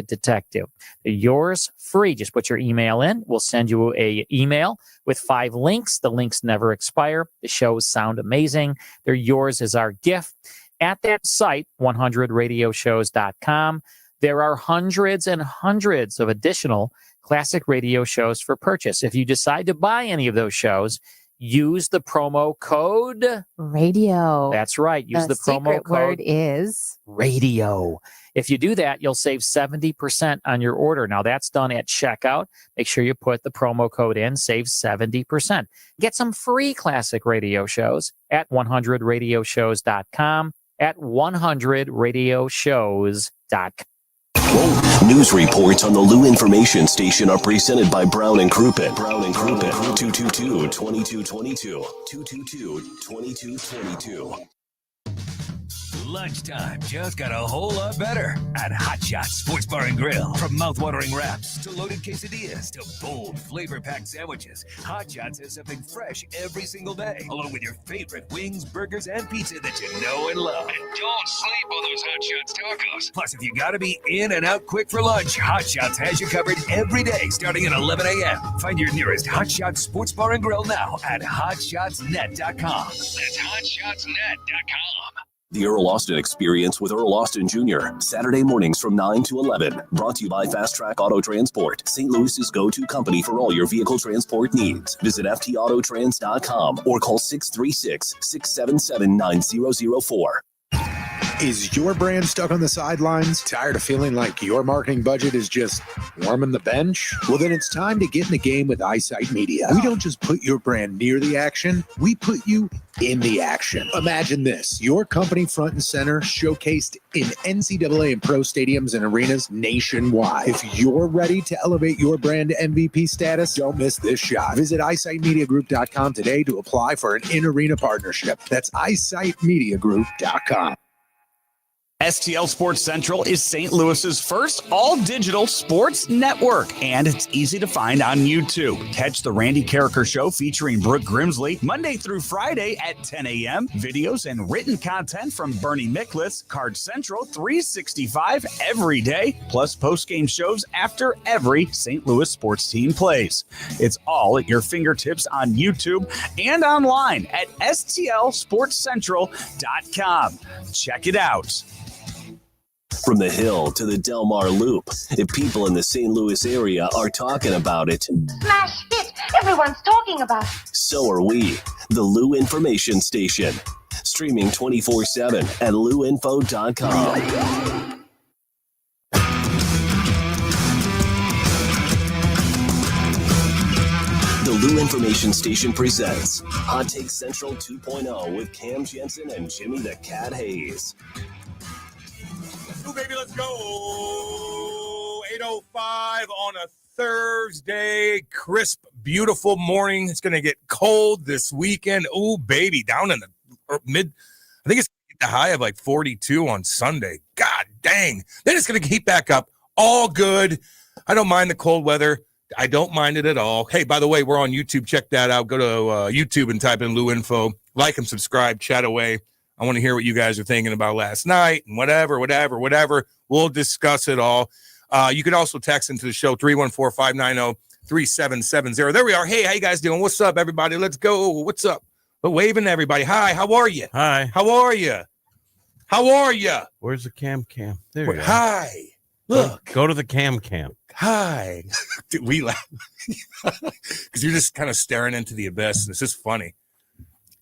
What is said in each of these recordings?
detective. They're yours free. Just put your email in. We'll send you a email with 5 links. The links never expire. The shows sound amazing. They're yours as our gift. At that site, 100radioshows.com, there are hundreds and hundreds of additional classic radio shows for purchase. If you decide to buy any of those shows, use the promo code radio. That's right. Use the promo secret code word is radio. If you do that, you'll save 70% on your order. Now, that's done at checkout. Make sure you put the promo code in, save 70%. Get some free classic radio shows at 100radioshows.com, at 100radioshows.com. News reports on the Lou Information Station are presented by Brown and Crouppen. Brown and Crouppen, 222-2222. 222-2222. Lunchtime just got a whole lot better at Hot Shots Sports Bar and Grill. From mouth-watering wraps to loaded quesadillas to bold, flavor-packed sandwiches, Hot Shots has something fresh every single day, along with your favorite wings, burgers, and pizza that you know and love. And don't sleep on those Hot Shots tacos. Plus, if you gotta be in and out quick for lunch, Hot Shots has you covered every day starting at 11 a.m. Find your nearest Hot Shots Sports Bar and Grill now at hotshotsnet.com. That's hotshotsnet.com. The Earl Austin Experience with Earl Austin Jr. Saturday mornings from 9 to 11. Brought to you by Fast Track Auto Transport, St. Louis's go-to company for all your vehicle transport needs. Visit ftautotrans.com or call 636-677-9004. Is your brand stuck on the sidelines? Tired of feeling like your marketing budget is just warming the bench? Well, then it's time to get in the game with Eyesight Media. We don't just put your brand near the action, we put you in the action. Imagine this, your company front and center showcased in NCAA and pro stadiums and arenas nationwide. If you're ready to elevate your brand to MVP status, don't miss this shot. Visit eyesightmediagroup.com today to apply for an in-arena partnership. That's eyesightmediagroup.com. STL Sports Central is St. Louis's first all-digital sports network, and it's easy to find on YouTube. Catch the Randy Carricker Show featuring Brooke Grimsley Monday through Friday at 10 a.m. Videos and written content from Bernie Miklas, Card Central 365 every day, plus post-game shows after every St. Louis sports team plays. It's all at your fingertips on YouTube and online at stlsportscentral.com. Check it out. From the Hill to the Del Mar Loop, if people in the St. Louis area are talking about it, smash hit! Everyone's talking about it. So are we, the Lou Information Station. Streaming 24/7 at louinfo.com. The Lou Information Station presents Hot Take Central 2.0 with Cam Janssen and Jimmy the Cat Hayes. Ooh, baby, let's go. 8:05 on a Thursday. Crisp, beautiful morning. It's going to get cold this weekend. Ooh, baby, down in the mid. I think it's the high of like 42 on Sunday. God dang. Then it's going to heat back up. All good. I don't mind the cold weather. I don't mind it at all. Hey, by the way, we're on YouTube. Check that out. Go to YouTube and type in Lou Info. Like and subscribe. Chat away. I want to hear what you guys are thinking about last night and whatever. We'll discuss it all. You can also text into the show, 314-590-3770. There we are. Hey, how you guys doing? What's up, everybody? Let's go. What's up? We're waving to everybody. Hi, how are you? Hi. How are you? How are you? Where's the cam? There you go. Hi. Look. Go to the cam. Hi. Dude, we laugh because you're just kind of staring into the abyss. It's just funny.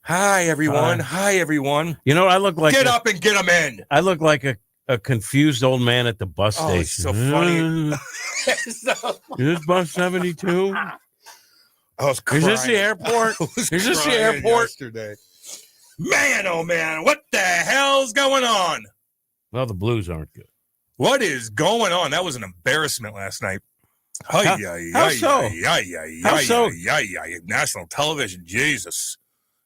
Hi, everyone. Hi, everyone. You know, I look like... Get up and get them in. I look like a confused old man at the bus station. It's so funny. Is this bus 72? I was crying. Is this the airport? Is this the airport? Yesterday. Man, oh, man. What the hell's going on? Well, the Blues aren't good. What is going on? That was an embarrassment last night. How so? How so? National television. Jesus.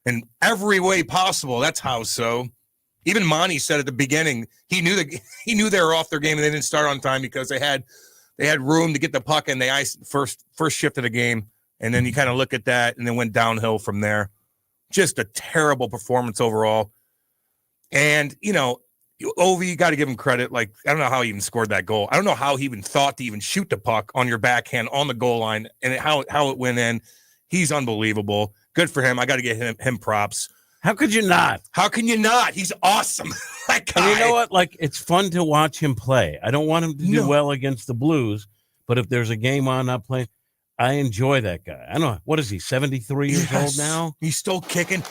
In every way possible. That's how so. Even Monty said at the beginning he knew they were off their game and they didn't start on time because they had room to get the puck in the ice first shift of the game, and then you kind of look at that and then went downhill from there. Just a terrible performance overall. And Ovi, you got to give him credit. Like, I don't know how he even scored that goal. I don't know how he even thought to even shoot the puck on your backhand on the goal line and how it went in. He's unbelievable. Good for him. I got to get him props. How could you not? How can you not? He's awesome. That guy. And you know what? Like, it's fun to watch him play. I don't want him to do well against the Blues, but if there's a game on not playing, I enjoy that guy. I don't know. What is he, 73 years old now? He's still kicking.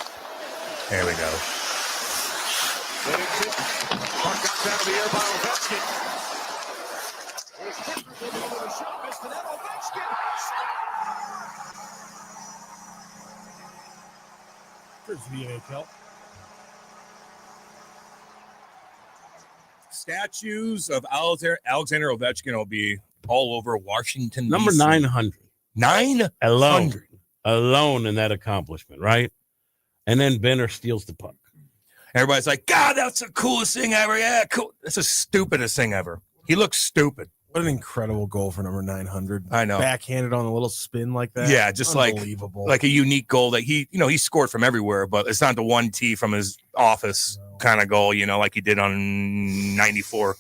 There we go. The NHL. Statues of Alexander Ovechkin will be all over Washington. Number DC. 900. 900 alone in that accomplishment, right? And then Benner steals the puck. Everybody's like, God, that's the coolest thing ever. Yeah, cool. That's the stupidest thing ever. He looks stupid. What an incredible goal for number 900. I know. Backhanded on a little spin like that. Yeah, just unbelievable. like a unique goal that he scored from everywhere, but it's not the 1T from his office kind of goal, like he did on 94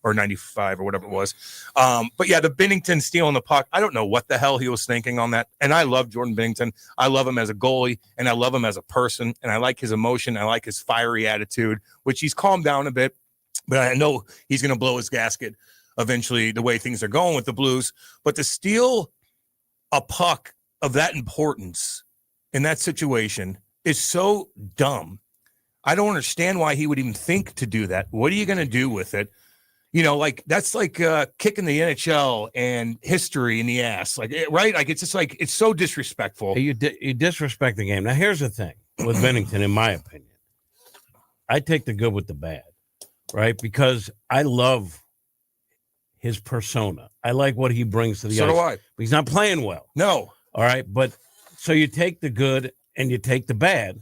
or 95 or whatever it was. But yeah, the Binnington stealing the puck, I don't know what the hell he was thinking on that. And I love Jordan Binnington. I love him as a goalie, and I love him as a person, and I like his emotion. I like his fiery attitude, which he's calmed down a bit, but I know he's going to blow his gasket eventually the way things are going with the Blues. But to steal a puck of that importance in that situation is so dumb. I don't understand why he would even think to do that. What are you going to do with it? That's like kicking the NHL and history in the ass, right? Like, it's just like, it's so disrespectful. You disrespect the game. Now, here's the thing with Binnington, in my opinion. I take the good with the bad, right? Because I love his persona. I like what he brings to the ice. So do I. But he's not playing well. No. All right. But so you take the good and you take the bad.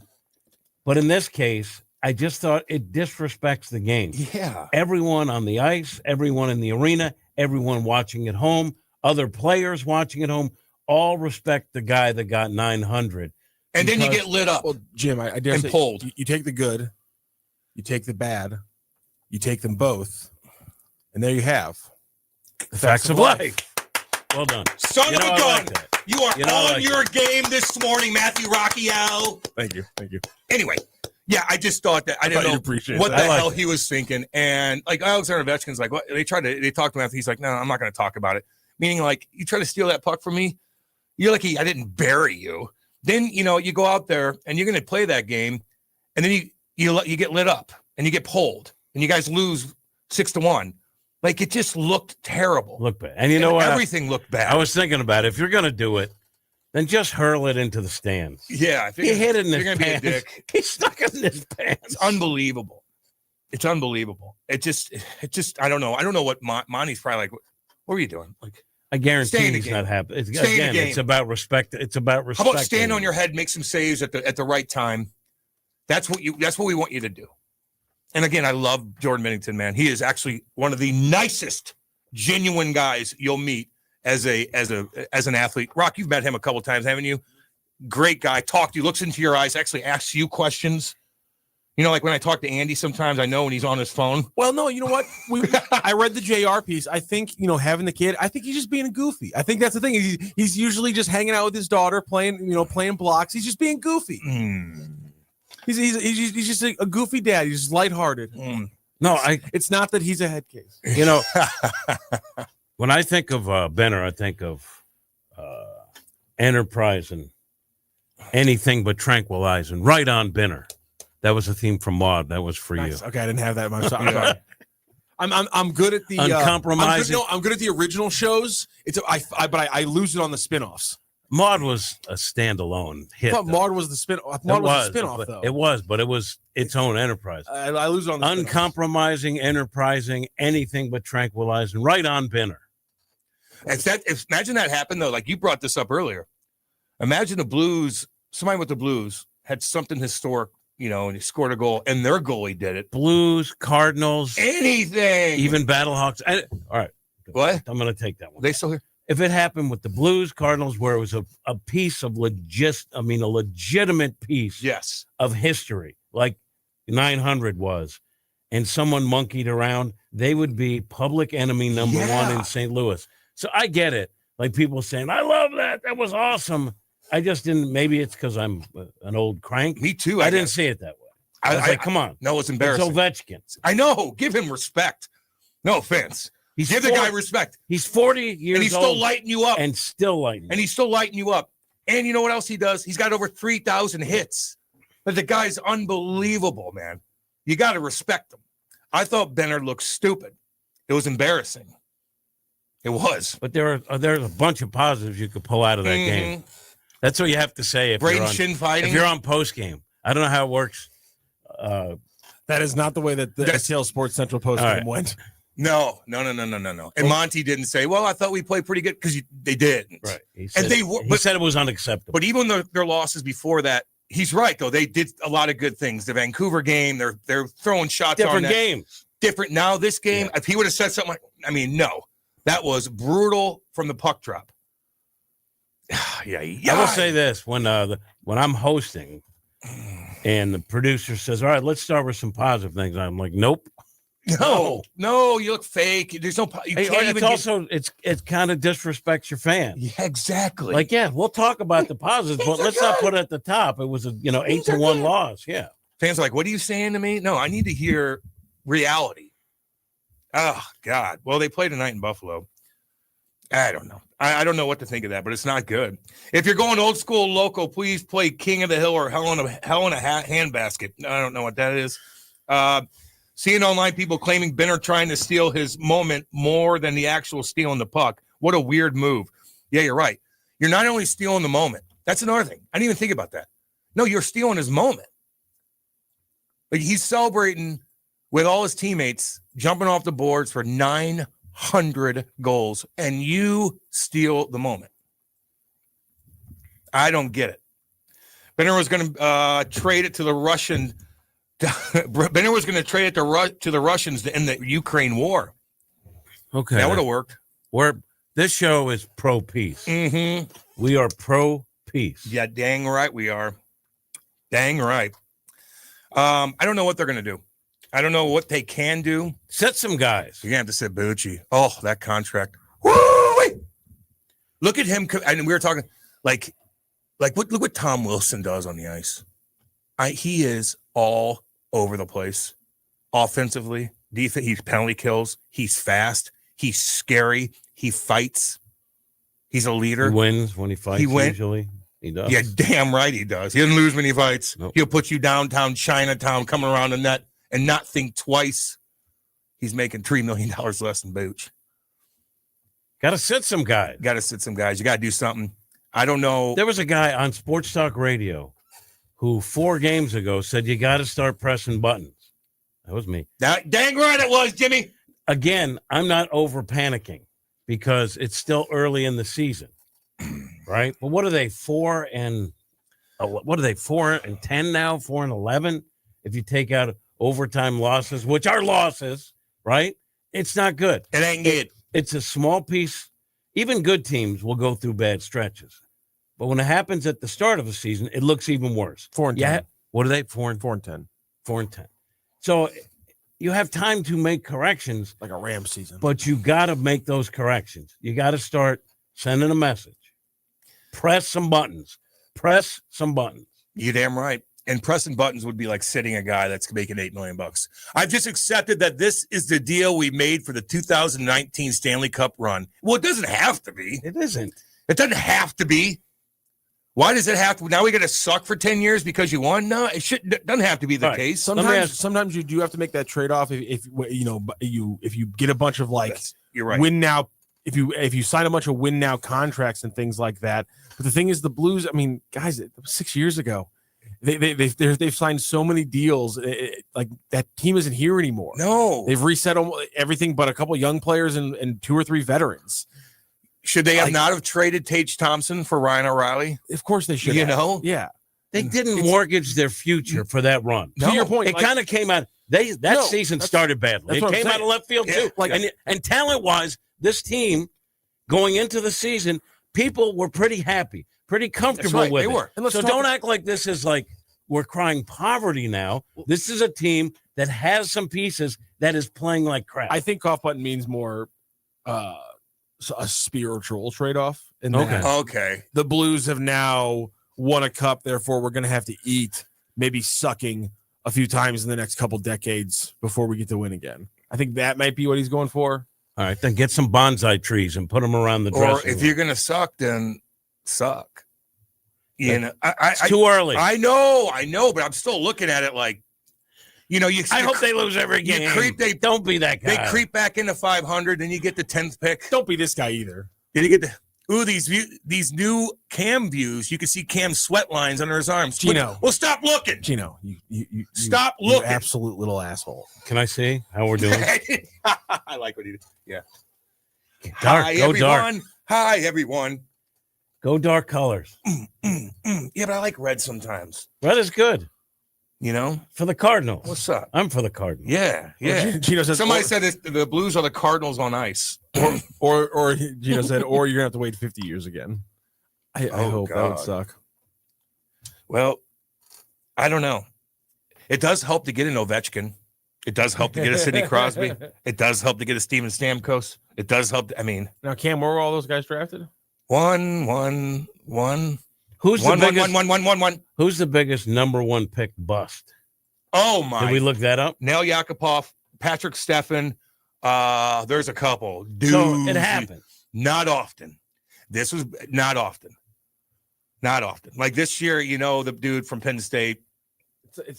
But in this case, I just thought it disrespects the game. Yeah. Everyone on the ice, everyone in the arena, everyone watching at home, other players watching at home, all respect the guy that got 900. And then you get lit up. Well, Jim, I dare and say, pulled. You take the good, you take the bad, you take them both, and there you have the facts of life. Well done. Son of a gun. Like you are on your game this morning, Matthew Rocchiel. Thank you. Anyway, yeah, I just thought that I didn't know what the hell he was thinking. And like Alexander Ovechkin's like, what? They talked to him after. He's like, no, I'm not going to talk about it. Meaning, like, you try to steal that puck from me. You're lucky I didn't bury you. Then, you go out there and you're going to play that game. And then you get lit up and you get pulled and you guys lose 6-1. Like, it just looked terrible. Looked bad. And you know what? Everything looked bad. I was thinking about it. If you're going to do it, then just hurl it into the stands. Yeah. He hit it in his pants. Be a dick. He stuck it in his pants. It's unbelievable. It's unbelievable. It just, I don't know. I don't know what Monty's probably like, what were you doing? Like, I guarantee he's not happy. It's about respect. It's about respect. How about stand on your head, make some saves at the right time? That's what we want you to do. And again, I love Jordan Binnington, man. He is actually one of the nicest, genuine guys you'll meet as an athlete. Rock, you've met him a couple times, haven't you? Great guy. Talked to you, looks into your eyes, actually asks you questions. Like when I talk to Andy, sometimes I know when he's on his phone. Well, no, you know what? I read the JR piece. I think, having the kid, I think he's just being goofy. I think that's the thing. He's usually just hanging out with his daughter, playing blocks. He's just being goofy. He's just a goofy dad. He's just lighthearted. No, it's not that he's a head case. When I think of Benner, I think of enterprise and anything but tranquilizing. Right on, Benner. That was a theme from Maud. That was for nice. you. Okay, I didn't have that in my I'm sorry. I'm good at the uncompromising. I'm good at the original shows. But I lose it on the spinoffs. Maud was a standalone hit. I thought Maud was the spinoff. Maud was the spinoff, though. It was, but it was its own enterprise. I lose it on the uncompromising, enterprising, anything but tranquilizing. Right on, Benner. Imagine that happened though. Like you brought this up earlier. Imagine the Blues. Somebody with the Blues had something historic, and he scored a goal, and their goalie did it. Blues, Cardinals, anything, even Battlehawks. All right, what? I'm going to take that one. They still here? If it happened with the Blues, Cardinals, where it was a piece of a legitimate piece yes. of history, like 900 was, and someone monkeyed around, they would be public enemy number one in St. Louis. So I get it. Like people saying, I love that. That was awesome. I just didn't. Maybe it's because I'm an old crank. Me too. I didn't see it that way. I was like, come on. No, it's embarrassing. It's Ovechkin. I know. Give him respect. No offense. Give the guy respect. He's 40 years old. And he's still lighting you up. And still lighting. And he's still lighting you up. And you know what else he does? He's got over 3,000 hits. But the guy's unbelievable, man. You got to respect him. I thought Benner looked stupid. It was embarrassing. It was. But there's a bunch of positives you could pull out of that game. That's what you have to say if Braden Shin fighting. If you're on post game. I don't know how it works. That is not the way that the STL Sports Central post game went. No. And Monty didn't say, well, I thought we played pretty good because they didn't. Right. He said it was unacceptable. But even their losses before that, he's right, though. They did a lot of good things. The Vancouver game, they're throwing shots different on that. games. Different. Now, this game, if he would have said something like, no. That was brutal from the puck drop. Yeah. I will say this. When I'm hosting and the producer says, all right, let's start with some positive things, I'm like, nope. No, you look fake. There's no. You can't even. It kind of disrespects your fans. Yeah, exactly. Like, we'll talk about the positives, but let's not put it at the top. It was a 8-1 loss. Yeah. Fans are like, what are you saying to me? No, I need to hear reality. Oh God. Well, they play tonight in Buffalo. I don't know. I don't know what to think of that, but it's not good. If you're going old school local, please play King of the Hill or Hell in a Handbasket. I don't know what that is. Seeing online people claiming Benner trying to steal his moment more than the actual stealing the puck. What a weird move. Yeah, you're right. You're not only stealing the moment. That's another thing. I didn't even think about that. No, you're stealing his moment. Like he's celebrating with all his teammates, jumping off the boards for 900 goals, and you steal the moment. I don't get it. Benner was going to trade it to the Russian. Benner was going to trade it to the Russians in the Ukraine war. Okay. That would have worked. This show is pro-peace. Mm-hmm. We are pro-peace. Yeah, dang right we are. Dang right. I don't know what they're going to do. I don't know what they can do. Set some guys. You're going to have to sit Bucci. Oh, that contract. Woo-wee! Look at him. And we were talking look what Tom Wilson does on the ice. He is all over the place. Offensively, defense, he penalty kills. He's fast. He's scary. He fights. He's a leader. He wins when he fights. Usually. He does. Yeah, damn right he does. He doesn't lose many fights. Nope. He'll put you downtown Chinatown, coming around the net, and not think twice. He's making $3 million less than Booch. Got to sit some guys. You got to do something. I don't know. There was a guy on Sports Talk Radio who 4 games ago said you got to start pressing buttons. That was me. Dang right it was, Jimmy. Again, I'm not over panicking because it's still early in the season, right? But what are they, 4 and 10 now? 4-11? If you take out overtime losses, which are losses, right? It's not good. It ain't good. It's a small piece. Even good teams will go through bad stretches. But when it happens at the start of a season, it looks even worse. 4-10. Yeah. What are they? 4-10. 4-10. So you have time to make corrections. Like a Rams season. But you got to make those corrections. You got to start sending a message. Press some buttons. Press some buttons. You damn right. And pressing buttons would be like sitting a guy that's making $8 million. I've just accepted that this is the deal we made for the 2019 Stanley Cup run. Well, it doesn't have to be. It isn't. It doesn't have to be. Why does it have to? Now we got to suck for 10 years because you won? No, it doesn't have to be the case. Sometimes you do have to make that trade off. If you get a bunch of you're right. Win now. If you sign a bunch of win now contracts and things like that. But the thing is, the Blues. I mean, guys, it was 6 years ago. They've signed so many deals. Like that team isn't here anymore. No, they've reset everything but a couple young players and 2 or 3 veterans. Should they have not have traded Tage Thompson for Ryan O'Reilly? Of course they should. Yeah. They didn't mortgage their future for that run. To your point, it kind of came out. Season started badly. It came out of left field too. And talent wise, this team going into the season, people were pretty happy, pretty comfortable with it. So don't act like this is like we're crying poverty now. This is a team that has some pieces that is playing like crap. I think off button means more a spiritual trade-off. And Okay. the Blues have now won a cup, therefore we're going to have to eat maybe sucking a few times in the next couple decades before we get to win again. I think that might be what he's going for. All right, then get some bonsai trees and put them around the dressing Or if room. you're going to suck, then suck. You know, It's too early. I know, but I'm still looking at it like, you know, I hope they lose every game. Don't be that guy. They creep back into 500, then you get the 10th pick. Don't be this guy either. Then you get these new Cam views. You can see Cam's sweat lines under his arms. Gino. Well, stop looking. Gino, you stop you looking. absolute little asshole. Can I see how we're doing? I like what he did. Yeah. Dark. Hi, Go everyone. dark. Hi, everyone. Go dark colors. Yeah, but I like red sometimes. Red is good. You know? For the Cardinals. What's up? I'm for the Cardinals. Yeah. Gino says, Somebody said the Blues are the Cardinals on ice. or Gino said, or you're gonna have to wait 50 years again. I hope that would God. suck. Well, I don't know. It does help to get an Ovechkin. It does help to get a Sidney Crosby. It does help to get a Steven Stamkos. It does help. Now, Cam, where were all those guys drafted? One. Who's the biggest? One. Who's the biggest number one pick bust? Oh my! Did we look that up? Nail Yakupov, Patrick Steffen. There's a couple. Dude, So it happens. Not often. This was not often. Not often. Like this year, you know, the dude from Penn State.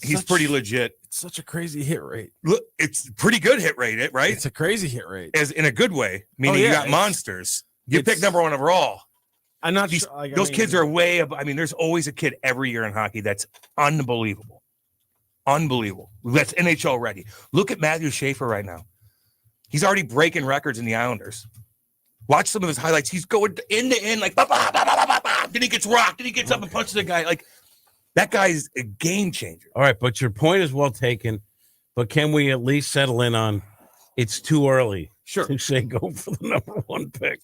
He's pretty legit. It's such a crazy hit rate. Look, it's a pretty good hit rate, right? It's a crazy hit rate. As in a good way, meaning you got monsters. You pick number one overall. I'm not These, sure. Like, those kids are way above. I mean, there's always a kid every year in hockey that's unbelievable. Unbelievable. That's NHL ready. Look at Matthew Schaefer right now. He's already breaking records in the Islanders. Watch some of his highlights. He's going end to end, like, bah, bah, bah, bah, bah, bah. Then he gets rocked. Then he gets up and punches the guy. Like, that guy's a game changer. All right, but your point is well taken. But can we at least settle in on it's too early to say go for the number one pick?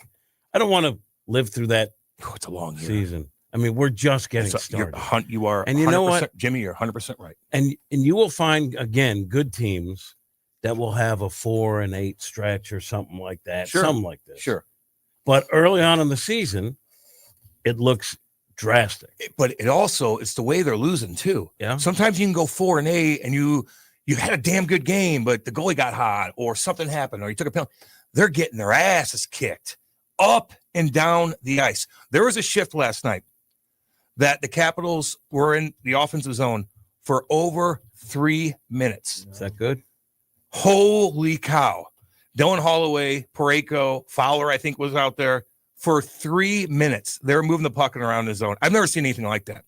I don't want to live through that. Oh, it's a long year. Season. I mean, we're just getting started. You are, and you know what, Jimmy, you're 100% right. And you will find again good teams that will have a 4-8 stretch or something like that. Sure. Something like this. Sure. But early on in the season, it looks drastic. But it's the way they're losing too. Yeah. Sometimes you can go 4-8 and you had a damn good game, but the goalie got hot or something happened or you took a penalty. They're getting their asses kicked up and down the ice. There was a shift last night that the Capitals were in the offensive zone for over 3 minutes. Is that good? Holy cow. Dylan Holloway, Parayko, Fowler, I think, was out there for 3 minutes. They were moving the puck around the zone. I've never seen anything like that.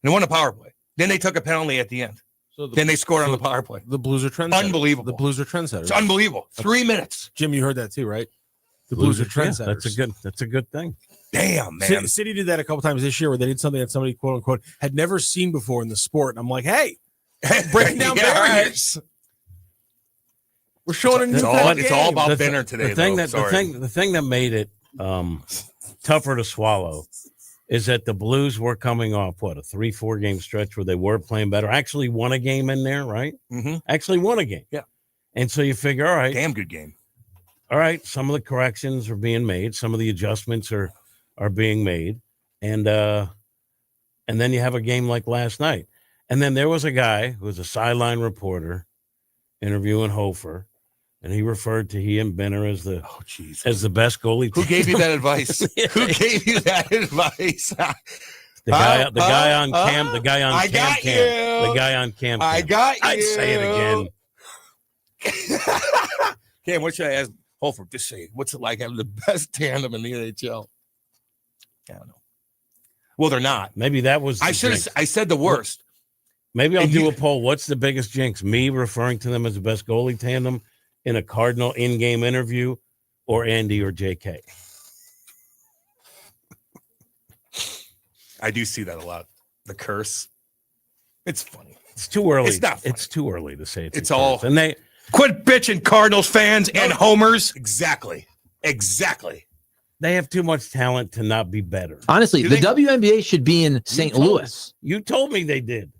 They won a power play. Then they took a penalty at the end. Then they scored on the power play. The Blues are trendsetters. Unbelievable. The Blues are trendsetters. It's unbelievable. 3 minutes. Jim, you heard that too, right? The Blues are trendsetters. That's a good thing. Damn, man. City did that a couple times this year where they did something that somebody, quote unquote, had never seen before in the sport. And I'm like, hey, breaking down barriers. We're showing a new game. It's all about Benner today. The thing that made it tougher to swallow is that the Blues were coming off, a 3-4 game stretch where they were playing better. Actually won a game in there, right? Mm-hmm. Actually won a game. Yeah. And so you figure, all right. Damn good game. All right, some of the corrections are being made. Some of the adjustments are being made. And then you have a game like last night. And then there was a guy who was a sideline reporter interviewing Hofer, and he referred to he and Benner as the best goalie. Who gave you that advice? Who gave you that advice? The guy on Cam. The guy on I Cam. got Cam. you. The guy on Cam. I got you. I'd say it again. Cam, what should I ask Holford? Just say, what's it like having the best tandem in the NHL? I don't know. Well, they're not. Maybe that was. I said the worst. Maybe I'll do a poll. What's the biggest jinx? Me referring to them as the best goalie tandem in a Cardinal in-game interview, or Andy or JK? I do see that a lot. The curse. It's funny. It's too early. It's not funny. It's too early to say it's all. And they quit bitching, Cardinals fans and homers. Exactly. They have too much talent to not be better. Honestly, the WNBA should be in St. Louis. You told me they did.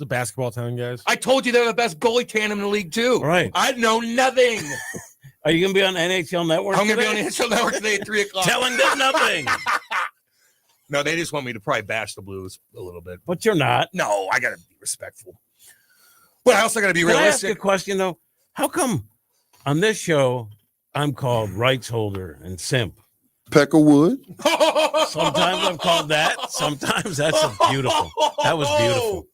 The basketball town guys. I told you they're the best goalie tandem in the league too. Right. I know nothing. Are you going to be on NHL Network? I'm going to be on today? NHL Network today at 3:00. Telling them nothing. No, they just want me to probably bash the Blues a little bit. But you're not. No, I got to be respectful. But I also got to be Can I ask realistic. a question, though? How come on this show I'm called rights holder and simp? Peckerwood. Sometimes I'm called that. Sometimes that's beautiful. That was beautiful.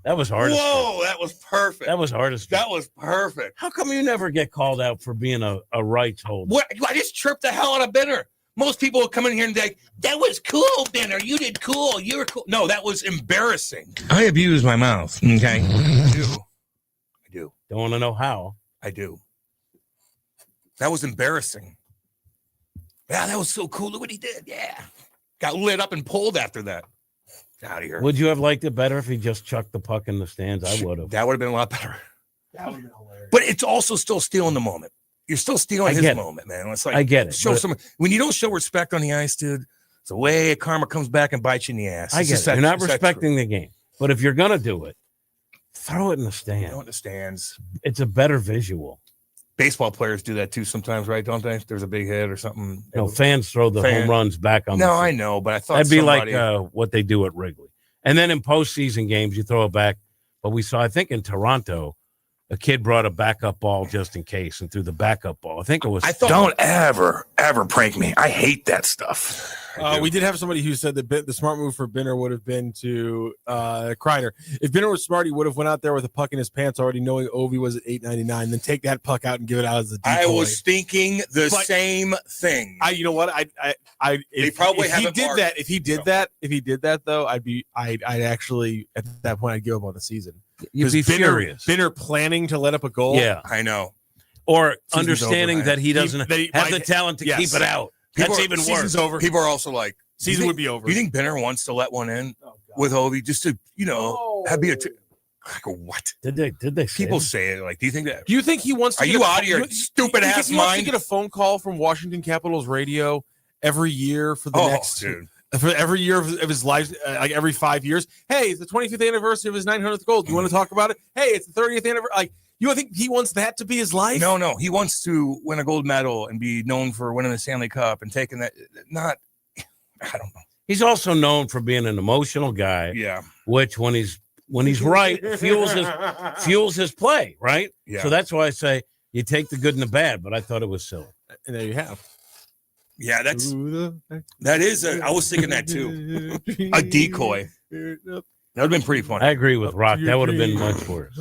That was artistry. Whoa, that was perfect. That was artistry. That was perfect. How come you never get called out for being a rights holder? What? I just tripped the hell out of Benner. Most people will come in here and be like, that was cool, Benner. You did cool. You were cool. No, that was embarrassing. I abuse my mouth. Okay. I do. Don't want to know how. I do. That was embarrassing. Yeah, that was so cool. Look what he did. Yeah. Got lit up and pulled after that. Get out of here. Would you have liked it better if he just chucked the puck in the stands? I would have. That would have been a lot better. That would have been hilarious. But it's also still stealing the moment. You're still stealing his moment, man. It's like I get it. Show some when you don't show respect on the ice, dude. It's the way karma comes back and bites you in the ass. I get it. You're not respecting the game. But if you're gonna do it, throw it in the stand. Throw it in the stands. It's a better visual. Baseball players do that too sometimes, right? Don't they? If there's a big hit or something. No, fans throw the home runs back on. No, the I field. know, but I thought That'd be somebody... like what they do at Wrigley. And then in postseason games, you throw it back. But we saw, I think, in Toronto, a kid brought a backup ball just in case and threw the backup ball. I think it was. Don't ever prank me. I hate that stuff. We did have somebody who said that the smart move for Binner would have been to Kreiner. If Binner was smart, he would have went out there with a puck in his pants already knowing Ovi was at $8.99, then take that puck out and give it out as a decoy. I was thinking the same thing. You know what? If he did that though, I'd actually at that point I'd give up on the season. You'd be furious. Binner planning to let up a goal. Yeah, I know. Or Season's understanding over, that he doesn't have the talent to keep it out. That's even worse. Season's over. People are also like, season would be over. Do you think Benner wants to let one in with Ovi just to, be a what? Did they say people that? say it like, do you think that? Do you think he wants to Are you out of your stupid ass he wants mind? to get a phone call from Washington Capitals radio every year for the next dude. For every year of his life, like every 5 years. Hey, it's the 25th anniversary of his 900th goal. Do you want to talk about it? Hey, it's the 30th anniversary. Like, you think he wants that to be his life? No. He wants to win a gold medal and be known for winning the Stanley Cup and taking that. I don't know. He's also known for being an emotional guy. Yeah. Which when he's right fuels his play, right? Yeah. So that's why I say you take the good and the bad, but I thought it was silly. And there you have. Yeah, that is. I was thinking that too. A decoy. That would have been pretty funny. I agree with Rock. That would have been much worse.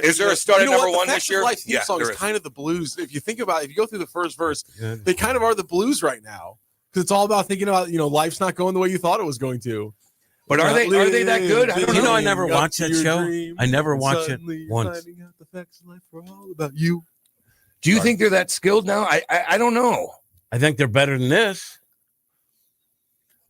Is there a start at number one this year? Life song is kind of the Blues. If you think about it, if you go through the first verse, they kind of are the Blues right now. Because it's all about thinking about, life's not going the way you thought it was going to you. But are they that good? I don't know. I never watched that show. I never watched it once. The facts of life are all about you. Do you think they're that skilled now? I don't know. I think they're better than this.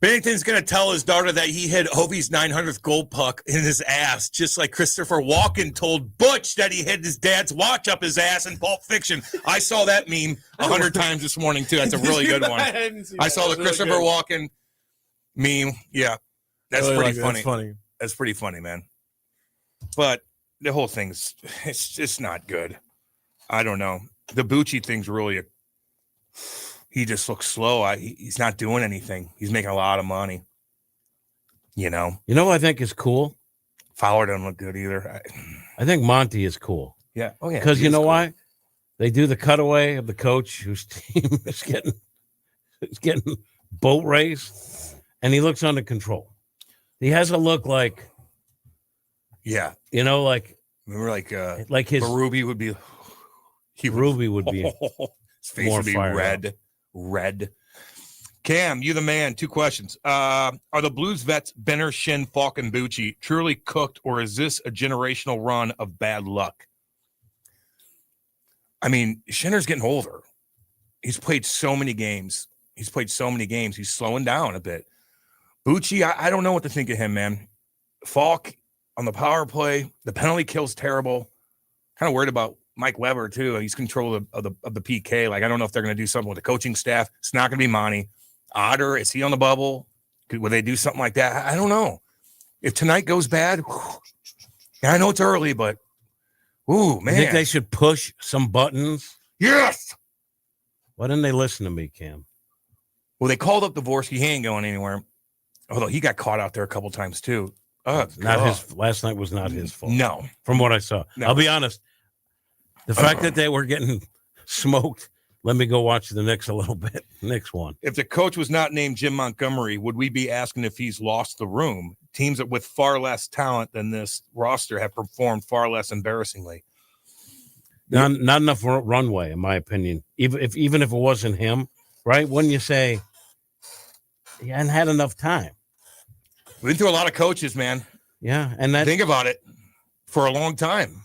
Bennington's going to tell his daughter that he hit Ovi's 900th gold puck in his ass, just like Christopher Walken told Butch that he hid his dad's watch up his ass in Pulp Fiction. I saw that meme 100 times this morning, too. That's a really good one. I saw the Christopher Walken meme. Yeah, that's pretty funny. That's funny. That's pretty funny, man. But the whole thing's it's just not good. I don't know. The Bucci thing's really he just looks slow. He's not doing anything. He's making a lot of money. You know what I think is cool? Fowler doesn't look good either. I think Monty is cool. Yeah. Oh, yeah. Because you know why? They do the cutaway of the coach whose team is getting boat raced, and he looks under control. He has a look like, yeah, like remember, like his Ruby would be. Ruby would be his face more would be red. Cam, you the man. 2 questions. Are the Blues vets Benner, Shin, Falk, and Bucci truly cooked, or is this a generational run of bad luck? I mean, Schinner's getting older. He's played so many games. He's slowing down a bit. Bucci, I don't know what to think of him, man. Falk on the power play, the penalty kill's terrible. Kind of worried about Mike Weber too. He's control of the PK. Like, I don't know if they're going to do something with the coaching staff. It's not going to be Monty. Otter, is he on the bubble? Will they do something like that? I don't know. If tonight goes bad, I know it's early, but ooh, man. I think they should push some buttons. Yes. Why didn't they listen to me, Cam? Well, they called up Dvorsky. He ain't going anywhere. Although he got caught out there a couple times too. Not his. Last night was not his fault. No, from what I saw. No. I'll be honest. The fact that they were getting smoked. Let me go watch the Knicks a little bit. Knicks one. If the coach was not named Jim Montgomery, would we be asking if he's lost the room? Teams that with far less talent than this roster have performed far less embarrassingly. Not enough runway, in my opinion. Even if it wasn't him, right? Wouldn't you say he hadn't had enough time? We've been through a lot of coaches, man. Yeah, and think about it for a long time.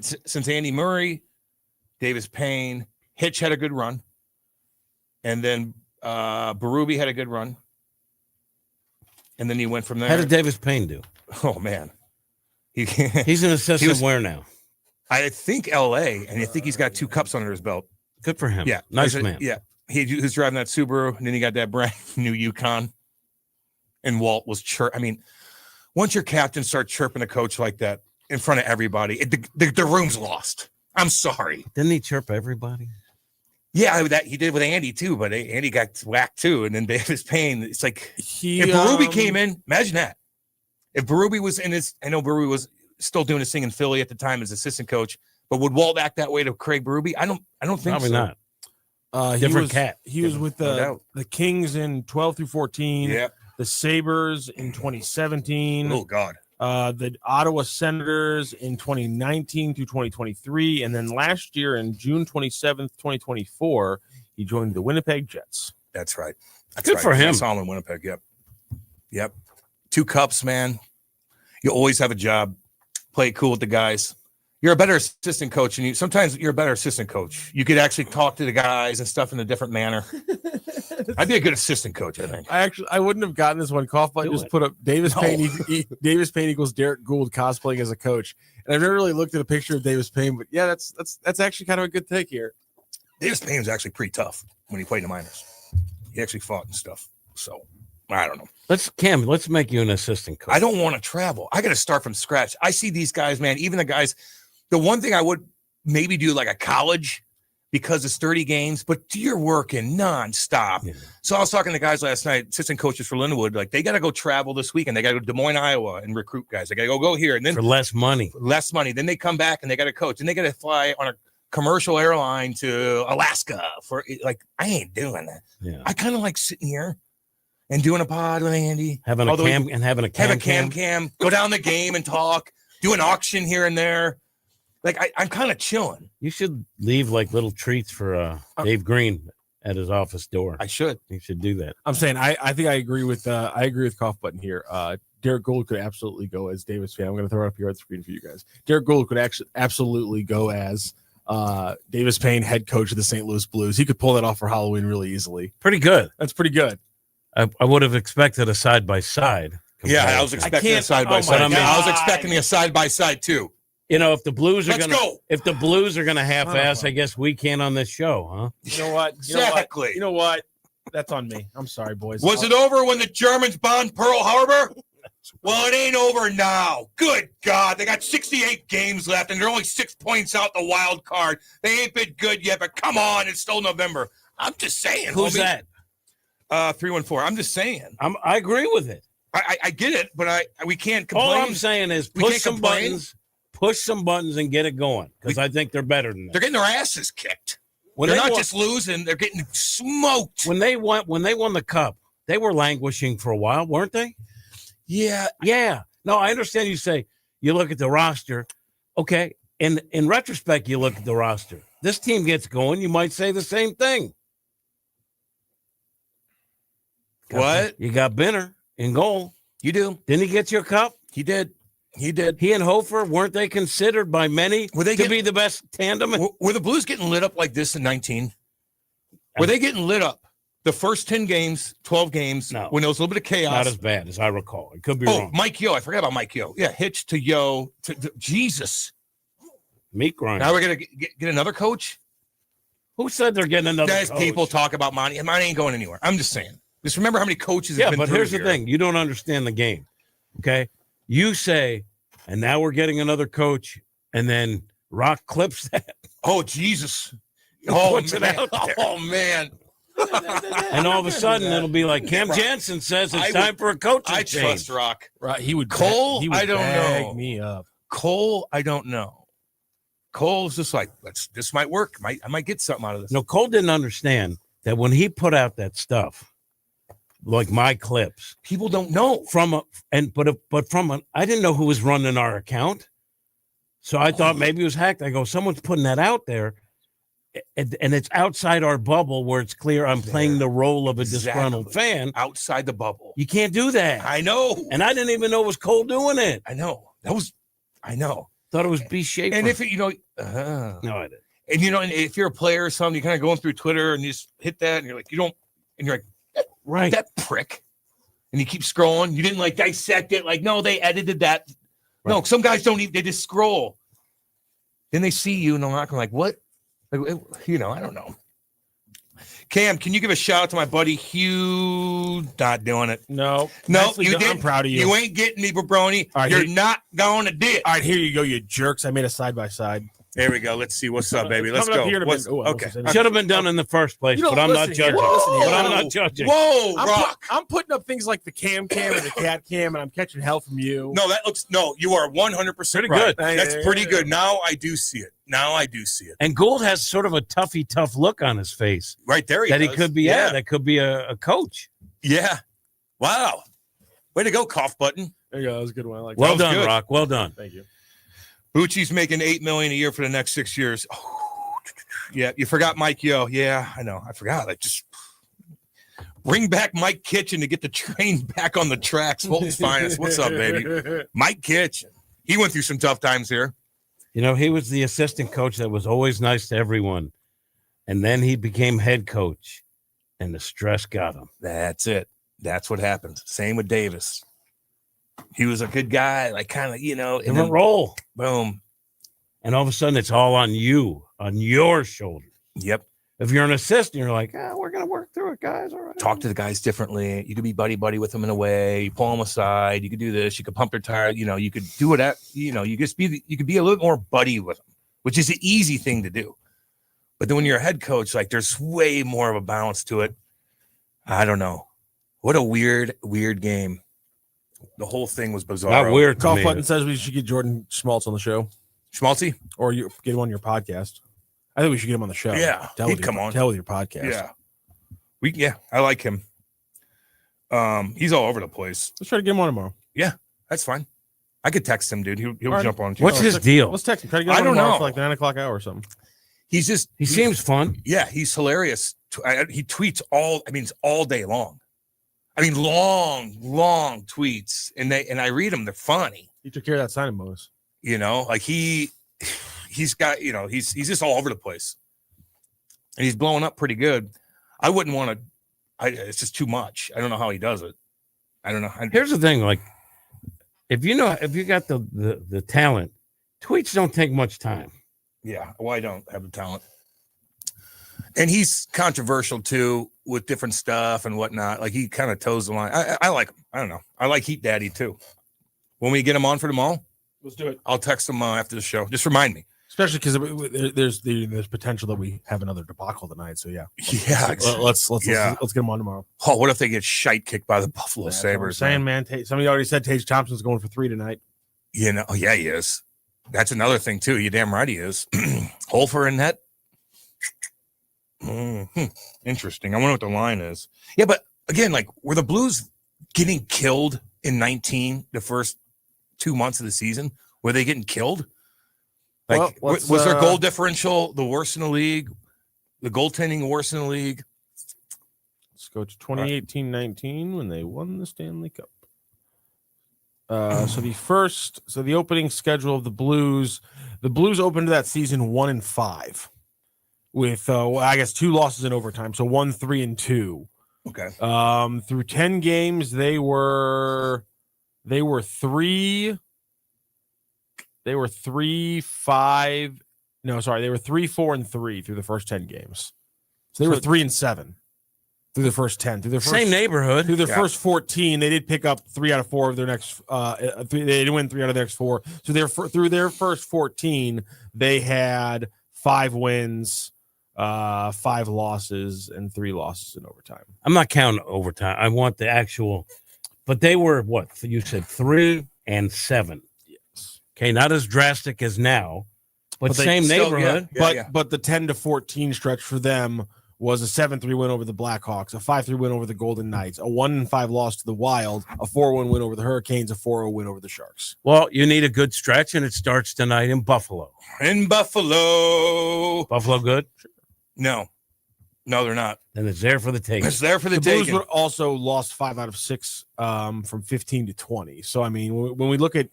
Since Andy Murray, Davis Payne, Hitch had a good run, and then Berube had a good run, and then he went from there. How did Davis Payne do? Oh man, he's an assistant where now? I think L.A. and I think he's got 2 cups under his belt. Good for him. Yeah, nice man. Yeah, he was driving that Subaru, and then he got that brand new Yukon, and Walt was I mean, once your captain starts chirping a coach like that in front of everybody, the room's lost. I'm sorry. Didn't he chirp everybody? Yeah, that he did with Andy too, but Andy got whacked too. And then Davis Payne, it's like if Berube came in, imagine that. If Berube was in his, I know Berube was still doing his thing in Philly at the time as assistant coach, but would Walt act that way to Craig Berube? I don't think Probably so. not. Different cat. He was with the Kings in 12 through 14. Yeah. The Sabres in 2017. Oh God. The Ottawa Senators in 2019 through 2023, and then last year in June 27th, 2024, he joined the Winnipeg Jets. That's right. That's Good right. for him. I saw him in Winnipeg. Yep. 2 cups, man. You always have a job. Play it cool with the guys. You're a better assistant coach, and sometimes you're a better assistant coach. You could actually talk to the guys and stuff in a different manner. I'd be a good assistant coach, I think. I wouldn't have gotten this one. Cough button just put up Davis Payne. Davis Payne equals Derek Gould cosplaying as a coach, and I've never really looked at a picture of Davis Payne, but yeah, that's actually kind of a good take here. Davis Payne was actually pretty tough when he played in the minors. He actually fought and stuff. So I don't know. Let's make you an assistant coach. I don't want to travel. I got to start from scratch. I see these guys, man. Even the guys. The one thing I would maybe do like a college because it's 30 games, but you're working nonstop. Yeah. So I was talking to guys last night, assistant coaches for Lindenwood, like they got to go travel this weekend. They got to go to Des Moines, Iowa and recruit guys. They got to go here. And then for less money. Then they come back and they got to coach and they got to fly on a commercial airline to Alaska for like, I ain't doing that. Yeah. I kind of like sitting here and doing a pod with Andy. Having a cam. Go down the game and talk, do an auction here and there. Like I'm kind of chilling. You should leave like little treats for Dave Green at his office door. I should. You should do that. I'm saying I think I agree with Cough Button here. Derek Gould could absolutely go as Davis Payne. I'm going to throw it up here on the screen for you guys. Derek Gould could actually absolutely go as Davis Payne, head coach of the St. Louis Blues. He could pull that off for Halloween really easily. Pretty good. That's pretty good. I would have expected a side by side. Yeah, I was expecting a side by side. I was expecting a side by side too. You know, if the Blues are going to half-ass, I guess we can on this show, huh? You know what? Exactly. You know what? That's on me. I'm sorry, boys. Was it over when the Germans bombed Pearl Harbor? Well, it ain't over now. Good God. They got 68 games left, and they're only 6 points out the wild card. They ain't been good yet, but come on. It's still November. I'm just saying. Who's that? 314. I'm just saying. I agree with it. I get it, but we can't complain. All I'm saying is push some buttons and get it going because I think they're better than that. They're getting their asses kicked. They're not just losing; they're getting smoked. When they won the cup, they were languishing for a while, weren't they? Yeah. No, I understand. You say you look at the roster. Okay, in retrospect, you look at the roster. This team gets going. You might say the same thing. What? You got Benner in goal. You do. Didn't he get your cup? He did. He did. He and Hofer, weren't they considered by many to be the best tandem? Were the Blues getting lit up like this in 19? Were they getting lit up the first 10 games, 12 games, when there was a little bit of chaos? Not as bad as I recall. It could be wrong. Mike Yo. I forgot about Mike Yo. Yeah, Hitch to Yo. To Jesus. Meat grinder. Now we're going to get another coach? Who said they're getting another coach? People talk about Monty. Monty ain't going anywhere. I'm just saying. Just remember how many coaches have been but through here's here. the thing. You don't understand the game, okay? You say And now we're getting another coach, and then Rock clips that. Oh, Jesus. Puts it out there. Oh, man. And all of a sudden, it'll be like Cam Janssen says it's time for a coaching I change. trust Rock. Right, he would Cole, he would I don't bag know. me up. Cole, I don't know. Cole's just like, this might work. I might get something out of this. No, Cole didn't understand that when he put out that stuff, like my clips, People don't know. I didn't know who was running our account. So I thought maybe it was hacked. I go, someone's putting that out there. And it's outside our bubble where it's clear I'm playing the role of a disgruntled fan. Outside the bubble. You can't do that. I know. And I didn't even know it was Cole doing it. I know. I know. Thought it was B Shaper. And if it, no, I didn't. And and if you're a player or something, you're kind of going through Twitter and you just hit that and you're like, you're like, right, that prick. And you keep scrolling. You didn't like dissect it. Like, no, they edited that. Right. No, some guys don't even, they just scroll. Then they see you and they're not like, what? I don't know. Cam, can you give a shout out to my buddy Hugh? Not doing it. No, you didn't. I'm proud of you. You ain't getting me, Brony. Right, you're not going to do it. All right, here you go, you jerks. I made a side by side. There we go. Let's see what's up, baby. Let's go. Okay. Should have been done in the first place, but I'm not judging. I'm not judging. Whoa, Rock. I'm putting up things like the cam and the cat cam, and I'm catching hell from you. No, you are 100% pretty right. good. That's pretty good. Now I do see it. And Gould has sort of a tough look on his face. Right there. He could be, that could be a coach. Yeah. Wow. Way to go, cough button. There you go. That was a good one. I like well done, good. Rock. Well done. Thank you. Bucci's making $8 million a year for the next 6 years. Oh, yeah, you forgot Mike Yo. Yeah, I know. I forgot. I just bring back Mike Kitchen to get the train back on the tracks. Fulton's finest. What's up, baby? Mike Kitchen. He went through some tough times here. He was the assistant coach that was always nice to everyone. And then he became head coach, and the stress got him. That's it. That's what happened. Same with Davis. He was a good guy, like kind of, different role. Boom. And all of a sudden, it's all on you, on your shoulders. Yep. If you're an assistant, you're like, we're going to work through it, guys. All right. Talk to the guys differently. You could be buddy with them in a way. You pull them aside. You could do this. You could pump their tire. You could do it. You could be a little more buddy with them, which is an easy thing to do. But then when you're a head coach, like there's way more of a balance to it. I don't know. What a weird game. The whole thing was bizarre. Not weird. Golf Button says we should get Jordan Schmaltz on the show. Schmaltzy? Or you get him on your podcast. I think we should get him on the show. Yeah. He'd come on. Tell with your podcast. Yeah. I like him. He's all over the place. Let's try to get him on tomorrow. Yeah, that's fine. I could text him, dude. He'll jump on. What's his deal? Let's text him. Try to get him on tomorrow for like 9 o'clock hour or something. He seems fun. Yeah, he's hilarious. He tweets all day long. I mean, long tweets, and I read them. They're funny. He took care of that signing bonus. Like he's got, he's just all over the place, and he's blowing up pretty good. I wouldn't want to. It's just too much. I don't know how he does it. I don't know. Here's the thing: like, if you got the talent, tweets don't take much time. Yeah, well, I don't have the talent. And he's controversial too with different stuff and whatnot. Like he kind of toes the line. I like him. I don't know. I like Heat Daddy too. When we get him on for tomorrow, let's do it. I'll text him after the show. Just remind me. Especially because there's potential that we have another debacle tonight. So yeah, let's get him on tomorrow. Oh, what if they get shite kicked by the Buffalo Sabres? Saying, man, somebody already said Tage Thompson's going for 3 tonight. Yeah, he is. That's another thing too. You damn right he is. Holfer in net. Interesting. I wonder what the line is. Yeah, but again, like, were the Blues getting killed in 19 the first 2 months of the season? Were they getting killed? Like, was their goal differential the worst in the league? The goaltending worst in the league? Let's go to 2018-19 when they won the Stanley Cup. So the opening schedule of the Blues opened that season 1-5. With I guess 2 losses in overtime, so 1-3-2. Okay. Through 10 games, they were 3-5. They were 3-4-3 through the first 10 games. So they were 3-7. through the first 10. Through their Same neighborhood. Through their first 14, they did pick up 3 out of 4 of their next. They did win 3 out of their next 4. So through their first 14, they had 5 wins, 5 losses, and 3 losses in overtime. I'm not counting overtime. I want the actual. But they were what you said, 3 and 7. Yes. Okay, not as drastic as now, but same neighborhood. But the 10 to 14 stretch for them was a 7-3 win over the Blackhawks, a 5-3 win over the Golden Knights, a 1-5 loss to the Wild, a 4-1 win over the Hurricanes, a 4-0 win over the Sharks. Well, you need a good stretch, and it starts tonight in Buffalo. Buffalo good? No, they're not. And it's there for the taking. It's there for the Blues taking. were also lost 5 out of 6 from 15 to 20. So I mean, when we look at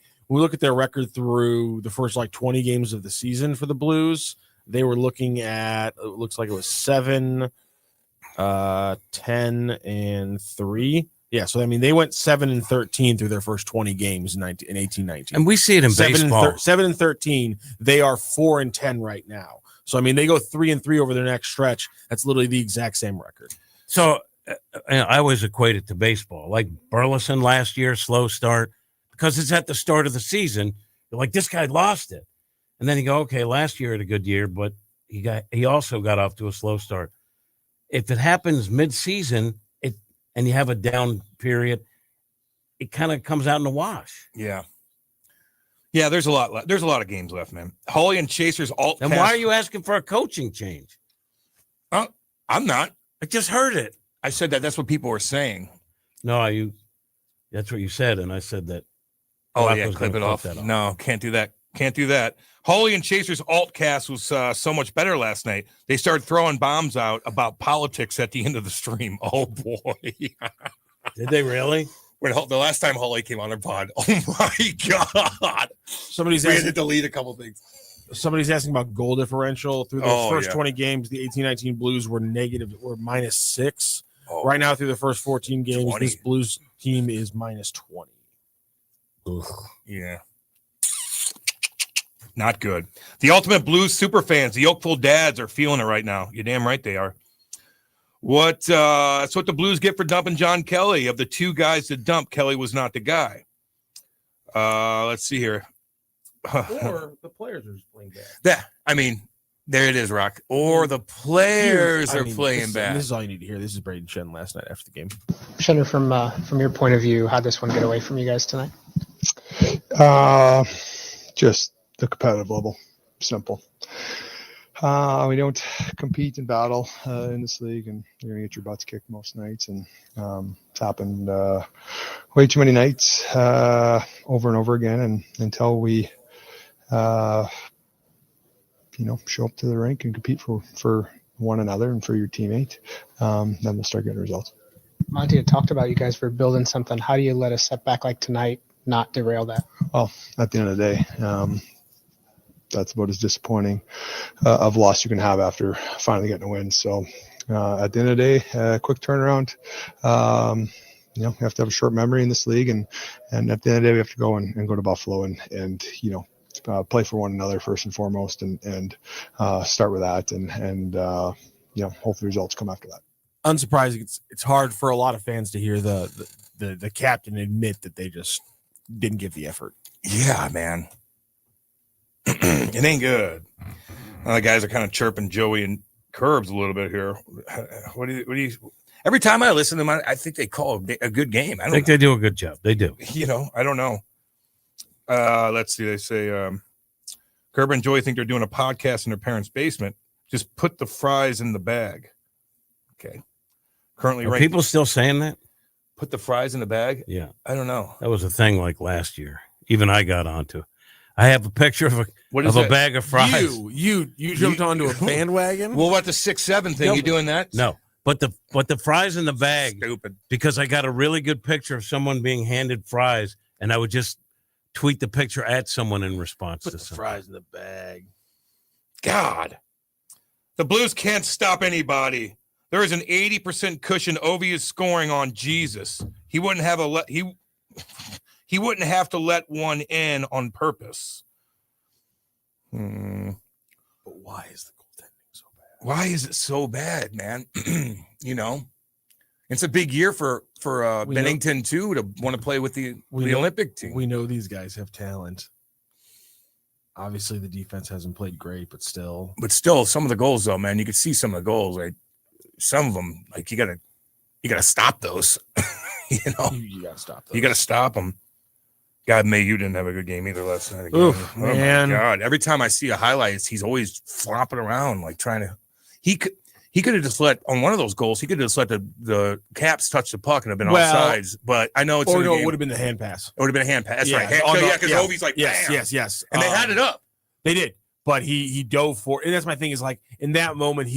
their record through the first 20 games of the season for the Blues, they were looking at, it looks like it was 7, 10, and 3. Yeah, so I mean, they went 7-13 through their first 20 games in 18-19. And we see it in baseball. 7-13. They are 4-10 right now. So I mean, they go 3-3 over their next stretch. That's literally the exact same record. So I always equate it to baseball, like Burleson last year, slow start, because it's at the start of the season. You're like, this guy lost it. And then you go, okay, last year had a good year, but he also got off to a slow start. If it happens mid-season, and you have a down period, it kind of comes out in the wash. Yeah, there's a lot of games left, man. Holly and Chasers alt. And why are you asking for a coaching change? I'm not. I just heard it. I said that's what people were saying. No, that's what you said, and I said that. Oh, yeah, clip it off. No, can't do that. Can't do that. Holly and Chasers altcast was so much better last night. They started throwing bombs out about politics at the end of the stream. Oh, boy. Did they really? The last time Holly came on our pod, oh, my God. We had to delete a couple things. Somebody's asking about goal differential. Through those first 20 games, the 18-19 Blues were -6. Oh, right now, through the first 14 games, 20. This Blues team is -20. Ugh. Yeah. Not good. The Ultimate Blues super fans, the Oakville dads, are feeling it right now. You're damn right they are. That's what the Blues get for dumping John Kelly. Of the 2 guys to dump, Kelly was not the guy. Let's see here. Or the players are just playing bad. There it is, Rock. Or the players are playing bad. This is all you need to hear. This is Braden Shen last night after the game. Shenner, from your point of view, how'd this one get away from you guys tonight? Just the competitive level. Simple. We don't compete and battle in this league, and you're going to get your butts kicked most nights. And it's happened way too many nights over and over again. And until we, show up to the rink and compete for one another and for your teammate, then we'll start getting results. Monty had talked about you guys were building something. How do you let a setback like tonight not derail that? Well, at the end of the day, that's about as disappointing of loss you can have after finally getting a win. So at the end of the day, quick turnaround. You have to have a short memory in this league, and at the end of the day, we have to go and go to Buffalo and play for one another first and foremost, and start with that, and hopefully results come after that. Unsurprising. It's hard for a lot of fans to hear the captain admit that they just didn't give the effort. Yeah, man. It ain't good. The guys are kind of chirping Joey and Curbs a little bit here. What do you? Every time I listen to them, I think they call a good game. I think they do a good job. They do. I don't know. Let's see. They say Curb and Joey think they're doing a podcast in their parents' basement. Just put the fries in the bag. Okay. Currently, Are people still saying that? Put the fries in the bag? Yeah. I don't know. That was a thing like last year. Even I got onto. I have a picture of a bag of fries. You jumped onto a bandwagon? Well, what the 6-7 thing? You doing that? No. But the fries in the bag. Stupid. Because I got a really good picture of someone being handed fries, and I would just tweet the picture at someone in response Put to the something. fries in the bag. God. The Blues can't stop anybody. There is an 80% cushion Ovi is scoring on Jesus. He wouldn't have he wouldn't have to let one in on purpose. But why is the goaltending so bad? Why is it so bad, man? It's a big year for Bennington too to want to play with the Olympic team. We know these guys have talent. Obviously, the defense hasn't played great, but still, some of the goals though, man, you could see some of the goals. Right, some of them, like you gotta stop those. You gotta stop those. You gotta stop them. God, May you didn't have a good game either last night. Oof, man. My God, every time I see a highlight, he's always flopping around, like trying to. He could have just let on one of those goals. He could have just let the Caps touch the puck and have been offsides. But I know it's. Or no, it would have been the hand pass. It would have been a hand pass. That's right. Because Ovi's like, yes, bam. yes, and they had it up. They did, but he dove for. And that's my thing is like in that moment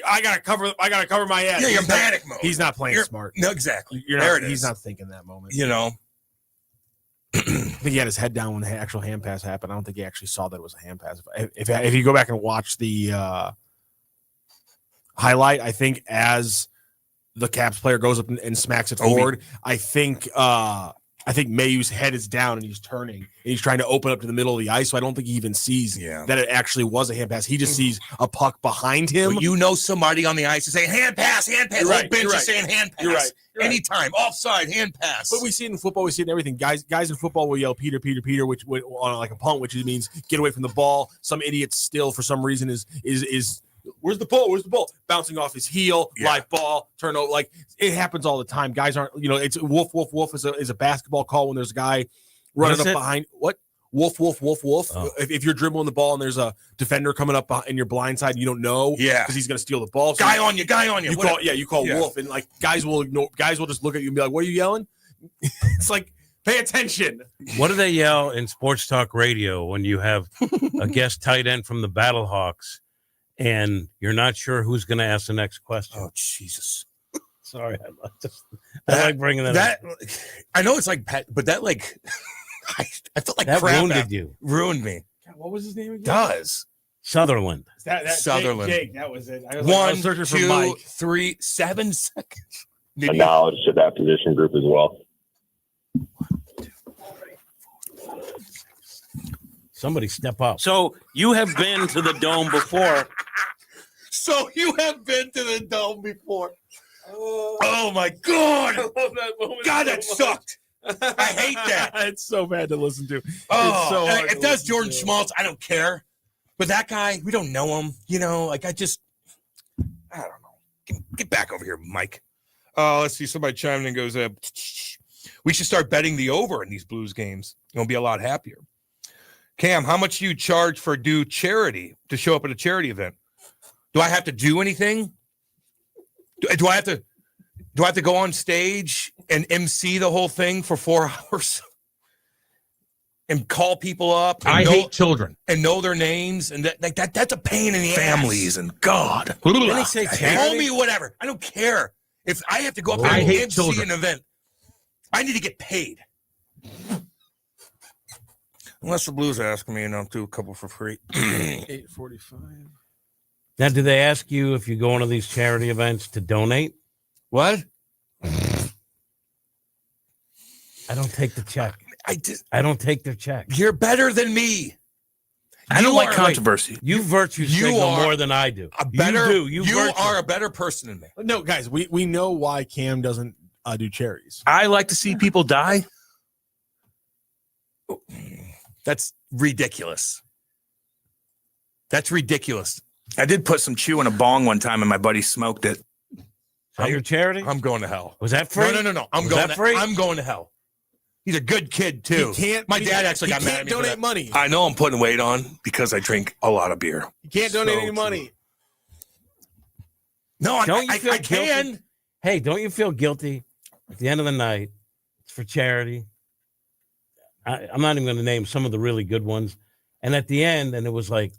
I gotta cover my ass. Yeah, you're panic mode. He's not playing smart. No, exactly. He's not thinking that moment. I think he had his head down when the actual hand pass happened. I don't think he actually saw that it was a hand pass. If you go back and watch the highlight, I think as the Caps player goes up and smacks it forward, I think Mayu's head is down and he's turning and he's trying to open up to the middle of the ice. So I don't think he even sees that it actually was a hand pass. He just sees a puck behind him. Well, somebody on the ice is saying hand pass. You're Whole right, bench you're is right. saying hand pass. You're right. Anytime, offside, hand pass. But we see it in football. We see it in everything. Guys in football will yell Peter, which on like a punt, which means get away from the ball. Some idiot still for some reason is where's the ball? Where's the ball? Bouncing off his heel, live ball, turnover. Like it happens all the time. Guys aren't, it's wolf is a basketball call when there's a guy running up behind. What? Wolf. Oh. If you're dribbling the ball and there's a defender coming up in your blind side, and you don't know, because he's going to steal the ball. So guy on you. You call wolf, and like guys will just look at you and be like, "What are you yelling?" It's like, pay attention. What do they yell in sports talk radio when you have a guest tight end from the Battlehawks and you're not sure who's going to ask the next question? Oh, Jesus! Sorry, I like bringing that up. I know it's like pet, but that like. I felt like that crap. Ruined me. God, what was his name again? Sutherland. Sutherland. Jake, that was it. I was searching for 1, Mike. 2, 3, 7 seconds. A knowledge to that position group as well. Somebody step up. So you have been to the Dome before. Oh my God! I love that moment. God, that sucked. I hate that. It's so bad to listen to. It's so hard if that's Jordan Schmaltz, I don't care. But that guy, we don't know him. I don't know. Get back over here, Mike. Let's see. Somebody chimed in and goes, we should start betting the over in these Blues games. You'll be a lot happier. Cam, how much do you charge for charity to show up at a charity event? Do I have to do anything? Do I have to go on stage and MC the whole thing for 4 hours and call people up? I hate children and know their names, and that's a pain in the families ass. And God. Then they say call me whatever. I don't care if I have to go up there and MC an event. I need to get paid. Unless the Blues ask me, and I'll do a couple for free. 8:45. Now, do they ask you if you go into these charity events to donate? What? I don't take the check. I don't take their check. You're better than me. I don't like controversy. You virtue signal more than I do. You are a better person than me. No, guys, we know why Cam doesn't do charities. I like to see people die. That's ridiculous. That's ridiculous. I did put some chew in a bong one time, and my buddy smoked it. Your charity? I'm going to hell. Was that free? No. I'm going to hell. He's a good kid too. My dad actually got mad at me. Donate money. I know I'm putting weight on because I drink a lot of beer. You can't donate any money. No, I guilty? can. Hey, don't you feel guilty at the end of the night? It's for charity. I'm not even going to name some of the really good ones. And at the end, and it was like,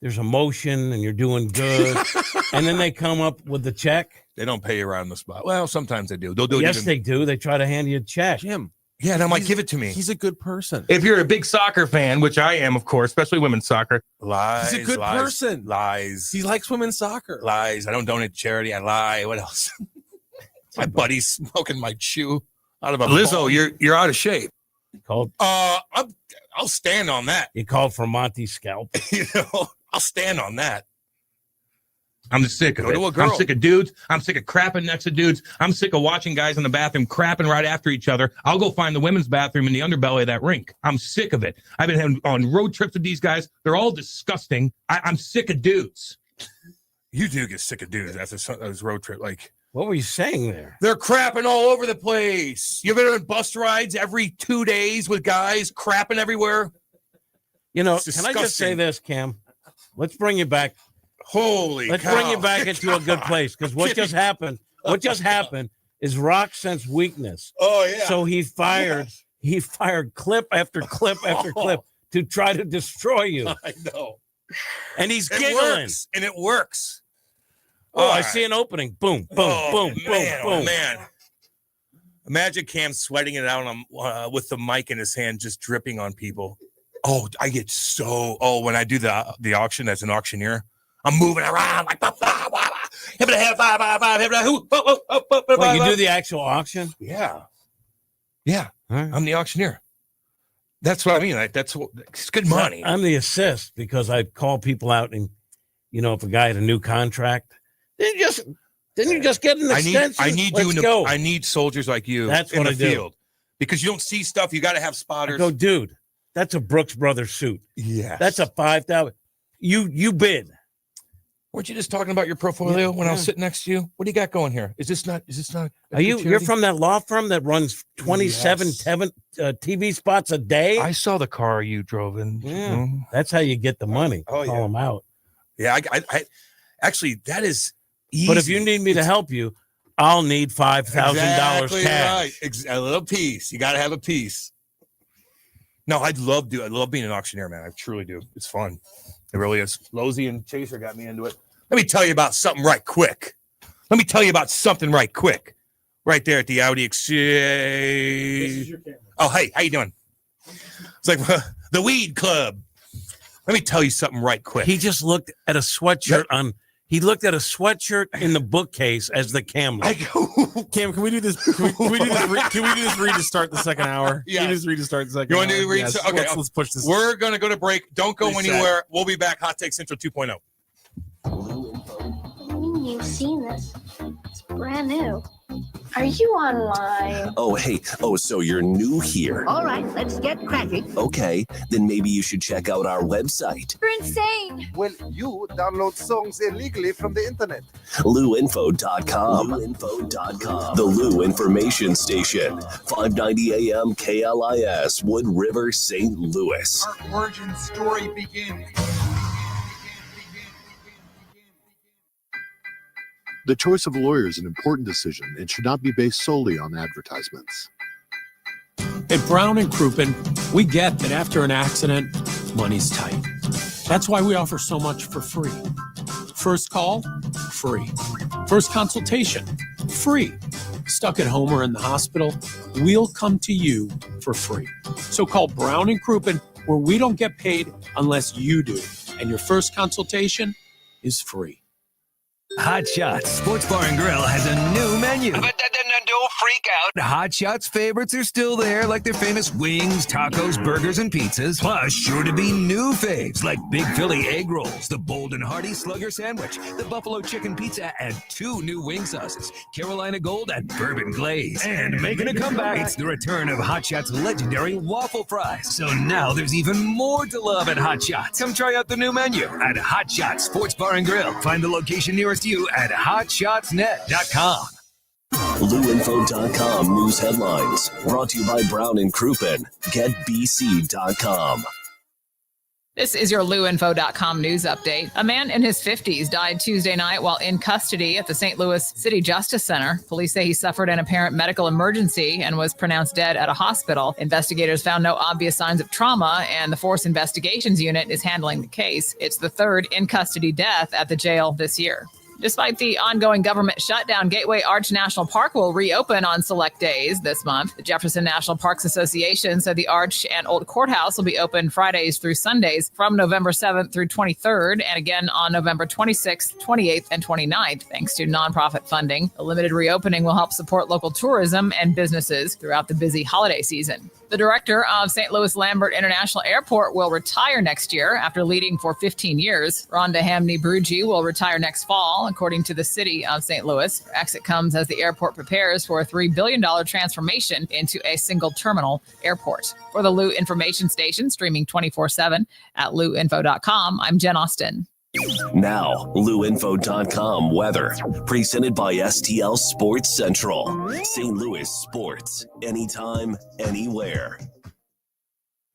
there's emotion and you're doing good. And then they come up with the check. They don't pay you around the spot. Well, sometimes they do. They'll do it. Yes, they do. They try to hand you a check. Jim. Yeah, and I'm like, give it to me. He's a good person. If you're a big soccer fan, which I am, of course, especially women's soccer. Lies. He's a good person. Lies. He likes women's soccer. Lies. I don't donate to charity. I lie. What else? My buddy's smoking my chew out of a Lizzo, bong. you're out of shape. I'll stand on that. You called for Monty's scalp. I'll stand on that. I'm sick of it. to a girl. I'm sick of dudes. I'm sick of crapping next to dudes. I'm sick of watching guys in the bathroom crapping right after each other. I'll go find the women's bathroom in the underbelly of that rink. I'm sick of it. I've been on road trips with these guys. They're all disgusting. I'm sick of dudes. You do get sick of dudes after those road trip. Like, what were you saying there? They're crapping all over the place. You've been on bus rides every 2 days with guys crapping everywhere. Can I just say this, Cam? Let's bring you back. Let's bring you back into a good place, because what just happened is Rock sensed weakness. Oh yeah. So he fired clip after clip after clip to try to destroy you. I know. And he's It giggling. works, and it works. Oh, I see an opening. Boom, boom, boom. Man. Imagine Cam sweating it out on with the mic in his hand, just dripping on people. Oh, I get so. Oh, when I do the auction as an auctioneer, I'm moving around like. Wait, you do the actual auction? Yeah. I'm the auctioneer. That's what I mean. Like, it's good money. I'm the assist, because I call people out, and if a guy had a new contract, didn't you just get an extension? I need soldiers like you. That's in what the I do. field, because you don't see stuff. You got to have spotters. I go, dude, that's a Brooks Brothers suit. Yes. That's a $5,000. You bid. Weren't you just talking about your portfolio when I was sitting next to you? What do you got going here? Is this not? Are you're from that law firm that runs 27 TV spots a day? I saw the car you drove in. Yeah. That's how you get the money. Oh, Call them out. Yeah, I actually, that is easy. But if you need me to help you, I'll need $5,000 cash. Right. A little piece. You got to have a piece. No, I love being an auctioneer, man. I truly do. It's fun. It really is. Losey and Chaser got me into it. Let me tell you about something right quick. Right there at the Audi Exchange. Oh, hey, how you doing? It's like the Weed Club. Let me tell you something right quick. He just looked at a sweatshirt He looked at a sweatshirt in the bookcase as the camera. Cam, can we do this? Can we do this read to start the second hour? Yeah. Can we just read to start the second You hour? want to do read? Yes. Okay, Let's push this. We're going to go to break. Don't go Reset. anywhere. We'll be back. Hot Take Central 2.0. You've seen this. It's brand new. Are you online? Oh, hey. Oh, so you're new here. All right, let's get cracking. Okay, then maybe you should check out our website, You're insane. Well, you download songs illegally from the internet. LouInfo.com. LouInfo.com. The Lou Information Station. 590 AM KLIS, Wood River, St. Louis. Our origin story begins. The choice of a lawyer is an important decision and should not be based solely on advertisements. At Brown & Crouppen, we get that after an accident, money's tight. That's why we offer so much for free. First call, free. First consultation, free. Stuck at home or in the hospital, we'll come to you for free. So call Brown & Crouppen, where we don't get paid unless you do. And your first consultation is free. Hot Shots Sports Bar and Grill has a new menu. But don't freak out. Hot Shots favorites are still there, like their famous wings, tacos, burgers, and pizzas. Plus, sure to be new faves, like Big Philly egg rolls, the Bold and Hearty Slugger sandwich, the Buffalo chicken pizza, and 2 new wing sauces, Carolina Gold and Bourbon Glaze. And making a comeback, it's the return of Hot Shots' legendary waffle fries. So now there's even more to love at Hot Shots. Come try out the new menu at Hot Shots Sports Bar and Grill. Find the location nearest you at hotshotsnet.com. LouInfo.com news headlines. Brought to you by Brown & Crouppen. GetBC.com. This is your LouInfo.com news update. A man in his 50s died Tuesday night while in custody at the St. Louis City Justice Center. Police say he suffered an apparent medical emergency and was pronounced dead at a hospital. Investigators found no obvious signs of trauma, and the Force Investigations Unit is handling the case. It's the 3rd in-custody death at the jail this year. Despite the ongoing government shutdown, Gateway Arch National Park will reopen on select days this month. The Jefferson National Parks Association said the Arch and Old Courthouse will be open Fridays through Sundays from November 7th through 23rd, and again on November 26th, 28th, and 29th, thanks to nonprofit funding. The limited reopening will help support local tourism and businesses throughout the busy holiday season. The director of St. Louis Lambert International Airport will retire next year after leading for 15 years. Rhonda Hamney-Brugge will retire next fall, according to the city of St. Louis. Her exit comes as the airport prepares for a $3 billion transformation into a single terminal airport. For the Lou Information Station, streaming 24/7 at louinfo.com, I'm Jen Austin. Now, luinfo.com weather, presented by STL Sports Central. St. Louis sports, anytime, anywhere.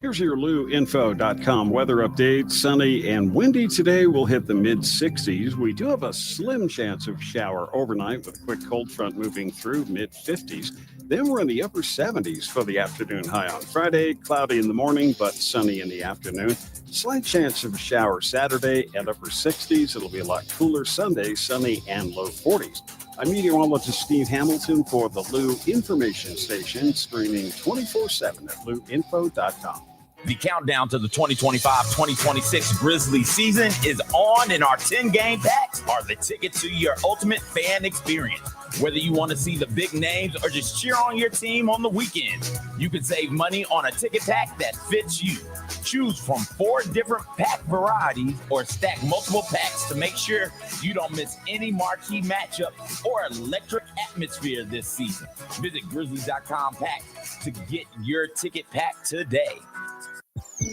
Here's your luinfo.com weather update. Sunny and windy today. Will hit the mid-60s. We do have a slim chance of shower overnight with a quick cold front moving through mid-50s. Then we're in the upper 70s for the afternoon high on Friday. Cloudy in the morning, but sunny in the afternoon. Slight chance of a shower Saturday at upper 60s. It'll be a lot cooler Sunday, sunny and low 40s. I'm meteorologist Steve Hamilton for the Lou Information Station, streaming 24/7 at luinfo.com. The countdown to the 2025-2026 Grizzly season is on, and our 10-game packs are the ticket to your ultimate fan experience. Whether you want to see the big names or just cheer on your team on the weekend, you can save money on a ticket pack that fits you. Choose from 4 different pack varieties or stack multiple packs to make sure you don't miss any marquee matchup or electric atmosphere this season. Visit Grizzlies.com pack to get your ticket pack today.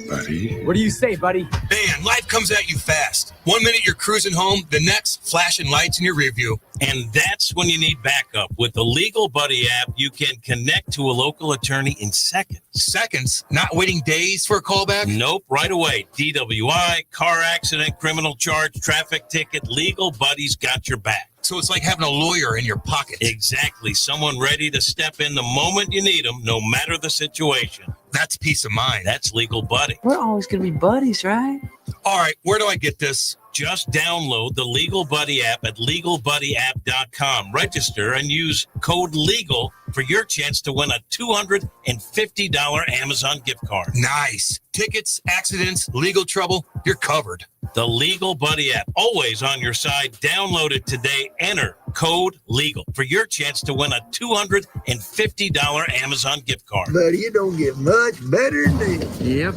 Buddy. What do you say, buddy? Man, life comes at you fast. 1 minute you're cruising home, the next flashing lights in your rear view. And that's when you need backup. With the Legal Buddy app, you can connect to a local attorney in seconds. Seconds? Not waiting days for a callback? Nope, right away. DWI, car accident, criminal charge, traffic ticket, Legal Buddy's got your back. So it's like having a lawyer in your pocket. Exactly. Someone ready to step in the moment you need them, no matter the situation. That's peace of mind. That's Legal Buddy. We're always going to be buddies, right? All right, where do I get this? Just download the Legal Buddy app at LegalBuddyApp.com. Register and use code LEGAL for your chance to win a $250 Amazon gift card. Nice. Tickets, accidents, legal trouble, you're covered. The Legal Buddy app, always on your side. Download it today. Enter code LEGAL for your chance to win a $250 Amazon gift card. Buddy, you don't get much better than this. Yep.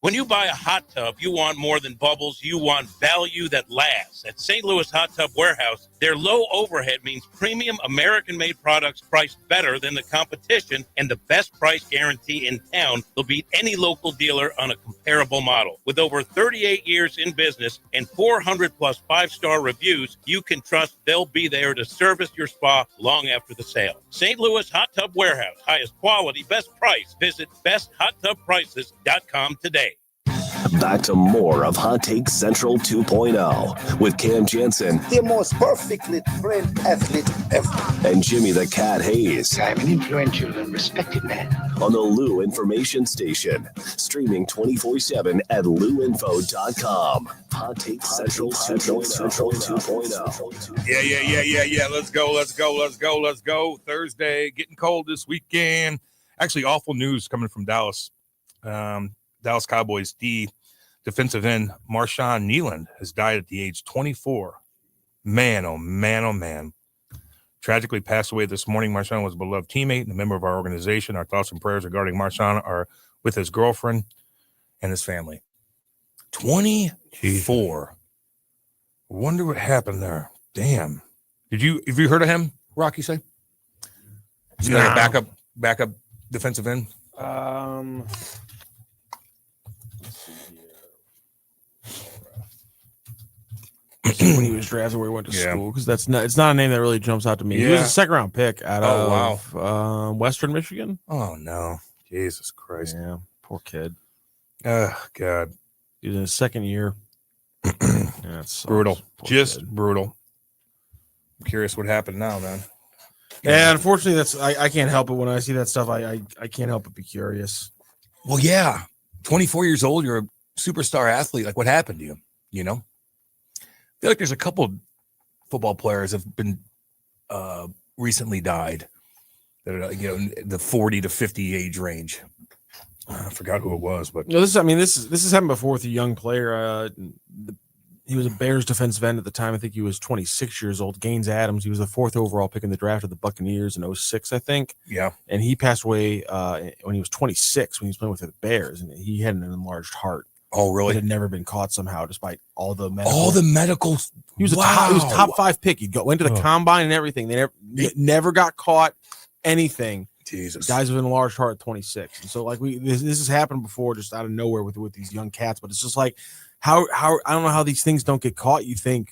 When you buy a hot tub, you want more than bubbles. You want value that lasts. At St. Louis Hot Tub Warehouse, their low overhead means premium American-made products priced better than the competition and the best price guarantee in town. They'll beat any local dealer on a comparable model. With over 38 years in business and 400-plus five-star reviews, you can trust they'll be there to service your spa long after the sale. St. Louis Hot Tub Warehouse. Highest quality, best price. Visit besthotTubPrices.com today. Back to more of Hot Take Central 2.0 with Cam Janssen, The most perfectly trained athlete ever. and Jimmy the Cat Hayes I'm an influential and respected man. on the Lou Information Station, streaming 24/7 at luinfo.com. Hot Take Central 2.0. Yeah. Let's go. Thursday, getting cold this weekend. Actually, awful news coming from Dallas. Dallas Cowboys defensive end Marshawn Nealand has died at the age 24. Man, oh man. Tragically passed away this morning. Marshawn was a beloved teammate and a member of our organization. Our thoughts and prayers regarding Marshawn are with his girlfriend and his family. 24. Wonder what happened there. Damn. Have you heard of him, Rocky, say? He's like a backup defensive end? When he was drafted, where he went to school, because it's not a name that really jumps out to me. He was a second round pick out of Western Michigan. Oh no, Jesus Christ! Yeah, poor kid. Oh God, he's in his second year. Yeah, it's brutal, just brutal. I'm curious what happened now, man. Yeah, unfortunately, I can't help it when I see that stuff. I can't help but be curious. Well, yeah, 24 years old, you're a superstar athlete. Like, what happened to you? You know. I feel like there's a couple football players have been recently died. That are, the 40 to 50 age range. I forgot who it was, but this has happened before with a young player. He was a Bears defensive end at the time. I think he was 26 years old. Gaines Adams. He was the 4th overall pick in the draft of the Buccaneers in 2006, I think. Yeah. And he passed away when he was 26 when he was playing with the Bears, and he had an enlarged heart. Oh, really? It had never been caught somehow, despite all the medicals. He was he was top 5 pick. He went to the combine and everything. They never got caught anything. Jesus. Guys with an enlarged heart at 26. And so this has happened before, just out of nowhere with these young cats. But it's just like how I don't know how these things don't get caught. You think,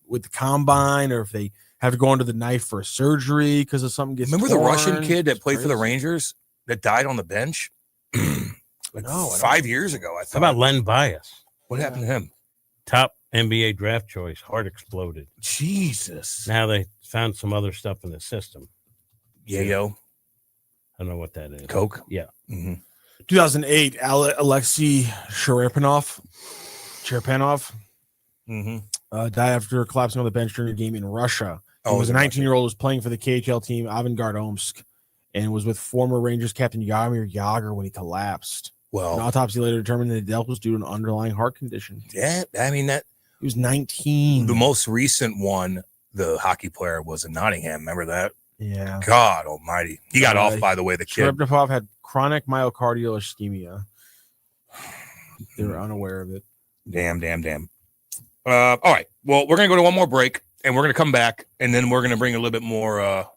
with the combine, or if they have to go under the knife for a surgery because of something gets. Remember torn? the Russian kid that played for the Rangers that died on the bench? 5 years ago, I thought. How about Len Bias? What happened to him? Top NBA draft choice, heart exploded. Jesus. Now they found some other stuff in the system. Yayo. I don't know what that is. Coke? Yeah. Mm-hmm. 2008, Alexei Sharapov died after collapsing on the bench during a game in Russia. He was a 19-year-old who was playing for the KHL team Avangard Omsk and was with former Rangers captain Jaromir Jagr when he collapsed. Well, an autopsy later determined that the death was due to an underlying heart condition. Yeah, I mean that he was 19. The most recent one, the hockey player, was in Nottingham. Remember that? Yeah. God Almighty, he got off. By the way, the kid Sharapov had chronic myocardial ischemia. They were unaware of it. Damn. All right. Well, we're gonna go to one more break, and we're gonna come back, and then we're gonna bring a little bit more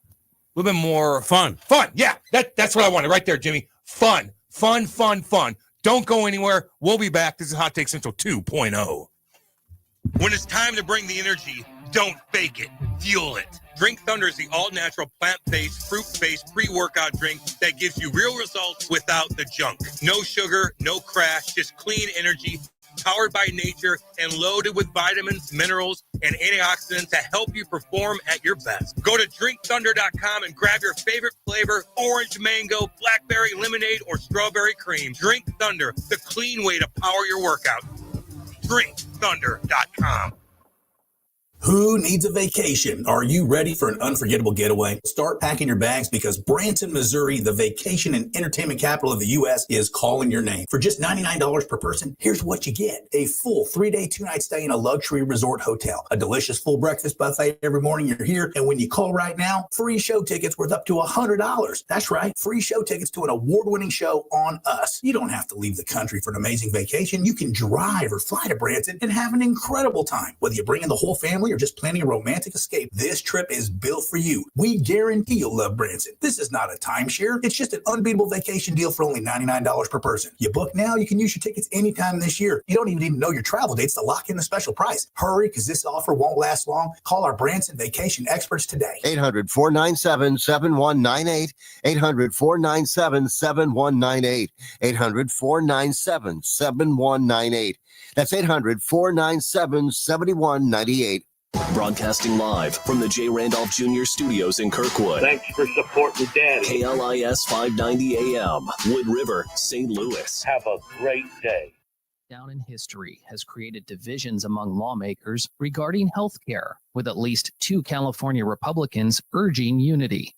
fun. Fun. Yeah, that's what I wanted right there, Jimmy. Fun. Don't go anywhere. We'll be back. This is Hot Take Central 2.0. When it's time to bring the energy, don't fake it. Fuel it. Drink Thunder is the all-natural, plant-based, fruit-based pre-workout drink that gives you real results without the junk. No sugar, no crash, just clean energy, powered by nature and loaded with vitamins, minerals, and antioxidants to help you perform at your best. Go to drinkthunder.com and grab your favorite flavor: orange mango, blackberry lemonade, or strawberry cream. Drink Thunder, the clean way to power your workout. drinkthunder.com. Who needs a vacation? Are you ready for an unforgettable getaway? Start packing your bags, because Branson, Missouri, the vacation and entertainment capital of the U.S., is calling your name. For just $99 per person, here's what you get: a full 3-day, 2-night stay in a luxury resort hotel, a delicious full breakfast buffet every morning you're here, and when you call right now, free show tickets worth up to $100. That's right, free show tickets to an award-winning show on us. You don't have to leave the country for an amazing vacation. You can drive or fly to Branson and have an incredible time. Whether you bring in the whole family or just planning a romantic escape, this trip is built for you. We guarantee you'll love Branson. This is not a timeshare. It's just an unbeatable vacation deal for only $99 per person. You book now, you can use your tickets anytime this year. You don't even need to know your travel dates to lock in the special price. Hurry, because this offer won't last long. Call our Branson vacation experts today. 800-497-7198. 800-497-7198. 800-497-7198. That's 800-497-7198. Broadcasting live from the J. Randolph Jr. Studios in Kirkwood. Thanks for supporting Daddy. KLIS 590 AM, Wood River, St. Louis. Have a great day. Down in history has created divisions among lawmakers regarding health care, with at least 2 California Republicans urging unity.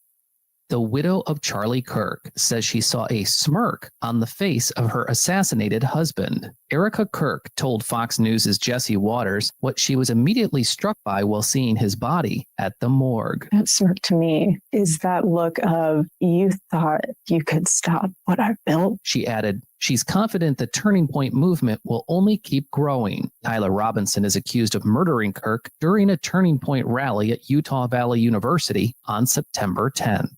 The widow of Charlie Kirk says she saw a smirk on the face of her assassinated husband. Erica Kirk told Fox News' Jesse Waters what she was immediately struck by while seeing his body at the morgue. That smirk to me is that look of, you thought you could stop what I built. She added, she's confident the Turning Point movement will only keep growing. Tyler Robinson is accused of murdering Kirk during a Turning Point rally at Utah Valley University on September 10th.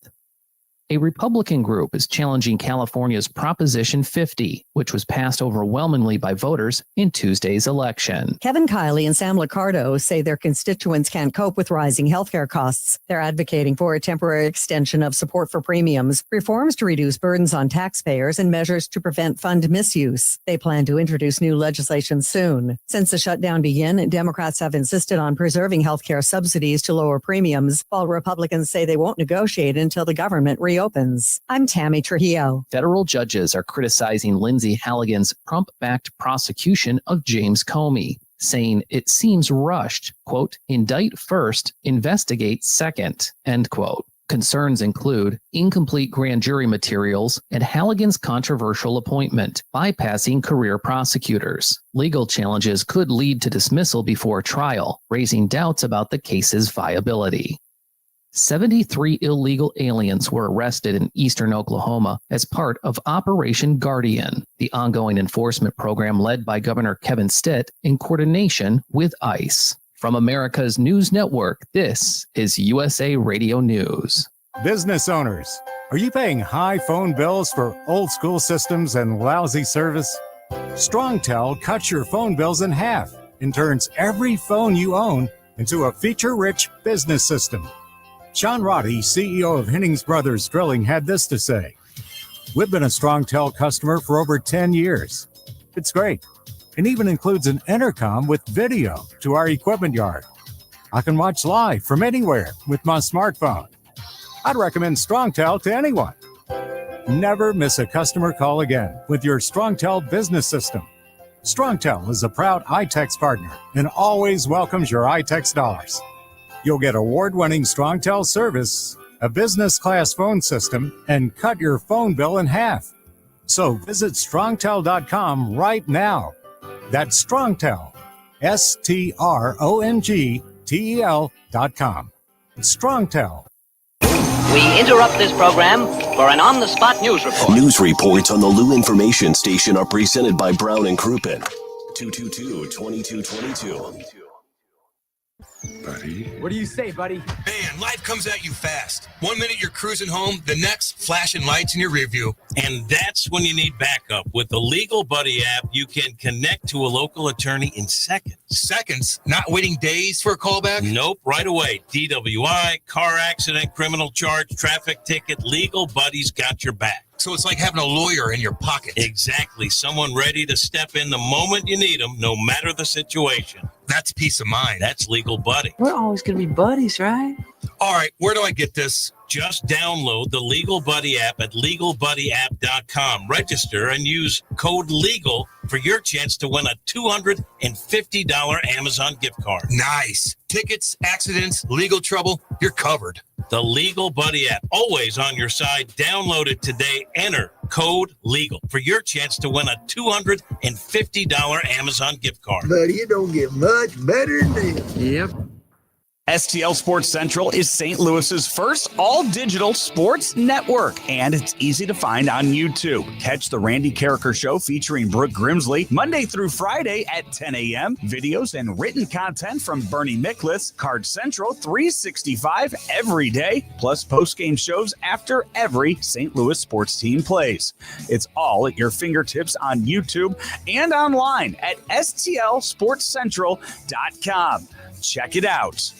A Republican group is challenging California's Proposition 50, which was passed overwhelmingly by voters in Tuesday's election. Kevin Kiley and Sam Liccardo say their constituents can't cope with rising healthcare costs. They're advocating for a temporary extension of support for premiums, reforms to reduce burdens on taxpayers, and measures to prevent fund misuse. They plan to introduce new legislation soon. Since the shutdown began, Democrats have insisted on preserving healthcare subsidies to lower premiums, while Republicans say they won't negotiate until the government reopens. I'm Tammy Trujillo. Federal judges are criticizing Lindsay Halligan's Trump-backed prosecution of James Comey. saying it seems rushed. Quote, indict first, investigate second, end quote. Concerns include incomplete grand jury materials and Halligan's controversial appointment, bypassing career prosecutors. Legal challenges could lead to dismissal before trial, raising doubts about the case's viability. 73 illegal aliens were arrested in eastern Oklahoma as part of Operation Guardian, the ongoing enforcement program led by Governor Kevin Stitt in coordination with ICE. From America's News Network, this is USA Radio News. Business owners, are you paying high phone bills for old school systems and lousy service? StrongTel cuts your phone bills in half and turns every phone you own into a feature-rich business system. Sean Roddy, CEO of Hennings Brothers Drilling, had this to say. We've been a StrongTel customer for over 10 years. It's great. It even includes an intercom with video to our equipment yard. I can watch live from anywhere with my smartphone. I'd recommend StrongTel to anyone. Never miss a customer call again with your StrongTel business system. StrongTel is a proud iTex partner and always welcomes your iTex dollars. You'll get award-winning StrongTel service, a business-class phone system, and cut your phone bill in half. So visit strongtel.com right now. That's StrongTel, StrongTel.com. StrongTel. We interrupt this program for an on-the-spot news report. News reports on the Lou Information Station are presented by Brown and Crouppen. 222-2222. Buddy. What do you say, buddy? Man, life comes at you fast. 1 minute you're cruising home, the next flashing lights in your rear view. And that's when you need backup. With the Legal Buddy app, you can connect to a local attorney in seconds. Seconds? Not waiting days for a callback? Nope, right away. DWI, car accident, criminal charge, traffic ticket, Legal Buddy's got your back. So it's like having a lawyer in your pocket. Exactly. Someone ready to step in the moment you need them, no matter the situation. That's peace of mind. That's Legal Buddy. We're always going to be buddies, right? All right, where do I get this? Just download the Legal Buddy app at LegalBuddyApp.com. Register and use code LEGAL for your chance to win a $250 Amazon gift card. Nice. Tickets, accidents, legal trouble, you're covered. The Legal Buddy app, always on your side. Download it today. Enter code LEGAL for your chance to win a $250 Amazon gift card. Buddy, it don't get much better than this. Yep. STL Sports Central is St. Louis's first all-digital sports network, and it's easy to find on YouTube. Catch the Randy Carricker Show featuring Brooke Grimsley Monday through Friday at 10 a.m. Videos and written content from Bernie Miklas, Card Central 365 every day, plus post-game shows after every St. Louis sports team plays. It's all at your fingertips on YouTube and online at stlsportscentral.com. Check it out.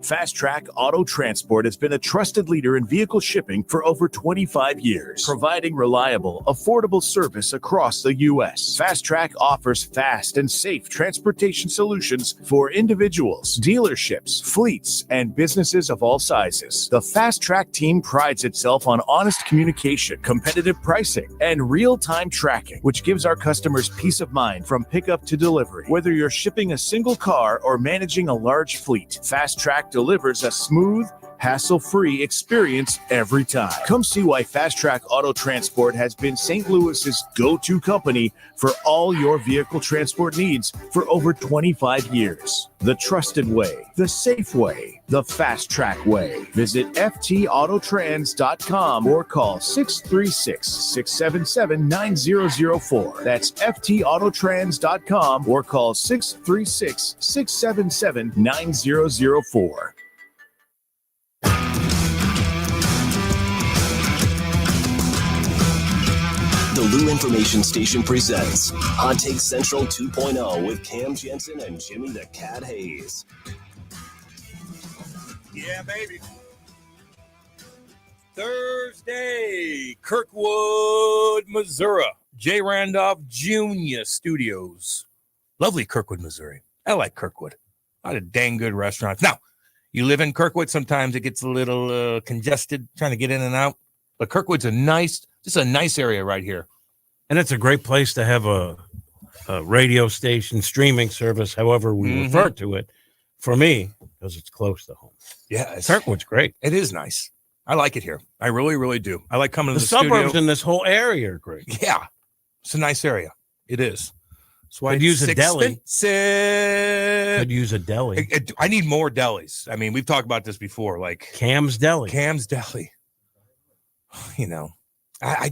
Fast Track Auto Transport has been a trusted leader in vehicle shipping for over 25 years, providing reliable, affordable service across the U.S. Fast Track offers fast and safe transportation solutions for individuals, dealerships, fleets, and businesses of all sizes. The Fast Track team prides itself on honest communication, competitive pricing, and real-time tracking, which gives our customers peace of mind from pickup to delivery. Whether you're shipping a single car or managing a large fleet, Fast Track delivers a smooth, hassle-free experience every time. Come see why Fast Track Auto Transport has been St. Louis's go-to company for all your vehicle transport needs for over 25 years. The trusted way, the safe way, the Fast Track way. Visit ftautotrans.com or call 636-677-9004. That's ftautotrans.com or call 636-677-9004. The Lou Information Station presents Hot Take Central 2.0 with Cam Janssen and Jimmy the Cat Hayes. Yeah, baby. Thursday, Kirkwood, Missouri. J. Randolph Jr. Studios. Lovely Kirkwood, Missouri. I like Kirkwood. A lot of dang good restaurants. Now, you live in Kirkwood, sometimes it gets a little congested trying to get in and out. But Kirkwood's a nice area right here. And it's a great place to have a radio station, streaming service, however we refer to it, for me, because it's close to home. Yeah. Kirkwood's great. It is nice. I like it here. I really, really do. I like coming to the suburbs studio. in this whole area are great. Yeah. It's a nice area. It is. So Could use a deli. Could use a deli. I need more delis. I mean, we've talked about this before. Like Cam's Deli. Cam's Deli. You know, I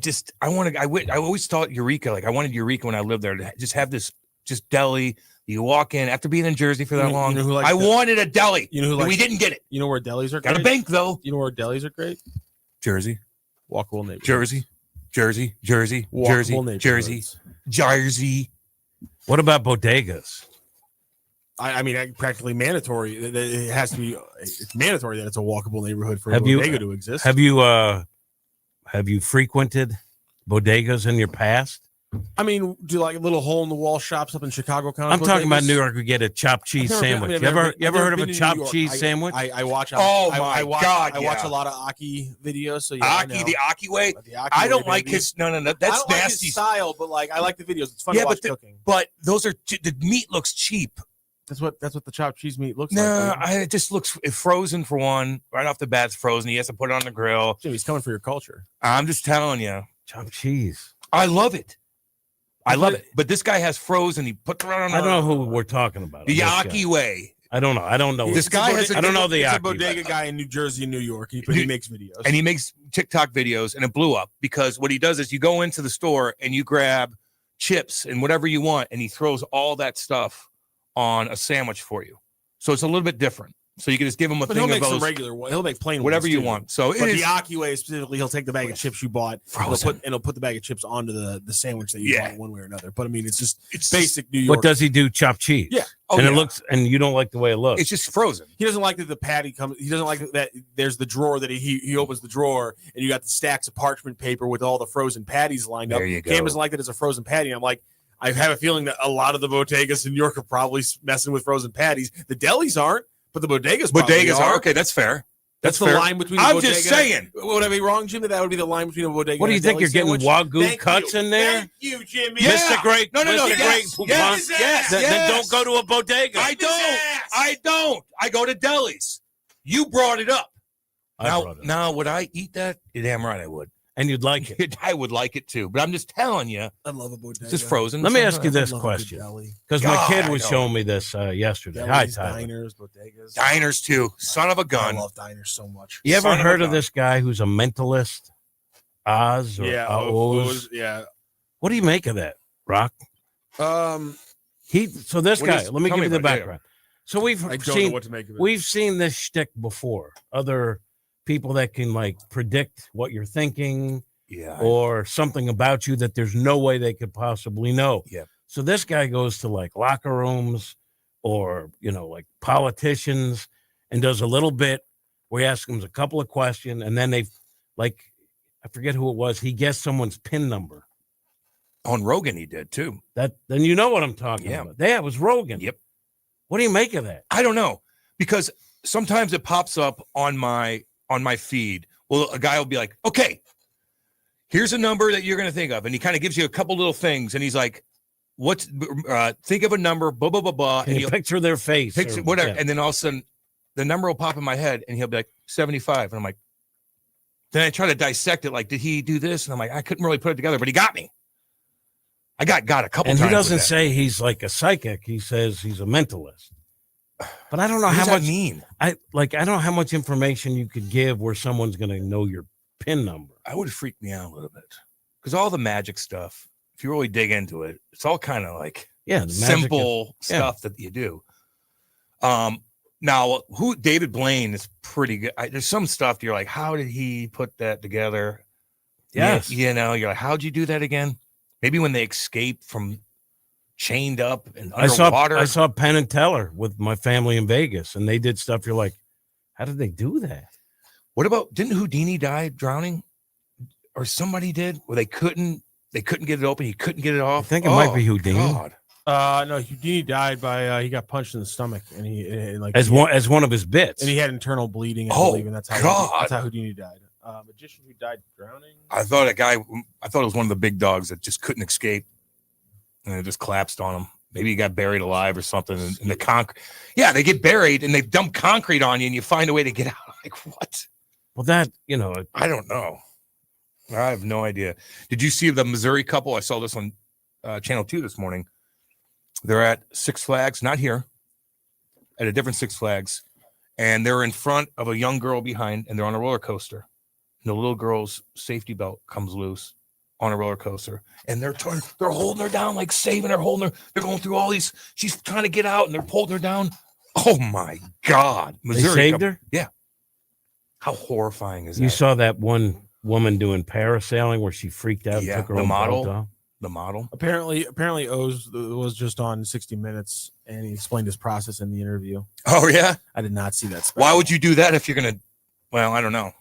always thought Eureka. Like I wanted Eureka when I lived there to just have this just deli. You walk in after being in Jersey for that long. I wanted a deli. You know who and we likes- didn't get it. You know where delis are Got great? a bank though. You know where delis are great? Jersey. Walkable neighborhoods. Jersey. Walkable Jersey. What about bodegas? I mean, practically mandatory. It has to be. It's mandatory that it's a walkable neighborhood for a Have you bodega to exist. Have you frequented bodegas in your past? I mean, do like little hole in the wall shops up in Chicago? Kind of I'm talking about bodegas? New York. We get a chopped cheese sandwich. You ever heard of a chopped cheese sandwich? I watch. Oh I my God! I watch yeah. a lot of Aki videos. So yeah, Aki, the Aki way. I don't like his. No. I That's don't like nasty his style, but like I like the videos. It's fun to watch cooking. But those are the meat looks cheap. That's what the chopped cheese meat looks No, like. it just looks frozen for one. Right off the bat, it's frozen. He has to put it on the grill. Jimmy's coming for your culture. I'm just telling you, chopped cheese. I love it. I love it. But this guy has frozen. He puts it on. I don't know who we're talking about. The Aki way. I don't know. This guy has. I don't know the He's Aki a bodega guy in New Jersey and New York. He makes videos. And he makes TikTok videos, and it blew up because what he does is you go into the store and you grab chips and whatever you want, and he throws all that stuff on a sandwich for you. So it's a little bit different. So you can just give him a But thing he'll make of some those, regular. He'll make plain whatever ones, you too. want. So but it the is Aki way specifically, he'll take the bag of chips you bought, and he'll put the bag of chips onto the sandwich that you bought one way or another. But I mean, it's basic New York. But does he do chopped cheese? Yeah. And it looks, and you don't like the way it looks. It's just frozen. He doesn't like that the patty comes. He doesn't like that there's the drawer that he opens the drawer and you got the stacks of parchment paper with all the frozen patties lined up. There you go. Cam doesn't like that it's a frozen patty. And I'm like, I have a feeling that a lot of the bodegas in New York are probably messing with frozen patties. The delis aren't, but the bodegas probably are. Okay, that's fair. That's the fair. line between. The I'm bodega. just saying. Would I be wrong, Jim? That would be the line between a bodega. What do you and a think? deli You're getting sandwich? Wagyu Thank cuts you. in there? Thank you, Jimmy. Mr. Great. No. Mr. Yes. Great. Yes. Then don't go to a bodega. I don't. I go to delis. You brought it up. Now, would I eat that? You're damn right I would. And you'd like it. I would like it too. But I'm just telling you. I love a bodega. It's just frozen. Let me ask you this I love a question, good deli. because my kid was God, I showing me this yesterday. Hi, Delis, Tyler. diners, bodegas. Diners too. Son of a gun. I love diners so much. You ever Son of a heard of gun. this guy who's a mentalist? Oz or Yeah. Oz? Yeah. What do you make of that, Rock? So this What guy, is- let me tell give me you the about it, yeah. background. So we've I don't know seen what to make of it. we've seen this shtick before. Other people that can like predict what you're thinking, or something about you that there's no way they could possibly know. Yeah. So this guy goes to like locker rooms or like politicians and does a little bit where he asks them a couple of questions, and then they like I forget who it was. He guessed someone's PIN number. On Rogan, he did too. Then you know what I'm talking about. Yeah, it was Rogan. Yep. What do you make of that? I don't know, because sometimes it pops up on my feed. Well, a guy will be like, "Okay, here's a number that you're going to think of," and he kind of gives you a couple little things, and he's like, "What's think of a number?" Blah blah blah blah. And you picture their face, picture or- whatever, yeah. and then all of a sudden, the number will pop in my head, and he'll be like 75, and I'm like, then I try to dissect it. Like, did he do this? And I'm like, I couldn't really put it together, but he got me. I got a couple And times. he doesn't with that. say he's like a psychic. He says he's a mentalist. But I don't know What how does that much mean? I don't know how much information you could give where someone's going to know your PIN number. I would freak me out a little bit, because all the magic stuff, if you really dig into it, it's all kind of like the magic simple is- yeah. stuff that you do. Now, David Blaine is pretty good. There's some stuff that you're like, how did he put that together? Yes. You're like, how'd you do that again? Maybe when they escape from chained up and underwater. I saw Penn and Teller with my family in Vegas, and they did stuff. You're like, how did they do that? What about, didn't Houdini die drowning, or somebody did, where they couldn't get it open? He couldn't get it off. I think it might be Houdini. God. No, Houdini died by he got punched in the stomach, and he like As one of his bits. and he had internal bleeding. I Oh, believe, and that's how God. Houdini died. Magician who died drowning. I thought it was one of the big dogs that just couldn't escape. and it just collapsed on him. Maybe he got buried alive or something. And the concrete. Yeah, they get buried and they dump concrete on you and you find a way to get out. Like, what? Well, that, I don't know. I have no idea. Did you see the Missouri couple? I saw this on Channel 2 this morning. They're at Six Flags, not here, at a different Six Flags. And they're in front of a young girl behind, and they're on a roller coaster. And the little girl's safety belt comes loose on a roller coaster, and they're holding her down, like saving her, they're going through all these. She's trying to get out, and they're holding her down. Oh my God! Missouri they saved her? Yeah. How horrifying is that? You saw that one woman doing parasailing where she freaked out and took her own belt off? The model. Apparently, Oz was just on 60 Minutes, and he explained his process in the interview. Oh yeah, I did not see that. Special. Why would you do that if you're gonna? Well, I don't know.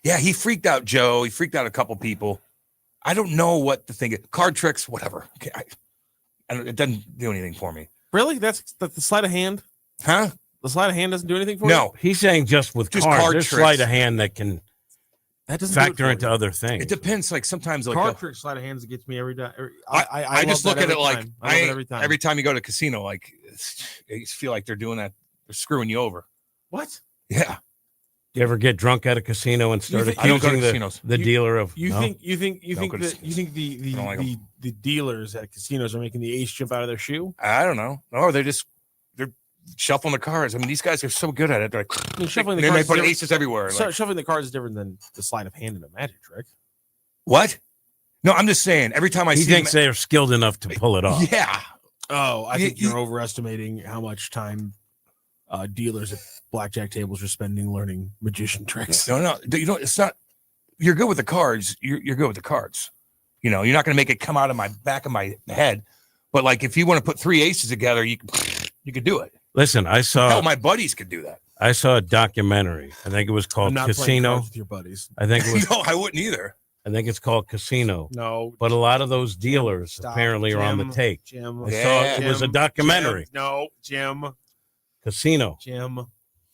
Yeah, he freaked out Joe. He freaked out a couple people. I don't know what to think. Card tricks, whatever. Okay, it doesn't do anything for me. Really? That's the sleight of hand? Huh? The sleight of hand doesn't do anything for you? No, he's saying just with cards. There's tricks. Sleight of hand that can doesn't factor into other things. It depends. Like sometimes, like card trick sleight of hands gets me every day. I just look at it like every time. Every time you go to a casino, like you feel like they're doing that. They're screwing you over. What? Yeah. You ever get drunk at a casino and start I don't go to accusing casinos. the dealer of? You no? think Don't go to the dealers at casinos are making the ace jump out of their shoe? I don't know. No, they're shuffling the cards. I mean, these guys are so good at it. They're like shuffling the they cards. put aces everywhere. So, like, shuffling the cards is different than the sleight of hand in a magic trick. What? No, I'm just saying. Every time I he see thinks they're skilled enough to pull it off. Yeah. Oh, I think you're overestimating how much time dealers at blackjack tables are spending learning magician tricks. No. You know, it's not. You're good with the cards. You're good with the cards. You know, you're not going to make it come out of my back of my head. But like, if you want to put three aces together, you could do it. Listen, I saw. Hell, my buddies could do that. I saw a documentary. I think it was called I'm not playing Casino. cards with your buddies. I think it was. No, I wouldn't either. I think it's called Casino. No, but a lot of those dealers Stop. apparently are on the Jim, take. Jim, I saw it was a documentary. Jim. Casino. Jim.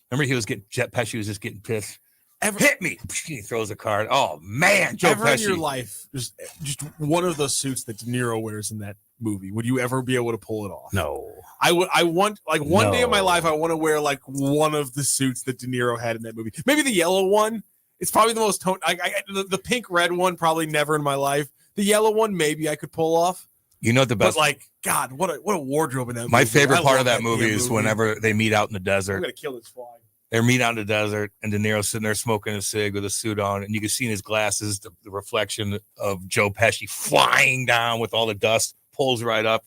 Remember, he was getting Jet Pesci was just getting pissed. Hit me. He throws a card. Oh man, Joe Ever Pesci. in your life, just one of the suits that De Niro wears in that movie, would you ever be able to pull it off? No. I want like one day in my life, I want to wear like one of the suits that De Niro had in that movie. Maybe the yellow one. It's probably the most the pink red one. Probably never in my life. The yellow one, maybe I could pull off. You know the best. But like, God, what a wardrobe in that movie. My favorite part of love that movie is whenever they meet out in the desert. I'm gonna kill this fly. They meet out in the desert, and De Niro's sitting there smoking a cig with a suit on, and you can see in his glasses the reflection of Joe Pesci flying down with all the dust, pulls right up.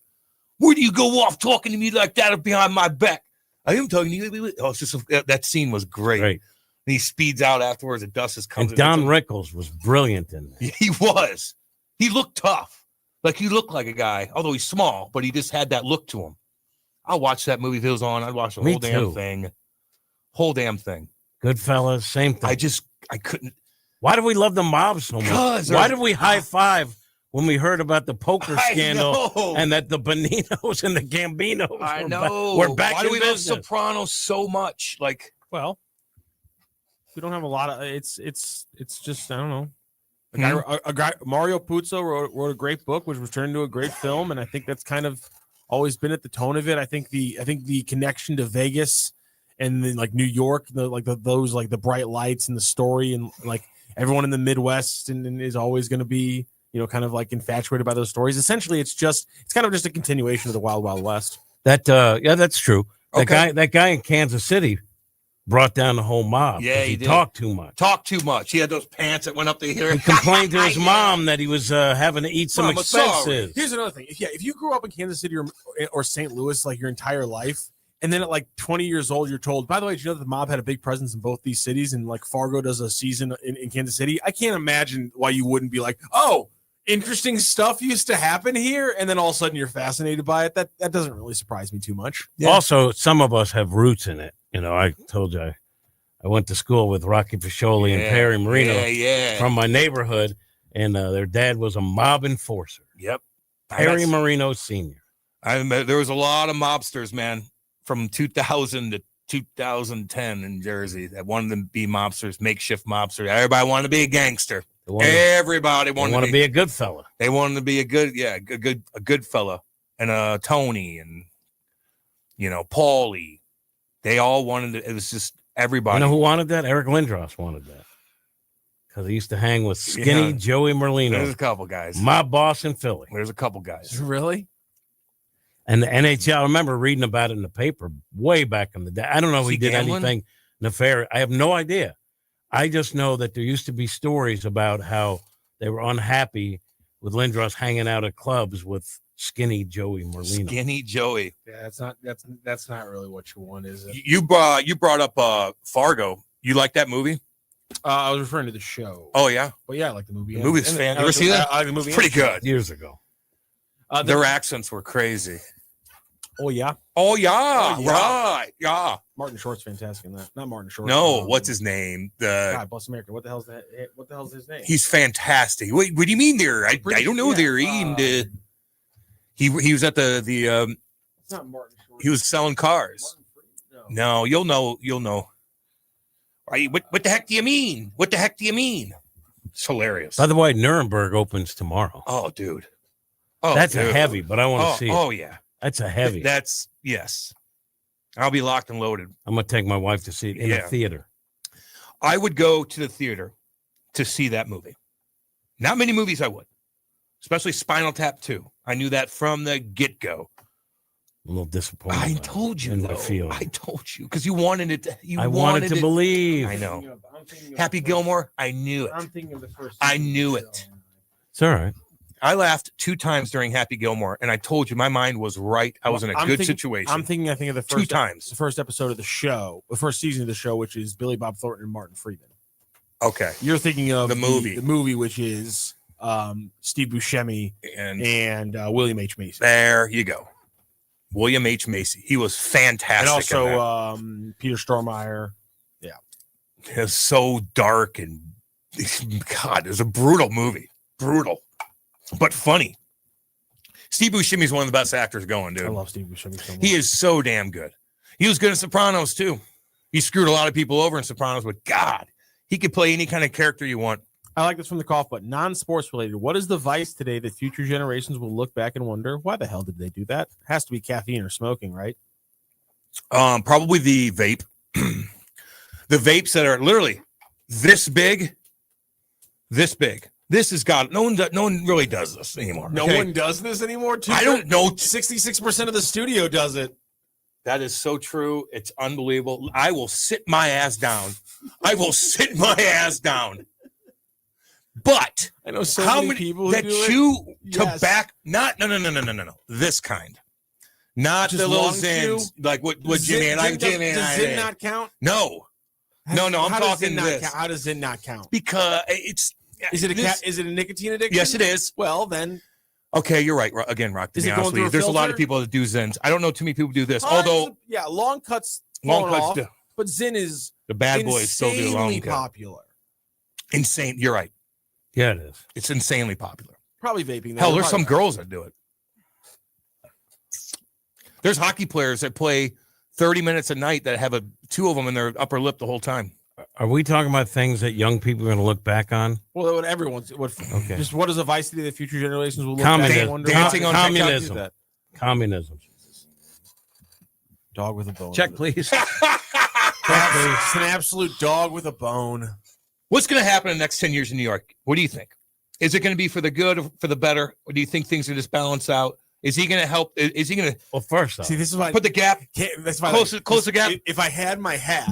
Where do you go off talking to me like that behind my back? I am talking to you. Oh, it's just that scene was great. And he speeds out afterwards, the dust is coming. And Don Rickles was brilliant in that. He was. He looked tough. Like he looked like a guy, although he's small, but he just had that look to him. I'll watch that movie if it was on. I'd watch the Me whole damn too. thing. Whole damn thing. Goodfellas, same thing. I couldn't. Why do we love the mob so much? Because Why did we high five when we heard about the poker I scandal know. and that the Boninos and the Gambinos I were know. we're back Why in do we love business? Sopranos so much? Like, well, we don't have a lot of. It's just I don't know. A guy Mario Puzo wrote a great book, which was turned into a great film, and I think that's kind of always been at the tone of it. I think the connection to Vegas and then like New York, those the bright lights and the story, and like everyone in the Midwest and is always going to be kind of like infatuated by those stories. Essentially, it's kind of just a continuation of the Wild Wild West. That yeah, that's true. That guy in Kansas City brought down the whole mob. Yeah, he did. talked too much. He had those pants that went up to here. He complained to his mom that he was having to eat some Mom, I'm sorry. expenses. Here's another thing. If you grew up in Kansas City or St. Louis like your entire life, and then at like 20 years old, you're told, by the way, did you know that the mob had a big presence in both these cities, and like Fargo does a season in Kansas City? I can't imagine why you wouldn't be like, oh, interesting stuff used to happen here, and then all of a sudden you're fascinated by it. That doesn't really surprise me too much. Yeah. Also, some of us have roots in it. I told you I went to school with Rocky Fascioli and Perry Marino from my neighborhood, and their dad was a mob enforcer. Yep. Perry Marino Sr. There was a lot of mobsters, man, from 2000 to 2010 in Jersey that wanted to be mobsters, makeshift mobsters. Everybody wanted to be a gangster. Everybody wanted to be a good fella. They wanted to be a good fella, and Tony and Paulie. They all wanted to. It was just everybody. You know who wanted that? Eric Lindros wanted that because he used to hang with Skinny Joey Merlino. There's a couple guys. My boss in Philly. There's a couple guys. Really? And the NHL, I remember reading about it in the paper way back in the day. I don't know if he did gambling? anything nefarious. I have no idea. I just know that there used to be stories about how they were unhappy with Lindros hanging out at clubs with Skinny Joey Merlino. Skinny Joey. Yeah, that's not really what you want, is it? You brought up Fargo. You like that movie? I was referring to the show. Oh yeah, but yeah, I like the movie. The movie's fan. You ever see that? I like the movie. It's pretty good. Years ago. Their accents were crazy. Oh yeah. Oh yeah. Right. Yeah. Martin Short's fantastic in that. Not Martin Short. No, what's his name? God bless America. What the hell's that? What the hell's his name? He's fantastic. Wait, what do you mean there? I don't know there. He was at the It's not Martin Short. he was selling cars. No, you'll know. What the heck do you mean? What the heck do you mean? It's hilarious. By the way, Nuremberg opens tomorrow. Oh, dude. That's a heavy, but I want to see it. Oh, yeah. That's a heavy. Yes. I'll be locked and loaded. I'm going to take my wife to see it in a theater. I would go to the theater to see that movie. Not many movies I would, especially Spinal Tap 2. I knew that from the get-go. A little disappointed. I told you, though. I told you, because you wanted it. I wanted to believe. I know. Happy Gilmore, I knew it. I'm thinking of the first. I knew it. It's all right. I laughed 2 times during Happy Gilmore, and I told you my mind was right. I was in a good situation. I think of the first 2 times. The first episode of the show, the first season of the show, which is Billy Bob Thornton and Martin Freeman. Okay. You're thinking of the movie. The movie, which is Steve Buscemi and William H. Macy. There you go. William H. Macy. He was fantastic. And also Peter Stormare. Yeah. It's so dark and God, it was a brutal movie. Brutal. But funny. Steve Buscemi is one of the best actors going, dude. I love Steve Buscemi so much. He is so damn good. He was good in Sopranos, too. He screwed a lot of people over in Sopranos, but God, he could play any kind of character you want. I like this from the cough, but non-sports related. What is the vice today that future generations will look back and wonder, why the hell did they do that? It has to be caffeine or smoking, right? Probably the vape. The vapes that are literally this big. This is God. No one really does this anymore. No one does this anymore. I don't know. 66% of the studio does it. That is so true. It's unbelievable. I will sit my ass down. But I know so how many people that who do chew it. Yes. tobacco. No. This kind. Not Just the little long Zins. chew? Like what Jimmy and I. Does Zin not count? No. I'm talking this. How does Zin not count? Because it's. Is it a nicotine addiction? Yes, it is. Well, then. Okay, you're right. Again, Rock, to be honest with you, there's a lot of people that do Zins. I don't know too many people do this. Although, long cuts off, do. But Zin is the bad boys still do long cut. Popular. Insane. You're right. Yeah, it is. It's insanely popular. Probably vaping. Hell, there's some girls that do it. There's hockey players that play 30 minutes a night that have 2 of them in their upper lip the whole time. Are we talking about things that young people are going to look back on? Well, what everyone's. Okay. Just what is a vice today that future generations will look Communism. back and wonder? Dancing on communism. TikTok. Communism. Dog with a bone. Check, please. It's an absolute dog with a bone. What's going to happen in the next 10 years in New York? What do you think? Is it going to be for the good or for the better? Or do you think things are just balance out? Is he going to help? Is he going to? Well, first off, see, this is why put the gap. That's why close the gap. If I had my hat,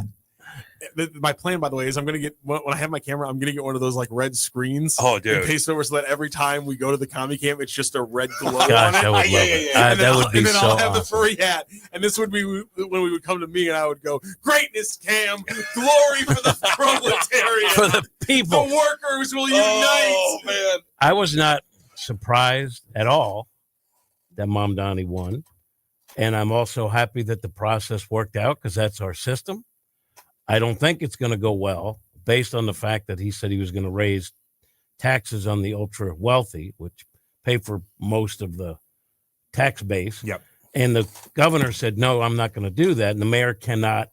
my plan, by the way, is I'm going to get when I have my camera, I'm going to get one of those like red screens. Oh, dude! And paste it over so that every time we go to the comic camp, it's just a red glow Gosh, on it. I would love it. That would be and then so I'll have the awesome. furry hat, and this would be when we would come to me, and I would go, "Greatness, Cam, glory for the proletariat, For the people. the workers will unite." Oh man! I was not surprised at all that Mom Donnie won. And I'm also happy that the process worked out because that's our system. I don't think it's going to go well based on the fact that he said he was going to raise taxes on the ultra wealthy, which pay for most of the tax base. Yep. And the governor said, no, I'm not going to do that. And the mayor cannot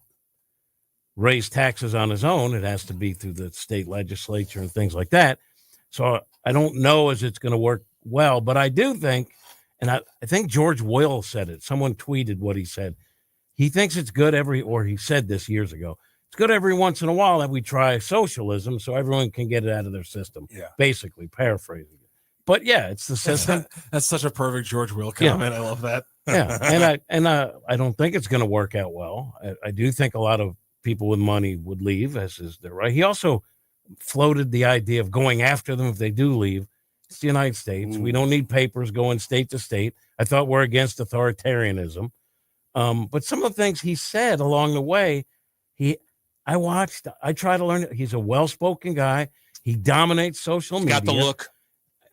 raise taxes on his own. It has to be through the state legislature and things like that. So I don't know as it's going to work well, but I do think, and I think George Will said it. Someone tweeted what he said. He thinks it's good or he said this years ago. It's good every once in a while that we try socialism so everyone can get it out of their system. Yeah. Basically, paraphrasing it. But yeah, it's the system. That's such a perfect George Will comment. I love that. Yeah, and I don't think it's going to work out well. I do think a lot of people with money would leave, as is their right. He also floated the idea of going after them if they do leave. It's the United States. We don't need papers going state to state. I thought we're against authoritarianism. But some of the things he said along the way, I try to learn. He's a well-spoken guy. He dominates social media. Got the look.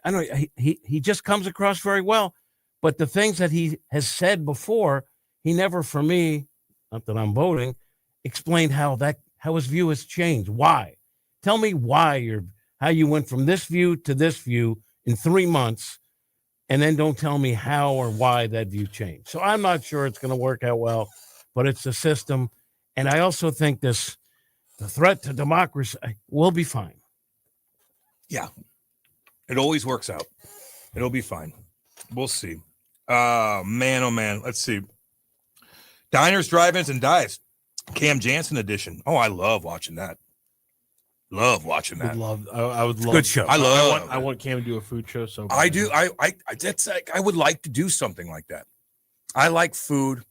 I know he just comes across very well. But the things that he has said before, he never, for me, not that I'm voting, explained how his view has changed. Why? Tell me how you went from this view to this view in 3 months, and then don't tell me how or why that view changed. So I'm not sure it's going to work out well, but it's the system. And I also think the threat to democracy will be fine. Yeah. It always works out. It'll be fine. We'll see. Oh, man. Let's see. Diners, Drive-Ins, and Dives. Cam Janssen edition. Oh, I love watching that. Love watching that. I would love. Good show. I want Cam to do a food show. So I do. That's like, I would like to do something like that. I like food.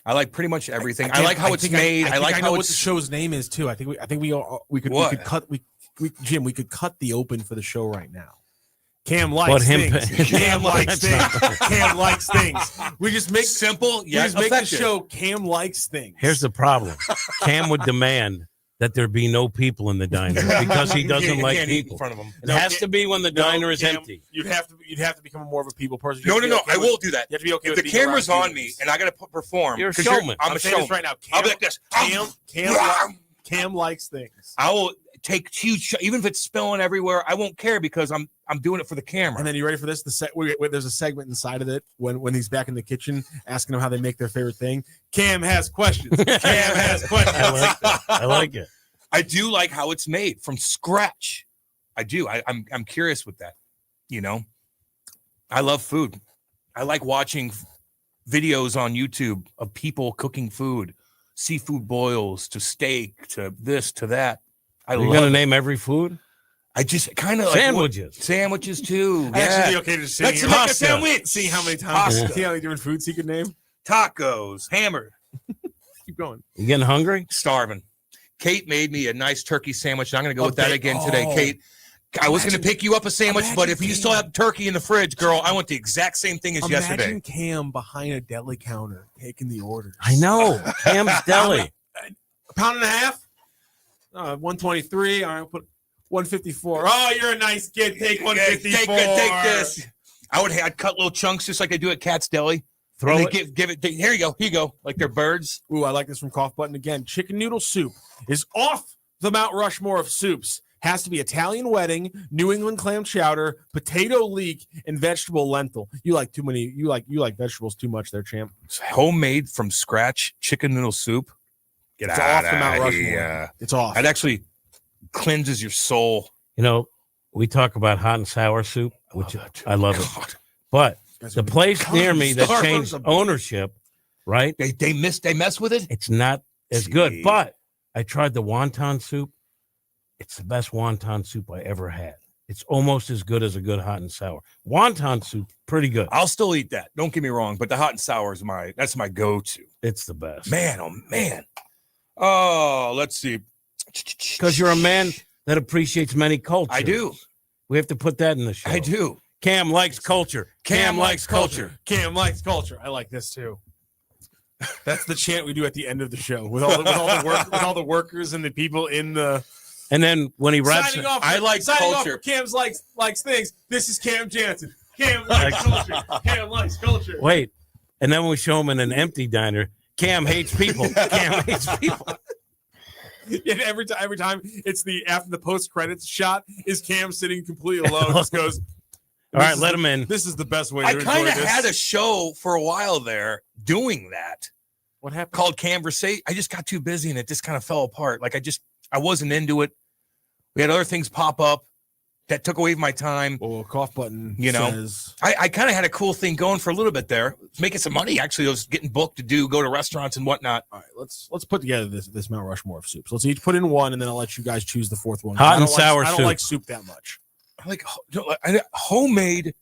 I like pretty much everything. I like how it's made. I like how what the show's name is too. I think we could cut Jim. We could cut the open for the show right now. Cam likes things. Cam likes things. Cam likes things. We just make simple. Yeah, just make the show. Cam likes things. Here's the problem. Cam would demand that there be no people in the diner because he doesn't like people. In front of him. It has to be when the diner is empty. You'd have to become more of a people person. No. I will do that. You have to be okay if with the camera's on me and I got to perform. You're a showman. I'm a showman right now. I'll be like this. Cam likes things. I will take huge, even if it's spilling everywhere. I won't care because I'm doing it for the camera. And then you ready for this? There's a segment inside of it when he's back in the kitchen asking them how they make their favorite thing. Cam has questions. Cam has questions. I like it. I do like how it's made from scratch. I do. I'm curious with that. You know, I love food. I like watching videos on YouTube of people cooking food, seafood boils to steak to this to that. You're going to name every food? I just kind of sandwiches. Sandwiches too. Yeah. Actually, be okay to just let's make a sandwich. See how many times. See how many different foods he could name. Tacos, hammered. Keep going. You getting hungry? Starving. Kate made me a nice turkey sandwich. And I'm going to go with that again today, Kate. I was going to pick you up a sandwich, but if you still have turkey in the fridge, girl, I want the exact same thing as yesterday. Imagine Cam behind a deli counter taking the orders. I know. Cam's Deli. A pound and a half? 123. All right, I'll put 154. Oh, you're a nice kid. Take 154. Take this. I'd cut little chunks just like they do at Cat's Deli. Throw it. Give it. Here you go. Like they're birds. Ooh, I like this from Cough Button again. Chicken noodle soup is off the Mount Rushmore of soups. Has to be Italian wedding, New England clam chowder, potato leek, and vegetable lentil. You like too many. You like vegetables too much, there, champ. It's homemade from scratch chicken noodle soup. It's off the Mount Rushmore. It's off. It actually cleanses your soul. You know, we talk about hot and sour soup, which I love it. But the place near me that changed ownership, right? They mess with it. It's not as good. But I tried the wonton soup. It's the best wonton soup I ever had. It's almost as good as a good hot and sour. Wonton soup, pretty good. I'll still eat that. Don't get me wrong, but the hot and sour is that's my go-to. It's the best. Man, oh man. Oh, let's see. Because you're a man that appreciates many cultures. I do. We have to put that in the show. I do. Cam likes culture. Cam likes culture. Cam likes culture. I like this too. That's the chant we do at the end of the show with all the workers and the people in the. And then when he wraps signing it, off, I like signing culture. Off Cam's likes things. This is Cam Janssen. Cam likes culture. Cam likes culture. Wait, and then we show him in an empty diner. Cam hates people. Cam hates people. And every time it's after the post credits shot is Cam sitting completely alone. Just goes. All right, let him in. This is the best way to enjoy this. I kind of had a show for a while there doing that. What happened? Called Conversation. I just got too busy and it just kind of fell apart. Like I wasn't into it. We had other things pop up. that took away my time. Well, cough button. You know, says, I kind of had a cool thing going for a little bit there, making some money. Actually, I was getting booked to go to restaurants and whatnot. All right, let's put together this Mount Rushmore of soups. Let's each put in one, and then I'll let you guys choose the fourth one. Hot and sour I don't soup. like soup that much. I like homemade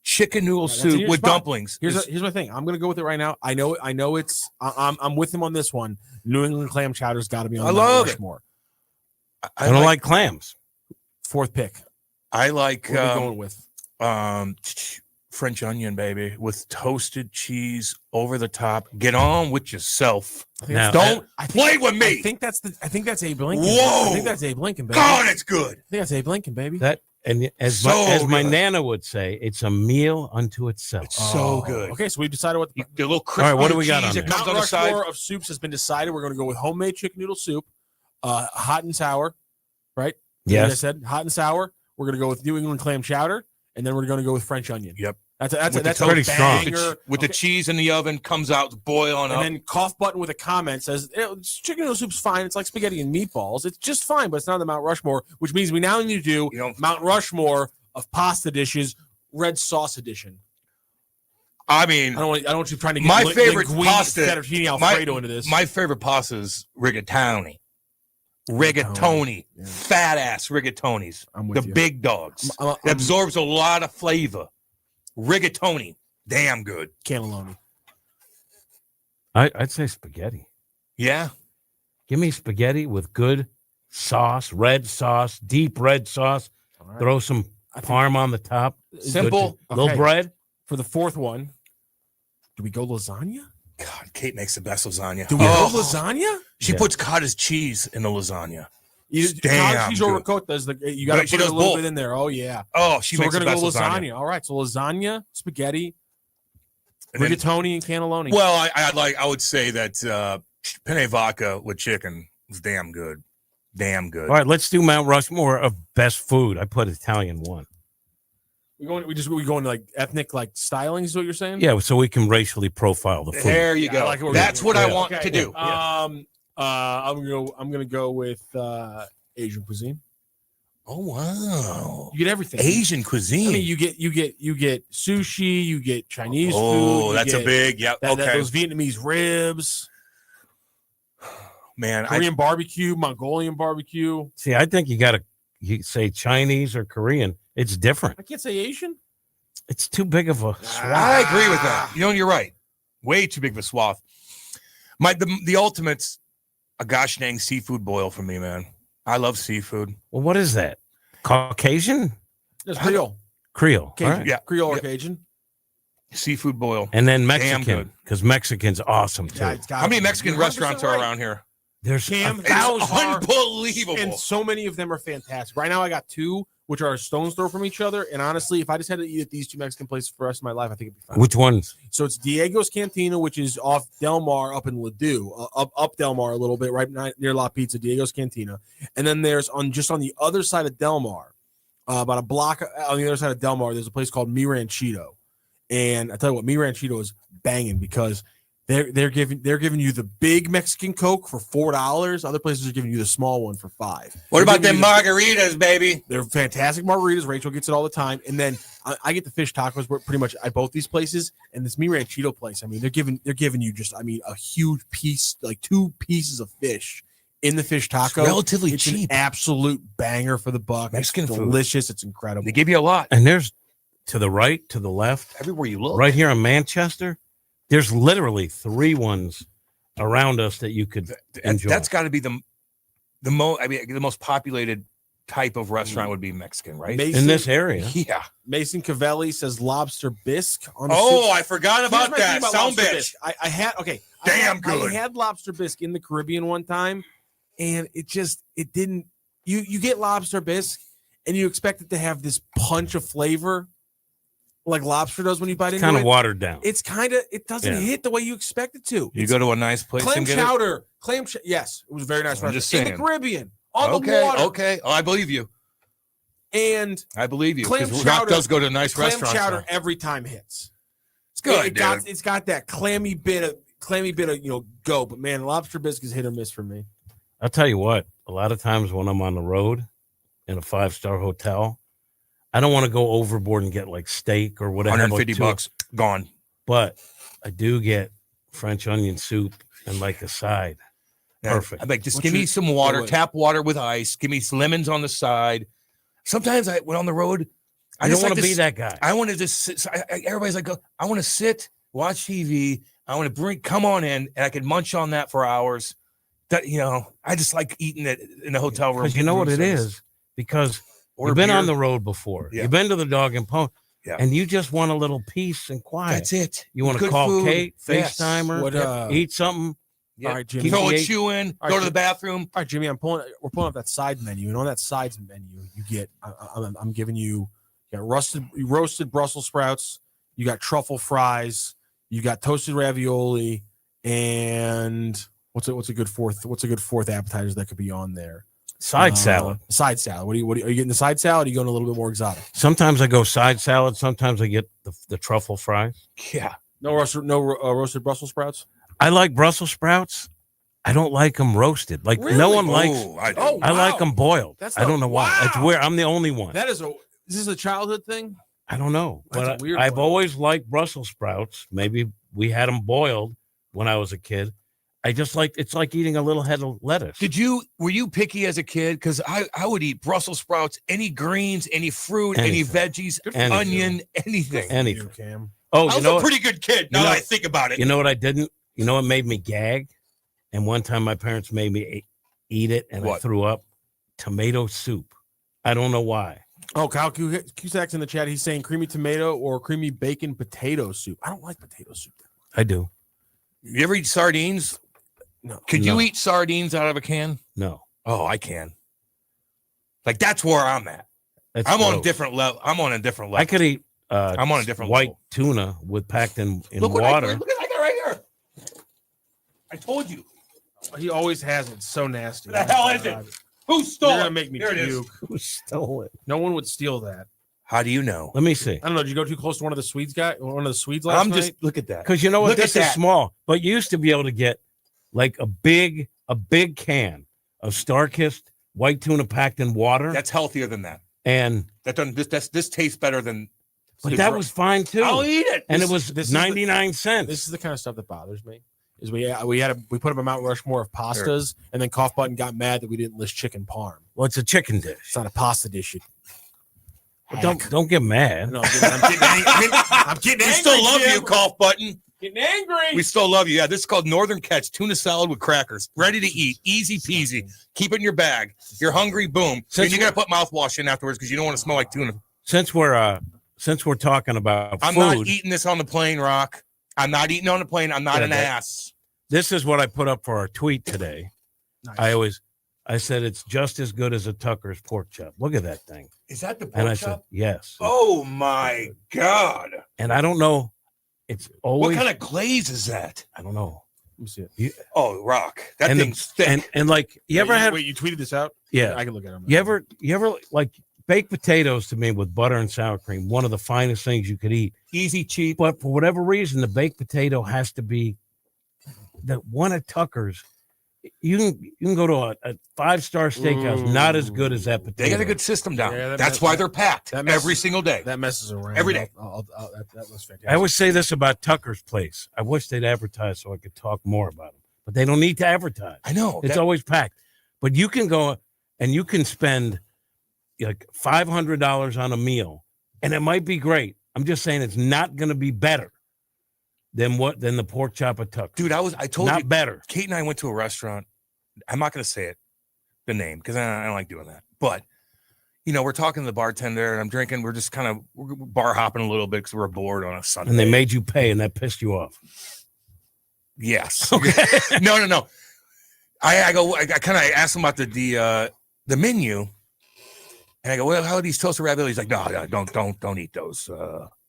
chicken noodle That's in soup your with spot. dumplings. Here's my thing. I'm gonna go with it right now. I know it's. I'm with him on this one. New England clam chowder's got to be on. I Mount love it. Rushmore. I don't like clams. Fourth pick. I like What are we going with? French onion, baby, with toasted cheese over the top. Get on with yourself. Now, Don't play with me. I think that's Abe Lincoln. Whoa! I think that's Abe Lincoln, baby. God, it's good. I think that's Abe Lincoln, baby. That and as So my good. Nana would say, it's a meal unto itself. So good. Okay, so we've decided what the little All crispy right, what do we got cheese on that there? comes Mount on the side. Rushmore of soups has been decided. We're going to go with homemade chicken noodle soup, hot and sour, right? Yes. Like I said, hot and sour. We're going to go with New England clam chowder, and then we're going to go with French onion. Yep. That's pretty a strong. banger. With the cheese in the oven, comes out boiling And up. then cough button with a comment says chicken noodle soup's fine. It's like spaghetti and meatballs. It's just fine, but it's not the Mount Rushmore, which means we now need to do Mount Rushmore of pasta dishes, red sauce edition. I mean, I don't want you trying to get my favorite linguine, pasta, fettuccine alfredo into this. My favorite pasta is rigatoni. Rigatoni. Yeah. Fat ass rigatonis. I'm with The you. big dogs. I'm- It absorbs a lot of flavor. Rigatoni. Damn good. Cannelloni. I'd say spaghetti. Yeah. Give me spaghetti with good sauce, red sauce, deep red sauce. All right. Throw some parm on the top. Simple. Good, little Okay. bread. For the fourth one, do we go lasagna? God, Kate makes the best lasagna. Do we go lasagna? She Yeah. puts cottage cheese in the lasagna. Cottage Damn cheese good. or ricotta is you got to Right, she put a does little both. bit in there. Oh yeah. Oh, she So we're makes the gonna best go lasagna. lasagna. All right, so lasagna, spaghetti, And then- rigatoni, and cannelloni. Well, I would say that penne vodka with chicken is damn good. Damn good. All right, let's do Mount Rushmore of best food. I put Italian one. we going like ethnic like styling is what you're saying? Yeah, so we can racially profile the food. There you I go. like it. That's what I Yeah. want to do. I'm gonna go with Asian cuisine. Oh wow. You get everything. Asian cuisine. I mean, you get sushi, you get Chinese food. Oh, you that's a get big, yeah. Okay. those Vietnamese ribs, Man, Korean barbecue, Mongolian barbecue. See, I think you say Chinese or Korean. It's different. I can't say Asian. It's too big of a swath. I agree with that. You know, you're right. Way too big of a swath. The ultimate's a gosh dang seafood boil for me, man. I love seafood. Well, what is that? Caucasian? There's Creole. Creole. Cajun. All right. Yeah. Creole or Yep. Cajun. Seafood boil. And then Damn Mexican, good. because Mexican's awesome too. Yeah, it's got How many to be. Mexican You're 100% restaurants are right. around here? There's Cam, It's thousands are, unbelievable. and so many of them are fantastic. Right now, I got two, which are a stone's throw from each other. And honestly, if I just had to eat at these two Mexican places for the rest of my life, I think it'd be fine. Which ones? So it's Diego's Cantina, which is off Del Mar up in Ladue, up Del Mar a little bit, right near La Pizza, Diego's Cantina. And then there's on the other side of Del Mar, about a block on the other side of Del Mar, there's a place called Mi Ranchito. And I tell you what, Mi Ranchito is banging because they're giving you the big Mexican Coke for $4. Other places are giving you the small one for $5. What about them margaritas, baby? They're fantastic margaritas. Rachel gets it all the time. And then I get the fish tacos pretty much at both these places. And this Mi Ranchito place, I mean, they're giving you just, I mean, a huge piece, like 2 pieces of fish in the fish taco. It's relatively It's cheap. an absolute banger for the buck. Mexican it's food. delicious. It's incredible. They give you a lot. And there's to the right, to the left, Everywhere you look. right here in Manchester. There's literally 3 ones around us that you could enjoy. That's got to be the most populated type of restaurant would be Mexican, right? in this area. Yeah. Mason Cavelli says lobster bisque. On the Oh, soup. I forgot Here's about my thing that. about Sound lobster bitch. bisque. I had Damn I good. had lobster bisque in the Caribbean one time, and it didn't. You get lobster bisque, and you expect it to have this punch of flavor, like lobster does when you bite into it. Kind of watered down. It doesn't Yeah. hit the way you expect it to. You go to a nice place Clam and get chowder, yes, it was a very nice I'm restaurant just in saying. the Caribbean on the Okay, water. okay. Oh, I believe you. And I believe you. clam Because Rock chowder does go to nice clam restaurants. chowder now. every time hits. It's good, It's got that clammy bit of go. But man, lobster bisque is hit or miss for me. I'll tell you what, a lot of times when I'm on the road in a 5-star hotel I don't want to go overboard and get like steak or whatever. $150 gone. But I do get French onion soup and like a side. Perfect. I'm like, just give me some water, tap water with ice. Give me some lemons on the side. Sometimes when on the road, I don't just want like to be that guy. I want to just sit. Everybody's like, I want to sit, watch TV. I want to come on in, and I can munch on that for hours. That I just like eating it in the hotel room. Because you know what it is? Because you've been on the road before. Yeah. You've been to the Dog and Pony. Yeah. And you just want a little peace and quiet. That's it. You want to call food. Kate, FaceTime her, eat something. Yep. All right, Jimmy. Throw a chew in, go to the bathroom. All right, Jimmy, we're pulling up that side menu, and on that sides menu, you get I'm giving you roasted Brussels sprouts, you got truffle fries, you got toasted ravioli, and what's a good fourth appetizer that could be on there? Side salad. Side salad. What are you getting the side salad? Or are you going a little bit more exotic? Sometimes I go side salad. Sometimes I get the truffle fries. Yeah. No roasted Brussels sprouts. I like Brussels sprouts. I don't like them roasted. Like really? No one likes. I like them boiled. I don't know why. It's weird. I'm the only one. Is this a childhood thing? I don't know. That's but I've always liked Brussels sprouts. Maybe we had them boiled when I was a kid. I just it's like eating a little head of lettuce. Were you picky as a kid? Because I would eat Brussels sprouts, any greens, any fruit, any veggies, onion, anything. Anything. Cam. Oh, I was a pretty good kid. Now that I think about it. You know what I didn't? You know what made me gag? And one time my parents made me eat it, and I threw up. Tomato soup. I don't know why. Oh, Kyle Cusack's in the chat. He's saying creamy tomato or creamy bacon potato soup. I don't like potato soup. I do. You ever eat sardines? No. Could you eat sardines out of a can? No. Oh, I can. Like that's where I'm at. I'm on a different level. I could eat. I'm on a different white level. tuna packed in water. Look at that guy right here. I told you. He always has it. It's so nasty. What the hell is it? Who stole You're it? gonna make me puke. Who stole it? No one would steal that. How do you know? Let me see. I don't know. Did you go too close to one of the Swedes last night? Look at that. Because you know what? This is small, but you used to be able to get like a big can of Star-Kissed white tuna packed in water. That's healthier than that. And that doesn't. This tastes better than. But that was fine too. I'll eat it. And it was 99 cents. This is the kind of stuff that bothers me. Is we put up a Mount Rushmore of pastas, and then Cough Button got mad that we didn't list chicken parm. Well, it's a chicken dish. It's not a pasta dish. Don't get mad. No, I'm getting angry. We still love you, Cough Button. Getting angry. We still love you. Yeah, this is called Northern Catch tuna salad with crackers. Ready to eat. Easy peasy. Keep it in your bag. You're hungry, boom. And you got to put mouthwash in afterwards because you don't want to smell like tuna. Since we're talking about I'm food, not eating this on the plane, Rock. I'm not eating on the plane. I'm not an ass. This is what I put up for our tweet today. Nice. I said it's just as good as a Tucker's pork chop. Look at that thing. Is that the pork and I chop? said, yes. Oh my God. And I don't know. It's always. What kind of glaze is that? I don't know. Let me see it. Rock. That thing's thick. And like, you ever had? Wait, you tweeted this out? Yeah. I can look at them. You ever like baked potatoes to me with butter and sour cream? One of the finest things you could eat. Easy, cheap. But for whatever reason, the baked potato has to be the one at Tucker's. You can go to a 5-star steakhouse, not as good as that potato. They got a good system down. Yeah, that's why they're packed every single day. That messes around every day. That was fantastic. I always say this about Tucker's place. I wish they'd advertise so I could talk more about them, but they don't need to advertise. I know it's always packed, but you can go and you can spend like $500 on a meal, and it might be great. I'm just saying it's not going to be better than the pork chop at Tucker's. Dude, I told you. Not better. Kate and I went to a restaurant. I'm not going to say the name because I don't like doing that. But, we're talking to the bartender and I'm drinking. We're just kind of bar hopping a little bit because we're bored on a Sunday. And they made you pay and that pissed you off. Yes. Okay. No. I kind of asked him about the menu. And I go, well, how are these toasted ravioli? He's like, no, don't eat those.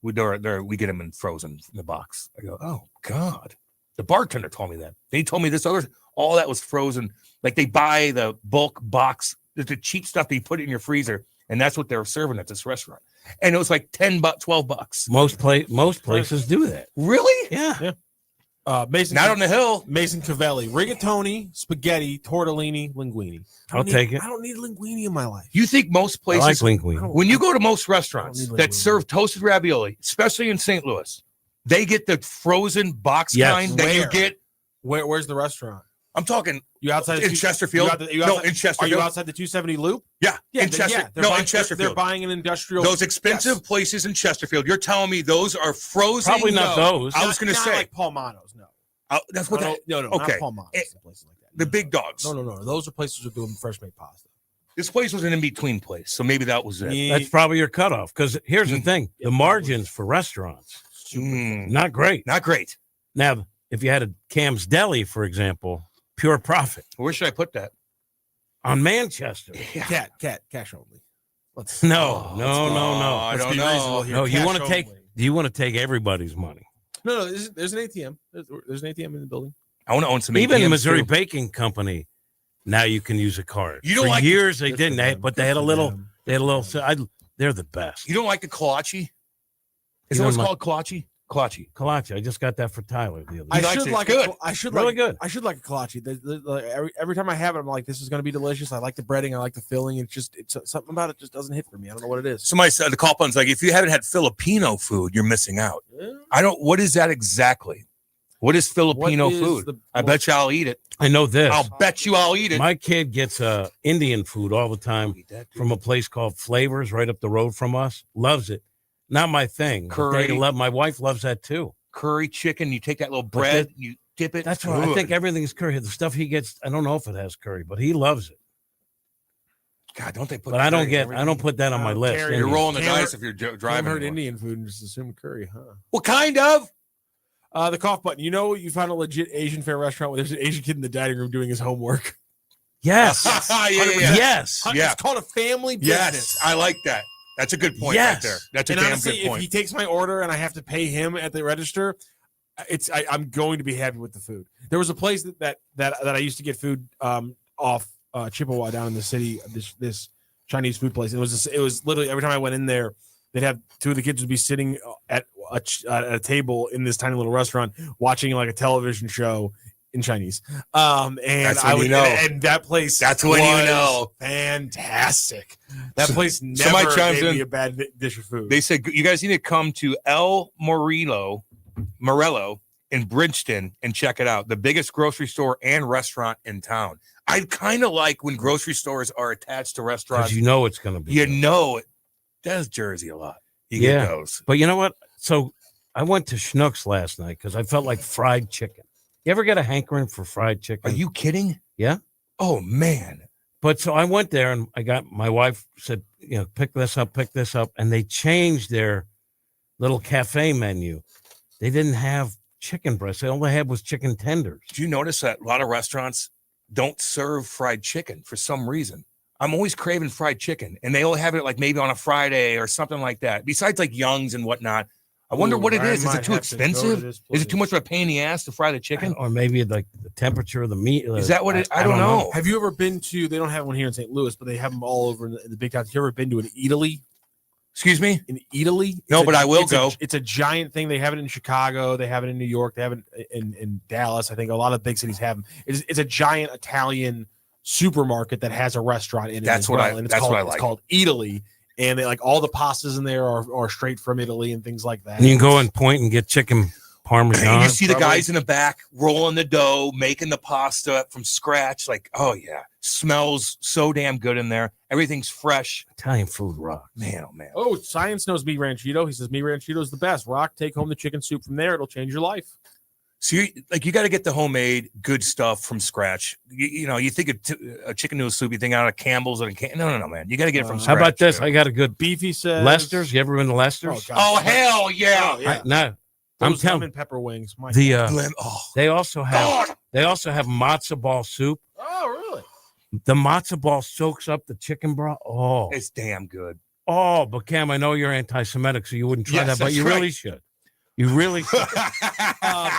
We get them in frozen in the box. I go, oh God. The bartender told me that. They told me this all that was frozen. Like they buy the bulk box, the cheap stuff that you put it in your freezer, and that's what they're serving at this restaurant. And it was like $10, $12. Most places do that. Really? Yeah. Mason, Not on the hill. Mason Cavelli, rigatoni, spaghetti, tortellini, linguine. I'll take it. I don't need linguine in my life. You think most places, I like linguine. when you go to most restaurants I don't need that linguine. serve toasted ravioli, especially in St. Louis, they get the frozen box Yes. kind that you Where? get. Where's the restaurant? I'm talking You outside in Chesterfield. No, in Chesterfield. Are you outside the 270 loop? Yeah, in Chesterfield. Chesterfield. In Chesterfield. They're buying an industrial. Those expensive places in Chesterfield. You're telling me those are frozen? Probably not those. I was going to Not say like Palmatos. No, that's what. no, okay. not Palmatos. Places like that. The big dogs. No. Those are places that are doing fresh made pasta. This place was an in between place, so maybe that was it. That's probably your cutoff. Because here's the thing: the margins for restaurants not great. Not great. Now, if you had a Cam's Deli, for example, pure profit. Where should I put that? On Manchester. Cat, cash only. No. I don't know. No, you want to take. Do you want to take everybody's money? No. There's an ATM. There's an ATM in the building. I want to own some. Even the ATMs Missouri too. Baking Company. Now you can use a card. You don't For like years they Good didn't, for them. but they Good had a for little. them. They had a little. They're the best. You don't like the kolache? Is You that what's don't called kolache? Kolache. Kolache. I just got that for Tyler the other I day. likes should it. like It's good. I should Really like good. I should like a kolache. Every time I have it, I'm like, this is going to be delicious. I like the breading. I like the filling. It's something about it just doesn't hit for me. I don't know what it is. Somebody said the call pun's like, if you haven't had Filipino food, you're missing out. Yeah. I don't. What is that exactly? What is Filipino What is food? I bet you I'll eat it. I know this. I'll bet you I'll eat it. My kid gets Indian food all the time from a place called Flavors right up the road from us. Loves it. Not my thing. but Curry. My wife loves that too. Curry chicken. You take that little bread, you dip it. That's why I think everything's curry. The stuff he gets, I don't know if it has curry, but he loves it. God, don't they put? But I don't curry in get. everything? I don't put that on my list. Carry- You're Indian. rolling the Can't dice hurt- if you're I've driving. heard anymore. Indian food and just assume curry, huh? What kind of? The cough button. You know, you found a legit Asian fair restaurant where there's an Asian kid in the dining room doing his homework. Yes. Yeah. Yes. Yeah. It's called a family business. Yes, I like that. That's a good point Yes. right there. That's a And damn honestly, good if point. he takes my order and I have to pay him at the register, I'm going to be happy with the food. There was a place that I used to get food off Chippewa down in the city. This Chinese food place. It was literally every time I went in there, they'd have two of the kids would be sitting at a table in this tiny little restaurant watching like a television show in Chinese. And That's I when would you know. and that place. That's when you was know. Fantastic. That place Somebody never chimes gave me in. a bad dish of food. They said you guys need to come to El Morello in Bridgeton and check it out. The biggest grocery store and restaurant in town. I kind of like when grocery stores are attached to restaurants. Because you know it's going to be. You good. know it. Does Jersey a lot. You Yeah. get those. But you know what? So I went to Schnucks last night because I felt like fried chicken. You ever get a hankering for fried chicken? Are you kidding? Yeah. Oh man. But so I went there and my wife said, pick this up, and they changed their little cafe menu. They didn't have chicken breasts. All they had was chicken tenders. Did you notice that a lot of restaurants don't serve fried chicken for some reason? I'm always craving fried chicken, and they only have it like maybe on a Friday or something like that. Besides like Young's and whatnot. I wonder what it I is. Is might it too have to go to expensive? this Is it too much of a pain in the ass to fry the chicken? Or maybe like the temperature of the meat. Is that what it? I don't know. Have you ever been to? They don't have one here in St. Louis, but they have them all over in the big towns. Have you ever been to an Italy? Excuse me? In Italy? No, but I will go. It's a giant thing. They have it in Chicago. They have it in New York. They have it in Dallas. I think a lot of big cities have them. It's a giant Italian supermarket that has a restaurant in it. That's as what well. I. And That's what I It's like. called Italy, and they like all the pastas in there are straight from Italy and things like that. And you can go and point and get chicken parmesan. You see the guys in the back rolling the dough, making the pasta from scratch. Like, oh yeah, smells so damn good in there. Everything's fresh. Italian food rock. Man, oh man. Oh, Science knows Mi Ranchito. He says Mi Ranchito is the best. Rock, take home the chicken soup from there. It'll change your life. So you got to get the homemade good stuff from scratch. You think of a chicken noodle soup, you think out of Campbell's or no, man. You got to get it from How scratch. about this? dude. I got a good Beefy says Lester's. You ever been to Lester's? Oh hell yeah! Oh, yeah. No, I'm Those telling lemon pepper wings. My the God. they also have matzo ball soup. Oh, really? The matzo ball soaks up the chicken broth. Oh, It's damn good. oh, but Cam, I know you're anti-Semitic, so you wouldn't try Yes, that, but that's you right. really should. You really should.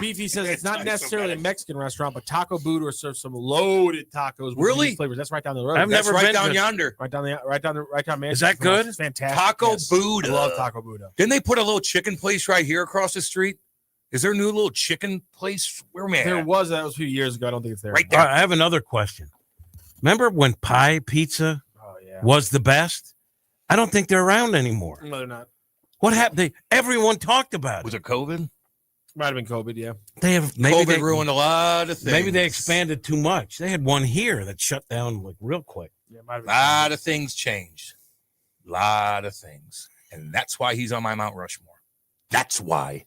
Beefy says it's not necessarily a Mexican restaurant, but Taco Buddha serves some loaded tacos with Really? unique flavors. That's right down the road. I've That's never right been down to- yonder. right down. Is that good? It's fantastic. Taco Yes. Buddha. I love Taco Buddha. Didn't they put a little chicken place right here across the street? Is there a new little chicken place? Where am I There at? was. That was a few years ago. I don't think it's there. Right All there. right, I have another question. Remember when pie pizza was the best? I don't think they're around anymore. No, they're not. What happened? Everyone talked about it. Was it COVID? Might have been COVID, yeah. They have COVID ruined a lot of things. Maybe they expanded too much. They had one here that shut down like real quick. Yeah, might have A been lot of things changed. A lot of things. And that's why he's on my Mount Rushmore. That's why.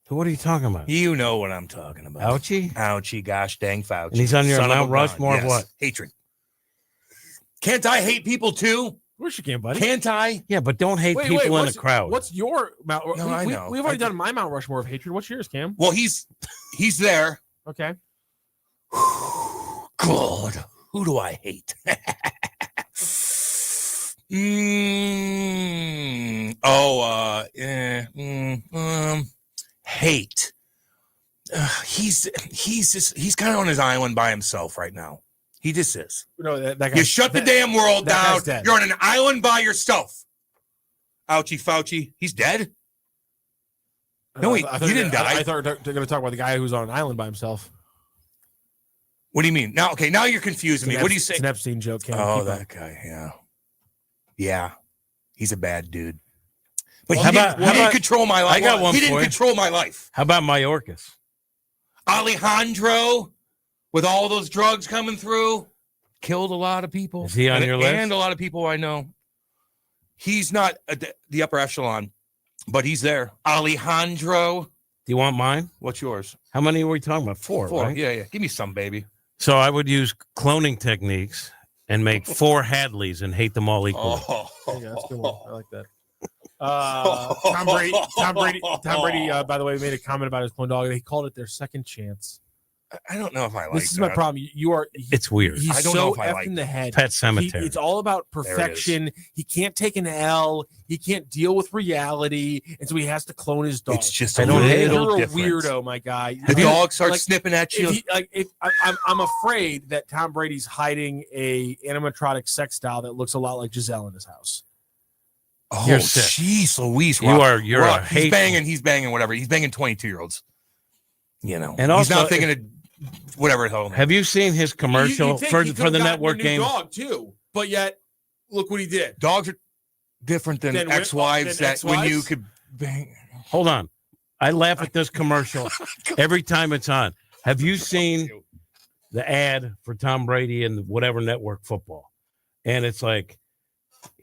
So what are you talking about? You know what I'm talking about. Ouchie? Ouchie, gosh dang Fauci. And he's on your Son of a Mount gun. Rushmore of Yes. what? Hatred. Can't I hate people too? Of course you can, buddy. Can't I? Yeah, but don't hate people in a what's- crowd. What's your Mount? No, I know. We've already done my Mount Rushmore of hatred. What's yours, Cam? Well, he's there. Okay. God, who do I hate? Hate. He's kind of on his island by himself right now. He just is. No, that guy. You shut the damn world that down. guy's dead. You're on an island by yourself. Ouchie Fauci. He's dead. No, he didn't die. I thought they're going to talk about the guy who's on an island by himself. What do you mean? Now, okay, now you're confusing me. What do you say? It's an Epstein joke. Cam. Oh, Keep that on. guy. Yeah. Yeah. He's a bad dude. But How he about- didn't control my life. I got one He for didn't you. control my life. How about Mayorkas? Alejandro, with all those drugs coming through, killed a lot of people. Is he on your list? And a lot of people I know. He's not the upper echelon, but he's there. Alejandro. Do you want mine? What's yours? How many were we talking about? Four, Four. right? Yeah, yeah. Give me some, baby. So I would use cloning techniques and make 4 Hadleys and hate them all equally. There you go. That's a good one. I like that. Tom Brady. By the way, made a comment about his clone dog. He called it their second chance. I don't know if I like This is my problem. It's weird. He's I don't so know if I effed like in the head. Pet Cemetery. It's all about There it is. perfection. He can't take an L. He can't deal with reality, and so he has to clone his dog. It's just I a don't hate little You're a different. weirdo, my guy. The Like- dog starts like, snipping at you. I'm afraid that Tom Brady's hiding a animatronic sex doll that looks a lot like Giselle in his house. Oh, You're sick. jeez, Louise. You're Rock. a He's hateful. He's banging whatever. He's banging 22-year-olds. You know, And he's also, not thinking of whatever the hell. Have you seen his commercial You think for he the could've gotten network a new game? dog too, but yet look what he did. Dogs are different than Than ex-wives than that when you ex-wives? could bang. Hold on. I laugh at this commercial every time it's on. Have you seen the ad for Tom Brady and whatever network football? And it's like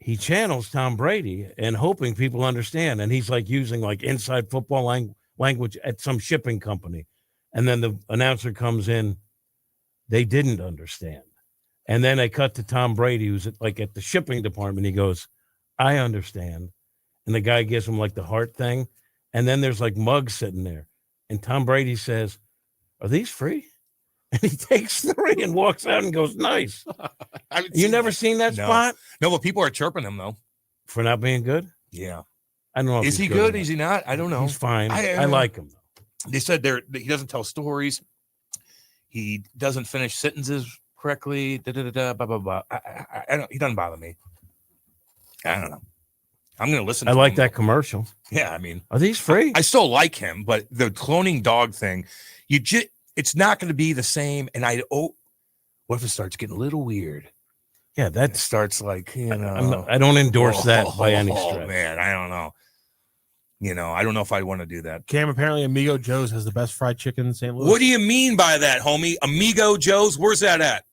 he channels Tom Brady and hoping people understand. And he's like using like inside football language at some shipping company. And then the announcer comes in. They didn't understand. And then they cut to Tom Brady, who's at the shipping department. He goes, I understand. And the guy gives him like the heart thing. And then there's like mugs sitting there. And Tom Brady says, are these free? And he takes 3 and walks out and goes, nice. You never seen that No. spot? No, but people are chirping him though. For not being good? Yeah. I don't know. If Is he he's good? or Is not. he not? I don't know. He's fine. I I like him. They said he doesn't tell stories. He doesn't finish sentences correctly. Da, da, da, da, blah, blah, blah. I don't. He doesn't bother me. I don't know. I'm going to listen. I to like him. that commercial. Yeah, I mean, Are these free? I still like him, but the cloning dog thing, it's not going to be the same. And what if it starts getting a little weird? Yeah, It that's. starts like, you know. I don't endorse that by any Oh, stretch. man, I don't know. You know, I don't know if I want to do that. Cam, apparently Amigo Joe's has the best fried chicken in St. Louis. What do you mean by that, homie? Amigo Joe's? Where's that at?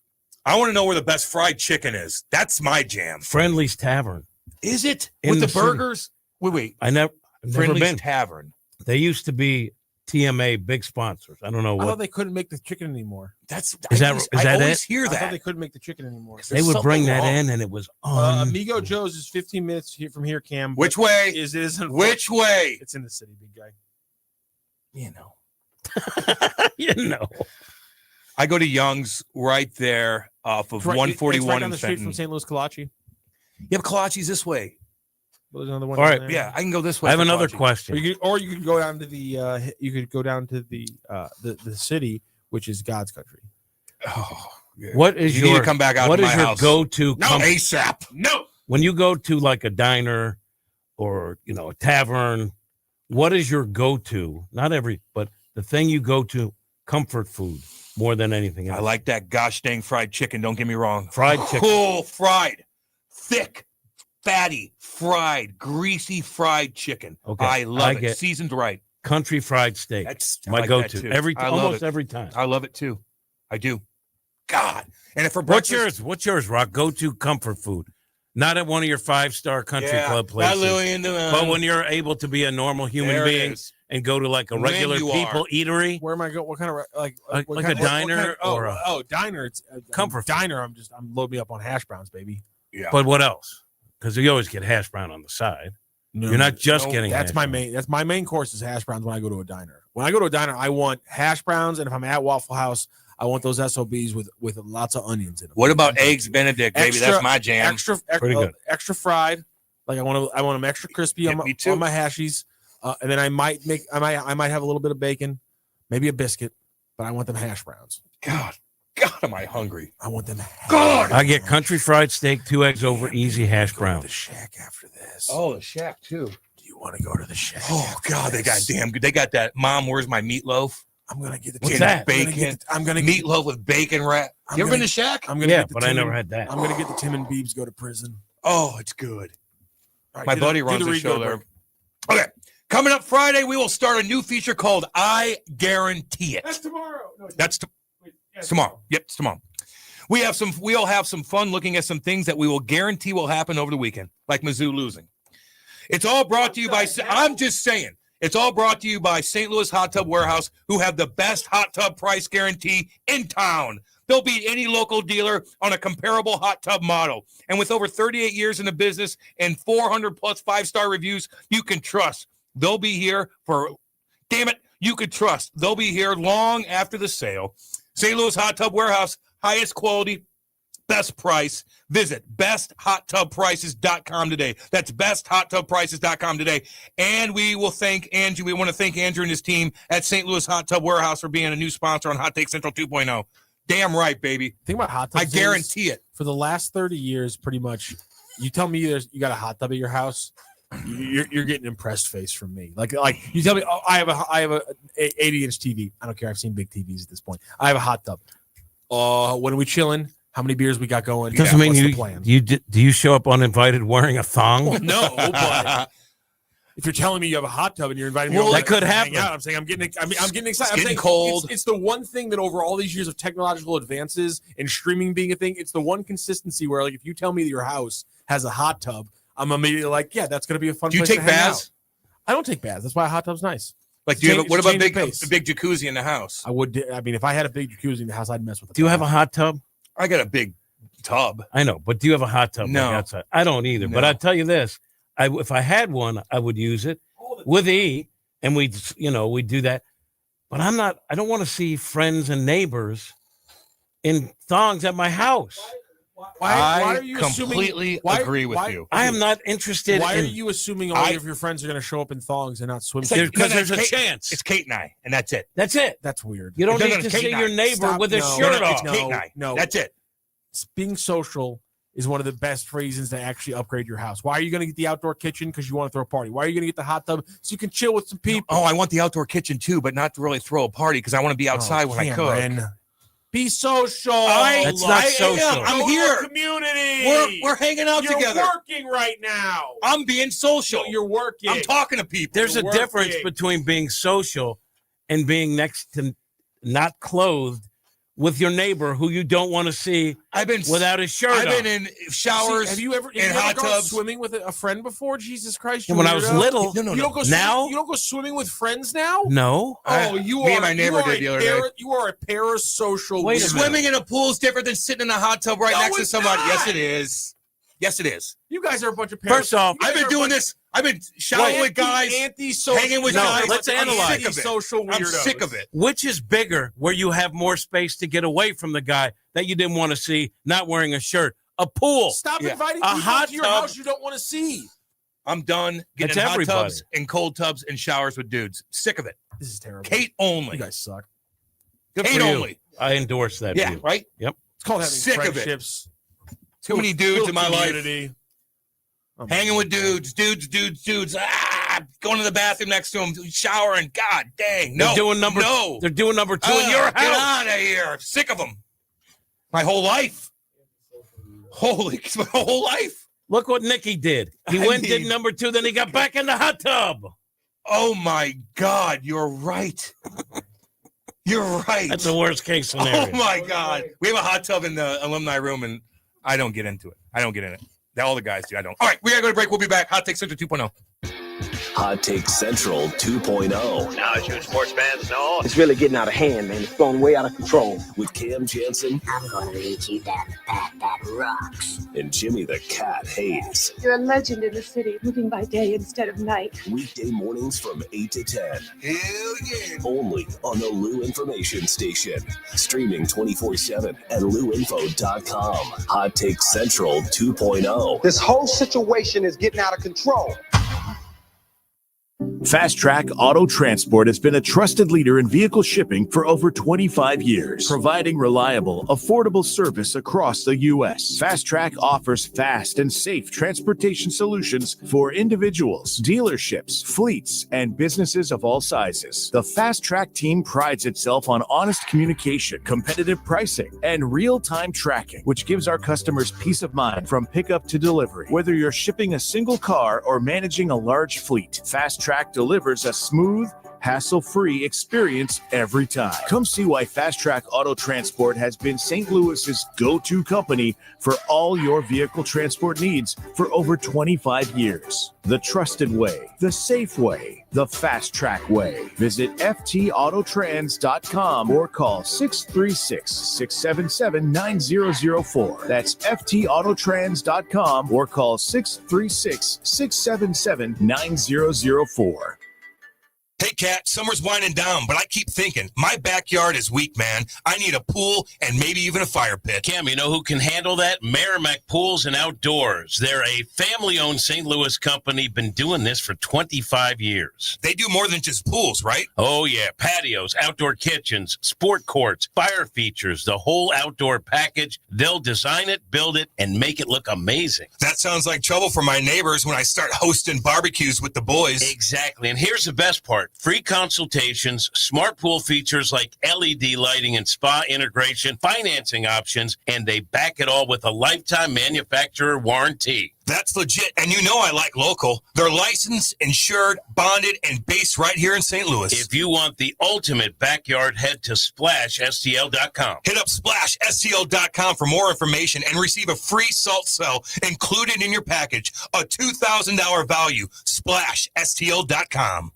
I want to know where the best fried chicken is. That's my jam. Friendly's Tavern. Is it? In With the the city. burgers? Wait. I've never Friendly's been. Tavern. They used to be TMA big sponsors. I don't know I thought what. they couldn't make the chicken anymore. Is I always it? hear I thought that. they couldn't make the chicken anymore. They would bring that something in, and it was Amigo Joe's is 15 minutes from here, Cam. Which way? Which way? It's in the city, big guy. You know. you know. I go to Young's right there off of It's right 141 down in the street Fenton. from St. Louis Kolache. Yeah, but Kolachi's this way. Well, there's another one. All down right, there. Yeah, I can go this way. I have for another Kolachi. question. Or you could go down to the city, which is God's country. Oh, yeah. What is You need your to come back out What to is my your house. go-to? No, ASAP. No. When you go to like a diner or a tavern, what is your go-to? Not every, but the thing you go to, comfort food more than anything else. I like that gosh dang fried chicken. Don't get me wrong. Fried chicken. Cool, fried, thick, fatty, fried, greasy fried chicken. Okay, I love it. get Seasoned right. Country fried steak. That's my like go-to. that too. Almost every time. I love it too. I do. God. And if for What's breakfast, yours? What's yours, Rock? Go-to comfort food. Not at one of your 5-star country club places. But when you're able to be a normal human being and go to like a regular people eatery. Where am I going? What kind of like a diner or a diner? It's comfort diner. I'm load me up on hash browns, baby. Yeah. But what else? Because you always get hash brown on the side. No, you're not just getting. That's hash my brown. main. That's my main course is hash browns when I go to a diner. When I go to a diner, I want hash browns, and if I'm at Waffle House, I want those SOBs with lots of onions in them. what about eggs Benedict, baby? That's my jam. Pretty good. Extra fried. Like I want them extra crispy on my hashies, and then I might have a little bit of bacon, maybe a biscuit, but I want them hash browns. God, am I hungry? I want them. God, I get country fried steak, 2 eggs over, easy hash brown. The Shack after this. Oh, the Shack too. Do you want to go to the Shack? Oh God, they got damn good. They got that. Mom, where's my meatloaf? I'm gonna get the What's that? Bacon. I'm gonna get meatloaf with bacon wrap. You ever been to Shack? I'm gonna Yeah, get the but I Tim never and- had that. I'm gonna get the Tim and Beebs go to prison. Oh, it's good. All right, My do buddy do runs the read show good there. break. Okay, coming up Friday, we will start a new feature called "I Guarantee It." That's tomorrow. No, That's tomorrow. Yep, it's tomorrow. We'll have some fun looking at some things that we will guarantee will happen over the weekend, like Mizzou losing. It's all brought to you by. I'm just saying. It's all brought to you by St. Louis Hot Tub Warehouse, who have the best hot tub price guarantee in town. They'll beat any local dealer on a comparable hot tub model. And with over 38 years in the business and 400 plus 5-star reviews, you can trust. They'll be here for, damn it, you could trust. They'll be here long after the sale. St. Louis Hot Tub Warehouse, highest quality, best price. Visit besthot-tub-prices.com today. That's besthot-tub-prices.com today. And we will thank Andrew. We want to thank Andrew and his team at St. Louis Hot Tub Warehouse for being a new sponsor on Hot Take Central 2.0. Damn right, baby. Think about hot tubs. I guarantee it. For the last 30 years, pretty much, you tell me you got a hot tub at your house, you're getting impressed face from me. Like you tell me, oh, I have a 80-inch TV. I don't care. I've seen big TVs at this point. I have a hot tub. When are we chilling? How many beers we got going? Doesn't mean what's you. the plan? Do you show up uninvited wearing a thong? No, but if you're telling me you have a hot tub and you're inviting me, Well, over that could to hang happen. out, I'm saying I'm getting excited. It's I'm getting saying cold. It's the one thing that over all these years of technological advances and streaming being a thing, it's the one consistency where, like, if you tell me that your house has a hot tub, I'm immediately like, yeah, that's going to be a fun. Do you place take to hang baths? out. I don't take baths. That's why a hot tub's nice. Like, do you have, what about a big pace. jacuzzi in the house? I would. I mean, if I had a big jacuzzi in the house, I'd mess with it. Do you have a hot tub? I got a big tub. I know, but do you have a hot tub No. like outside? I don't either. But No. I tell you this: if I had one, I would use it with E, and we do that. But I'm not. I don't want to see friends and neighbors in thongs at my house. Why are you completely assuming, agree with you. I am not interested. Why in, are you assuming all of your friends are going to show up in thongs and not swim? Because there's a chance. It's Kate and I, and that's it. That's it. That's weird. You don't No, need it's to Kate see and your I. neighbor Stop. with his No, shirt no, off. It's Kate and I. No. That's it. Being social is one of the best reasons to actually upgrade your house. Why are you going to get the outdoor kitchen? Because you want to throw a party. Why are you going to get the hot tub? So you can chill with some people. Oh, I want the outdoor kitchen too, but not to really throw a party because I want to be outside when I cook. Cameron. Be social. That's not social. I'm here. Community. We're hanging out You're together. working right now. I'm being social. You're working. I'm talking to people. There's a You're difference working. between being social and being next to not clothed with your neighbor who you don't want to see without his shirt on. I've been in showers. Have you ever hot gone tubs swimming with a friend before? Jesus Christ! And when I was weirdo. little, you don't go now you don't go swimming with friends now. no. Oh, you me are. and my neighbor you are did the a other day. You are a parasocial. Wait a weirdo. minute. Swimming in a pool is different than sitting in a hot tub right No, next to it's somebody. not. Yes, it is. Yes, it is. You guys are a bunch of First off, I've been doing this. I've been showering with guys, anti-social. hanging with No, guys. let's I'm analyze. sick of it. Social I'm weirdos. sick of it. Which is bigger, where you have more space to get away from the guy that you didn't want to see not wearing a shirt? A pool. Stop Yeah. inviting A people hot to your tub. house you don't want to see. I'm done getting That's in hot everybody. tubs and cold tubs and showers with dudes. Sick of it. This is terrible. Kate only. You guys suck. Good Kate for you. only. I endorse that. Yeah, view. right? Yep. It's called having Sick of it. friendships. Too many dudes in my life. Community. Hanging with dudes. going to the bathroom next to him, showering. God dang. No. They're doing number 2 in your house. Get out of here. I'm sick of them. My whole life. My whole life. Look what Nicky did. He did number 2, then he got back in the hot tub. Oh, my God. You're right. You're right. That's the worst case scenario. Oh, my God. We have a hot tub in the alumni room, and I don't get into it. I don't get in it. All the guys do. I don't. All right, we got to go to break. We'll be back. Hot Take Central 2.0. Hot Take Central 2.0. Now, as you sports fans know, It's really getting out of hand, man. It's going way out of control. With Cam Janssen I'm going to lead you down the path that rocks. and Jimmy the Cat Hayes. You're a legend in the city, moving by day instead of night. Weekday mornings from 8 to 10. Hell yeah. Only on the Lou Information Station. Streaming 24/7 at louinfo.com. Hot Take Central 2.0. This whole situation is getting out of control. Fast Track Auto Transport has been a trusted leader in vehicle shipping for over 25 years, providing reliable, affordable service across the U.S. Fast Track offers fast and safe transportation solutions for individuals, dealerships, fleets, and businesses of all sizes. The Fast Track team prides itself on honest communication, competitive pricing, and real-time tracking, which gives our customers peace of mind from pickup to delivery. Whether you're shipping a single car or managing a large fleet, Fast Track delivers a smooth, hassle-free experience every time. Come see why Fast Track Auto Transport has been St. Louis's go-to company for all your vehicle transport needs for over 25 years. The trusted way, the safe way, the Fast Track way. Visit ftautotrans.com or call 636-677-9004. That's ftautotrans.com or call 636-677-9004. Hey, Cat, summer's winding down, but I keep thinking, my backyard is weak, man. I need a pool and maybe even a fire pit. Cam, you know who can handle that? Merrimack Pools and Outdoors. They're a family-owned St. Louis company, been doing this for 25 years. They do more than just pools, right? Oh, yeah. Patios, outdoor kitchens, sport courts, fire features, the whole outdoor package. They'll design it, build it, and make it look amazing. That sounds like trouble for my neighbors when I start hosting barbecues with the boys. Exactly. And here's the best part. Free consultations, smart pool features like LED lighting and spa integration, financing options, and they back it all with a lifetime manufacturer warranty. That's legit. And you know I like local. They're licensed, insured, bonded, and based right here in St. Louis. If you want the ultimate backyard, head to SplashSTL.com. Hit up SplashSTL.com for more information and receive a free salt cell included in your package. A $2,000 value. SplashSTL.com.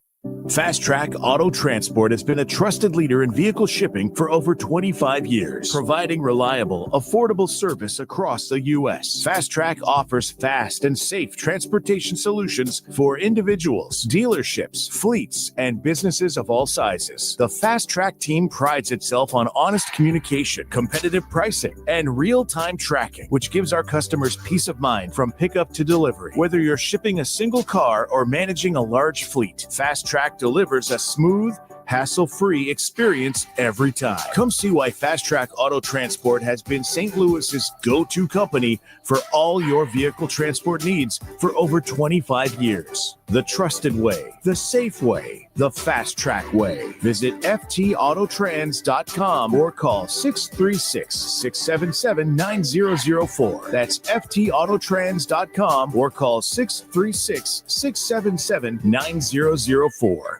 Fast Track Auto Transport has been a trusted leader in vehicle shipping for over 25 years, providing reliable, affordable service across the U.S. Fast Track offers fast and safe transportation solutions for individuals, dealerships, fleets, and businesses of all sizes. The Fast Track team prides itself on honest communication, competitive pricing, and real-time tracking, which gives our customers peace of mind from pickup to delivery. Whether you're shipping a single car or managing a large fleet, Fast Track delivers a smooth, hassle-free experience every time. Come see why Fast Track Auto Transport has been St. Louis's go-to company for all your vehicle transport needs for over 25 years. The trusted way, the safe way, the Fast Track way. Visit ftautotrans.com or call 636-677-9004. That's ftautotrans.com or call 636-677-9004.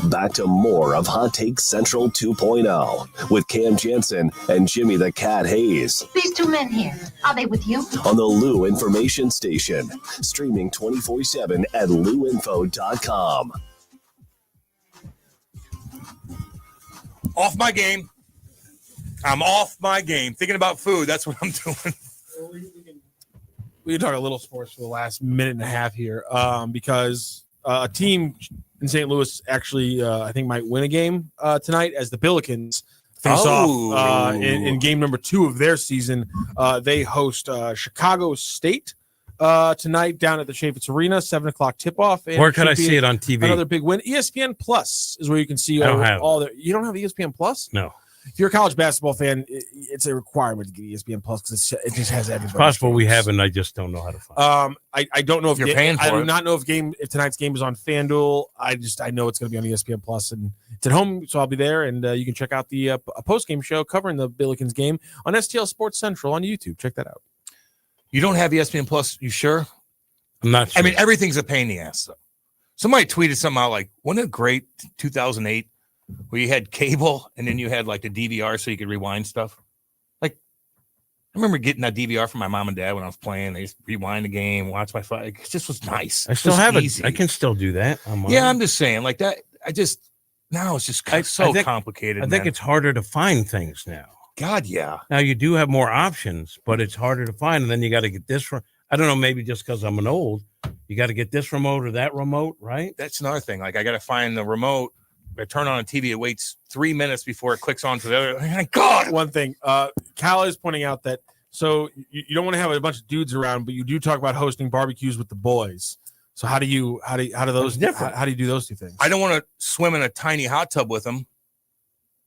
Back to more of Hot Take Central 2.0 with Cam Janssen and Jimmy the Cat Hayes. These two men here, are they with you? On the Lou Information Station. Streaming 24/7 at louinfo.com. Off my game. I'm off my game. Thinking about food. That's what I'm doing. We can talk a little sports for the last minute and a half here because a team in St. Louis actually, I think, might win a game tonight as the Billikens face off in game number 2 of their season. They host Chicago State tonight down at the Chaffetz Arena, 7:00 tip-off. Where could I see it on TV? Another big win. ESPN Plus is where you can see I don't have all the. You don't have ESPN Plus? No. if you're a college basketball fan, it's a requirement to get ESPN Plus because it just has everybody. Possible we haven't. I just don't know how to find. I don't know if You're paying for I do it. not know if tonight's game is on FanDuel. I know it's going to be on ESPN Plus, and it's at home, so I'll be there. And you can check out the a post game show covering the Billikens game on STL Sports Central on YouTube. Check that out. You don't have ESPN Plus? You sure? I'm not sure. I mean, everything's a pain in the ass. Though. Somebody tweeted something out like, wasn't it great 2008 where you had cable and then you had like the DVR so you could rewind stuff? Like, I remember getting that DVR from my mom and dad when I was playing. They just rewind the game, watch my fight. It just was nice. I still have it. I can still do that. Yeah, I'm just saying like that. Now it's just so complicated. I think it's harder to find things now. God, yeah. Now you do have more options, but it's harder to find. And then you got to get this from, I don't know, maybe just because I'm an old, you got to get this remote or that remote, right? That's another thing. Like I got to find the remote. I turn on a TV. It waits 3 minutes before it clicks on to the other. Oh, God. One thing, Cal is pointing out that you don't want to have a bunch of dudes around, but you do talk about hosting barbecues with the boys. So how do you do those two things? I don't want to swim in a tiny hot tub with them.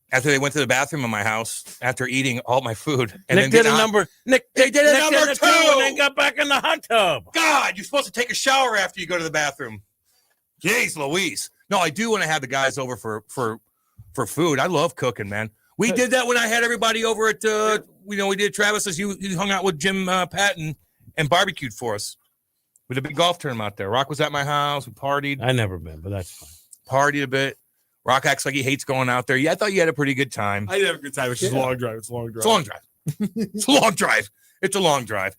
After they went to the bathroom in my house after eating all my food, and Nick then did a number. Nick they did a number 2 and then got back in the hot tub. God, you're supposed to take a shower after you go to the bathroom. Jeez, Louise. No, I do want to have the guys over for food. I love cooking, man. We did that when I had everybody over at we did Travis's. You hung out with Jim Patton and barbecued for us with a big golf tournament out there. Rock was at my house. We partied. I never been, but that's fine. Partied a bit. Rock acts like he hates going out there. Yeah, I thought you had a pretty good time. I did have a good time. It's just a long drive. It's a long drive. It's a long drive. It's a long drive. It's a long drive.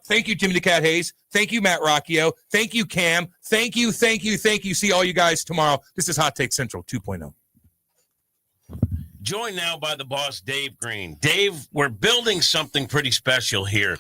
Thank you, Jimmy the Cat Hayes. Thank you, Matt Rocchio. Thank you, Cam. Thank you. See all you guys tomorrow. This is Hot Take Central 2.0. Joined now by the boss, Dave Green. Dave, we're building something pretty special here.